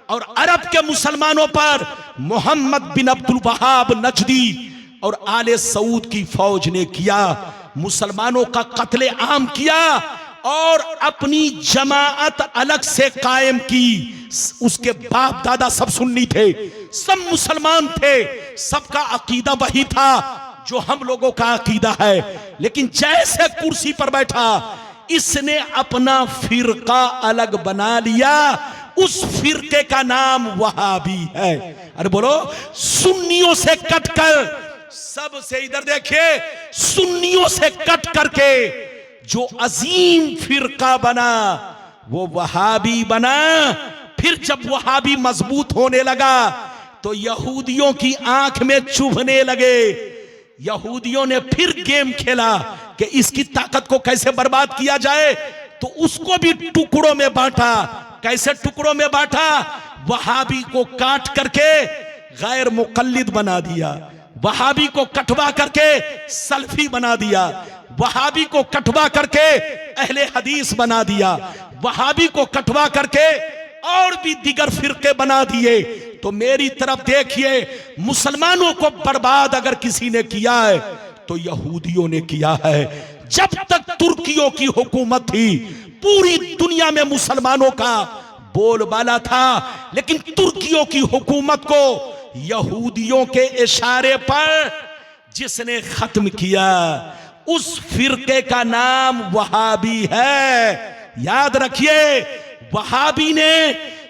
और अरब के मुसलमानों पर मोहम्मद बिन अब्दुल वहाब नजदी और आले सऊद की फौज ने किया। मुसलमानों का कत्ले आम किया और अपनी जमाअत अलग से कायम की। उसके बाप दादा सब सुन्नी थे, सब मुसलमान थे, सबका अकीदा वही था जो हम लोगों का अकीदा है। लेकिन जैसे कुर्सी पर बैठा, इसने अपना फिरका अलग बना लिया उस फिरके का नाम वहाबी है। अरे बोलो, सुन्नियों से कटकर, सबसे इधर देखिए, सुन्नियों से कट करके जो अजीम फिरका बना वो वहाबी बना। फिर जब वहाबी मजबूत होने लगा तो यहूदियों की आंख में चुभने लगे। यहूदियों ने फिर गेम खेला कि इसकी ताकत को कैसे बर्बाद किया जाए, तो उसको भी टुकड़ों में बांटा। कैसे टुकड़ों में बांटा? वहाबी को काट करके गैर मुकल्लिद बना दिया, वहाबी को कटवा करके सल्फी बना दिया, वहाबी को कटवा करके अहले हदीस बना दिया, वहाबी को कटवा करके और भी दिगर फिरके बना दिए। तो मेरी तरफ देखिए, मुसलमानों को बर्बाद अगर किसी ने किया है तो यहूदियों ने किया है। जब तक तुर्कियों की हुकूमत थी, पूरी दुनिया में मुसलमानों का बोलबाला था, लेकिन तुर्कियों की हुकूमत को यहूदियों के इशारे पर जिसने खत्म किया, उस फिरके का नाम वहाबी है। याद रखिए, वहाबी ने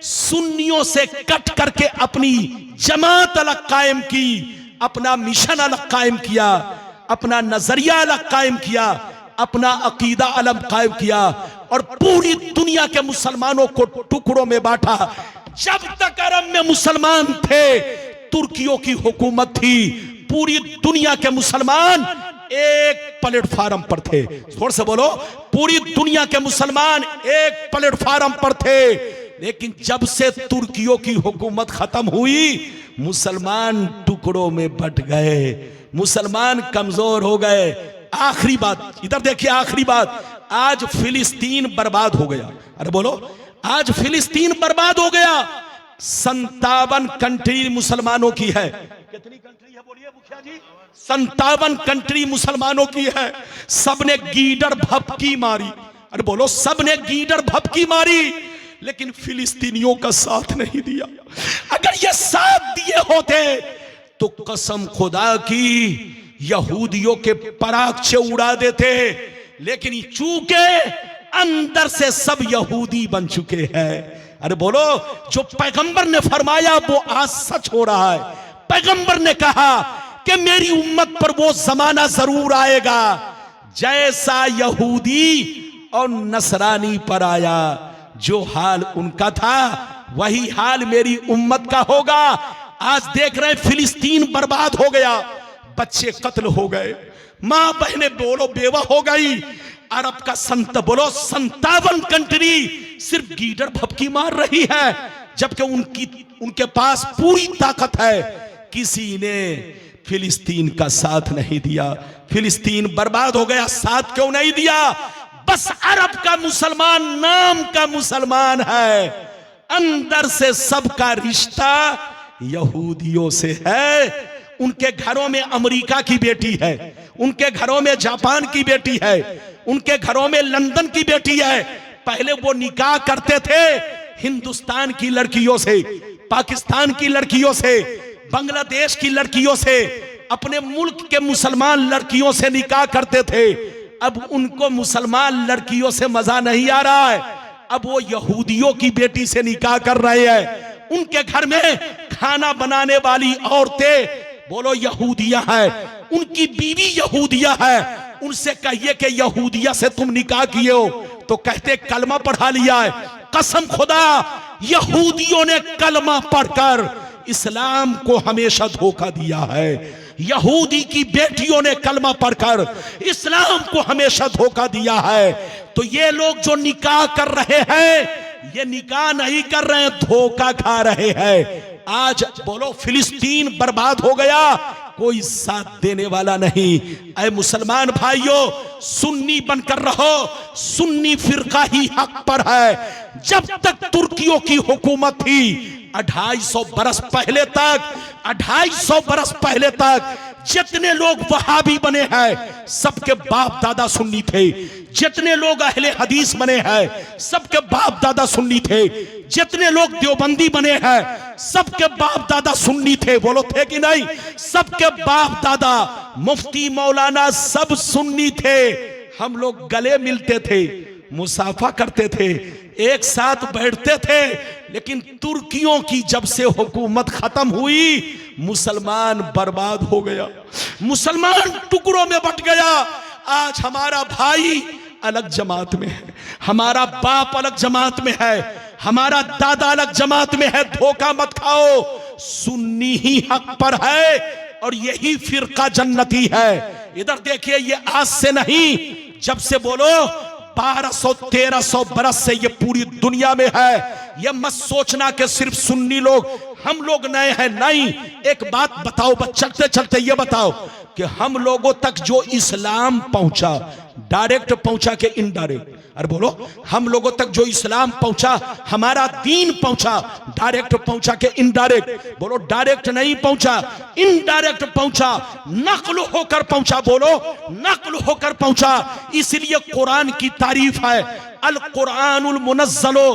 सुन्नियों से कट करके अपनी जमात अलग कायम की, अपना मिशन अलग कायम किया, अपना नजरिया अलग कायम किया, अपना अकीदा अलग कायम किया और पूरी दुनिया के मुसलमानों को टुकड़ों में बांटा। जब तक अरब में मुसलमान थे, तुर्कियों की हुकूमत थी, पूरी दुनिया के मुसलमान एक प्लेटफार्म पर थे। जोर से बोलो, पूरी दुनिया के मुसलमान एक प्लेटफार्म पर थे। लेकिन जब से तुर्कियों की हुकूमत खत्म हुई, मुसलमान टुकड़ों में बट गए, मुसलमान कमजोर हो गए। आखिरी बात इधर देखिए, आखिरी बात, आज फिलिस्तीन बर्बाद हो गया। अरे बोलो, आज फिलिस्तीन बर्बाद हो गया। 57 कंट्री मुसलमानों की है। कितनी कंट्री है बोलिए मुखिया जी? 57 कंट्री मुसलमानों की है। सबने गीदड़ भपकी मारी। अरे बोलो, सबने गीदड़ भपकी मारी, लेकिन फिलिस्तीनियों का साथ नहीं दिया। अगर ये साथ दिए होते तो कसम खुदा की यहूदियों के परागछे उड़ा देते। लेकिन चूंकि अंदर से सब यहूदी बन चुके हैं। अरे बोलो, जो पैगंबर ने फरमाया वो आज सच हो रहा है। पैगंबर ने कहा कि मेरी उम्मत पर वो जमाना जरूर आएगा जैसा यहूदी और नसरानी पर आया। जो हाल उनका था वही हाल मेरी उम्मत का होगा। आज देख रहे हैं फिलिस्तीन बर्बाद हो गया, बच्चे कत्ल हो गए, मां बहनें बोलो बेवा हो गई। अरब का संत बोलो 57 कंट्री सिर्फ गीदड़ भपकी मार रही है, जबकि उनके पास पूरी ताकत है। किसी ने फिलिस्तीन का साथ नहीं दिया। फिलिस्तीन बर्बाद हो गया, साथ क्यों नहीं दिया? बस अरब का मुसलमान नाम का मुसलमान है, अंदर से सबका रिश्ता यहूदियों से है। उनके घरों में अमेरिका की बेटी है, उनके घरों में जापान की बेटी है, उनके घरों में लंदन की बेटी है। पहले वो निकाह करते थे हिंदुस्तान की लड़कियों से, पाकिस्तान की लड़कियों से, बांग्लादेश की लड़कियों से, अपने मुल्क के मुसलमान लड़कियों से निकाह करते थे। अब उनको मुसलमान लड़कियों से मजा नहीं आ रहा है, अब वो यहूदियों की बेटी से निकाह कर रहे हैं। उनके घर में खाना बनाने वाली औरतें बोलो यहूदिया है, उनकी बीवी यहूदिया है। उनसे कहिए कि यहूदिया से तुम निकाह किए हो तो कहते कलमा पढ़ा लिया है। कसम खुदा, यहूदियों ने कलमा पढ़कर इस्लाम को हमेशा धोखा दिया है। यहूदी की बेटियों ने कलमा पढ़कर इस्लाम को हमेशा धोखा दिया है। तो ये लोग जो निकाह कर रहे हैं, ये निकाह नहीं कर रहे हैं, धोखा खा रहे हैं। आज बोलो फिलिस्तीन बर्बाद हो गया, कोई साथ देने वाला नहीं। ऐ मुसलमान भाइयों, सुन्नी बनकर रहो, सुन्नी फिरका ही हक पर है। जब तक तुर्कियों की हुकूमत थी 250 बरस पहले तक, 250 बरस पहले तक जितने लोग वहाबी बने हैं सबके बाप दादा सुन्नी थे। जितने लोग अहले हदीस बने हैं सबके बाप दादा सुन्नी थे। जितने लोग देवबंदी बने हैं सबके बाप दादा सुन्नी थे। बोलो थे कि नहीं? सबके बाप दादा मुफ्ती मौलाना सब सुन्नी थे। हम लोग गले मिलते थे, मुसाफा करते थे, एक साथ बैठते थे, लेकिन तुर्कियों की जब से हुकूमत खत्म हुई, मुसलमान बर्बाद हो गया, मुसलमान टुकड़ों में बट गया। आज हमारा भाई अलग जमात में है, हमारा बाप अलग जमात में है, हमारा दादा अलग जमात में है। धोखा मत खाओ, सुन्नी ही हक पर है और यही फिरका जन्नती है। इधर देखिए, ये आज से नहीं, जब से बोलो 1200-1300 बरस से ये पूरी दुनिया में है। ये मत सोचना कि सिर्फ सुन्नी लोग, हम लोग नए हैं, नहीं। एक बात बताओ बस, चलते चलते ये बताओ कि हम लोगों तक जो इस्लाम पहुंचा, डायरेक्ट पहुंचा कि इनडायरेक्ट? अरे बोलो, हम लोगों तक जो इस्लाम पहुंचा, हमारा दीन पहुंचा, डायरेक्ट पहुंचा कि इनडायरेक्ट? बोलो, डायरेक्ट नहीं पहुंचा, इनडायरेक्ट पहुंचा, नकल होकर पहुंचा। बोलो, नकल होकर पहुंचा। इसलिए कुरान की तारीफ है, अल कुरानुल मुनज़्ज़लो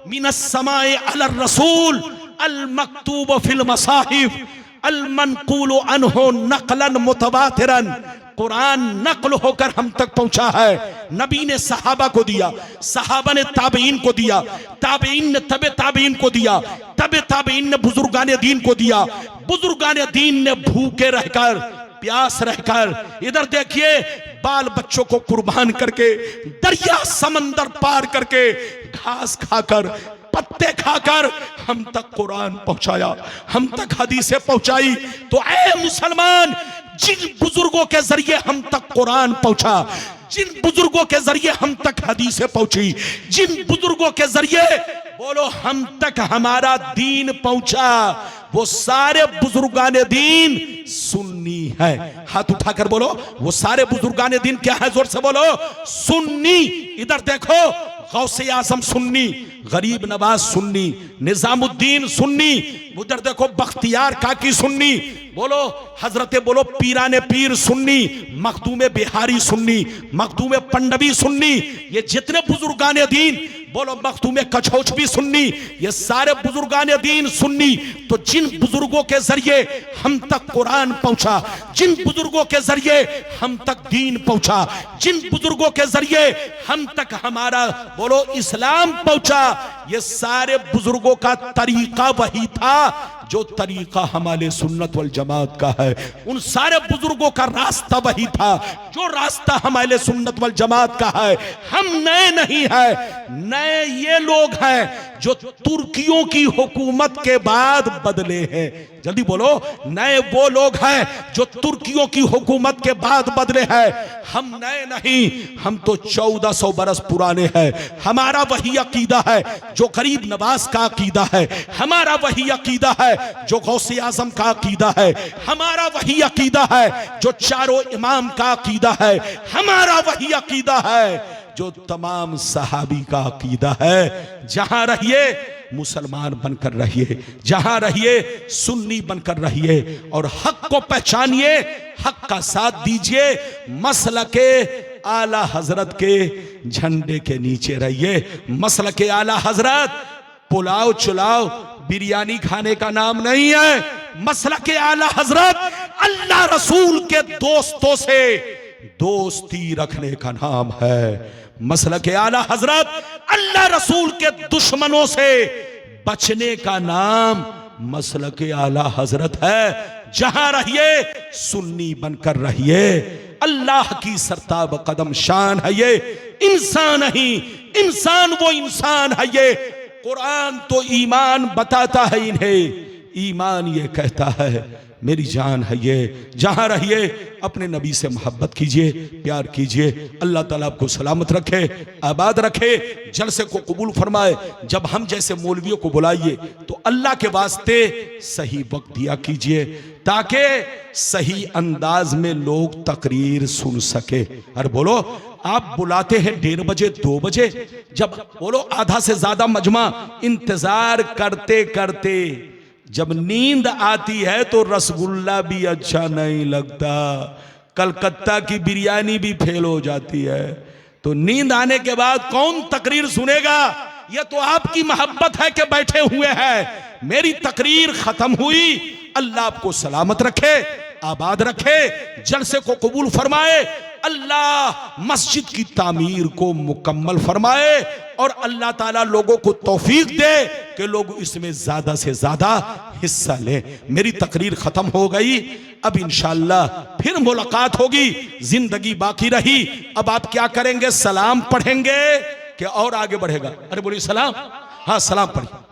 मिनस समाए अलर रसूल अल मकतूब फिल मसाहिफ अल मनकूल अनहु नकलन मुतवातिरन। कुरान नकल होकर हम तक पहुंचा है। नबी ने सहाबा को दिया, सहाबा ने ताबईन को दिया, ताबईन ने तबे ताबईन को दिया, तबे ताबईन ने बुजुर्गान दीन को दिया, बुजुर्गान दीन ने भूखे रहकर, प्यास रहकर, इधर देखिए बाल बच्चों को कुर्बान करके, दरिया समंदर पार करके, घास खाकर, पत्ते खाकर हम तक कुरान पहुंचाया, हम तक हदीसें पहुंचाई। तो ऐ मुसलमान, जिन बुजुर्गों के जरिए हम तक कुरान पहुंचा, जिन बुजुर्गों के जरिए हम तक हदीसें पहुंची, जिन बुजुर्गों के जरिए बोलो हम तक हमारा दीन पहुंचा, वो सारे बुजुर्गान दीन सुन्नी है। हाथ उठाकर बोलो, वो सारे बुजुर्गान दीन क्या है? जोर से बोलो, सुन्नी। इधर देखो, गौसे आजम सुन्नी, गरीब नवाज सुन्नी, निजामुद्दीन सुन्नी, उधर देखो बख्तियार काकी सुन्नी, बोलो हजरते बोलो पीराने पीर सुन्नी, मखदूमे बिहारी सुन्नी, मखदूमे पंडवी सुन्नी, ये जितने बुजुर्गान दीन, बोलो मखदूमे कछौच भी सुन्नी, ये सारे बुजुर्गान दीन सुन्नी। तो जिन बुजुर्गों के जरिए हम तक कुरान पहुंचा, जिन बुजुर्गों के जरिए हम तक दीन पहुंचा, जिन बुजुर्गों के जरिए हम तक हमारा बोलो इस्लाम पहुंचा, ये सारे बुजुर्गों का तरीका वही था जो तरीका हमारे सुन्नत वल जमात का है। उन सारे बुजुर्गों का रास्ता वही था जो रास्ता हमारे सुन्नत वल जमात का है। हम नए नहीं है, नए ये लोग हैं जो तुर्कियों की हुकूमत के बाद बदले हैं। जल्दी बोलो, नए वो लोग हैं जो तुर्कियों की हुकूमत के बाद बदले हैं। हम नए नहीं, हम तो 1400 बरस पुराने हैं। हमारा वही अकीदा है जो गरीब नवाज का अकीदा है, हमारा वही अकीदा है जो गौसे आजम का अकीदा है, हमारा वही अकीदा है जो चारों इमाम का अकीदा है, हमारा वही अकीदा है जो तमाम सहाबी का अकीदा है। जहां रहिए मुसलमान बनकर रहिए, जहां रहिए सुन्नी बनकर रहिए और हक को पहचानिए, हक का साथ दीजिए, मसलके आला हजरत के झंडे के नीचे रहिए। मसलके आला हजरत पुलाव चुलाव बिरयानी खाने का नाम नहीं है। मसलके आला हजरत अल्लाह रसूल के दोस्तों से दोस्ती रखने का नाम है। मसलके आला हजरत अल्लाह रसूल के दुश्मनों से बचने का नाम मसलके आला हजरत है। जहां रहिए सुन्नी बनकर रहिए। अल्लाह की सरताब कदम शान है ये, इंसान नहीं, इंसान वो इंसान है ये। कुरान तो ईमान बताता है इन्हें, ईमान ये कहता है मेरी जान है ये। जहां रहिए अपने नबी से मोहब्बत कीजिए, प्यार कीजिए। अल्लाह ताला आपको सलामत रखे, आबाद रखे, जलसे को कबूल फरमाए। जब हम जैसे मौलवियों को बुलाइए तो अल्लाह के वास्ते सही वक्त दिया कीजिए ताकि सही अंदाज में लोग तकरीर सुन सके। अरे बोलो, आप बुलाते हैं 1:30 बजे 2 बजे, जब बोलो आधा से ज्यादा मजमा इंतजार करते करते जब नींद आती है तो रसगुल्ला भी अच्छा नहीं लगता, कलकत्ता की बिरयानी भी फेल हो जाती है। तो नींद आने के बाद कौन तकरीर सुनेगा? यह तो आपकी मोहब्बत है कि बैठे हुए हैं। मेरी तकरीर खत्म हुई। अल्लाह आपको सलामत रखे, आबाद रखे, जलसे को कबूल फरमाए। अल्लाह मस्जिद की तामीर को मुकम्मल फरमाए और अल्लाह ताला लोगों को तौफीक दे कि लोग इसमें ज्यादा से ज्यादा हिस्सा ले। मेरी तकरीर खत्म हो गई, अब इंशाअल्लाह फिर मुलाकात होगी, जिंदगी बाकी रही। अब आप क्या करेंगे, सलाम पढ़ेंगे कि और आगे बढ़ेगा? अरे बोलिए सलाम। हाँ सलाम पढ़िए।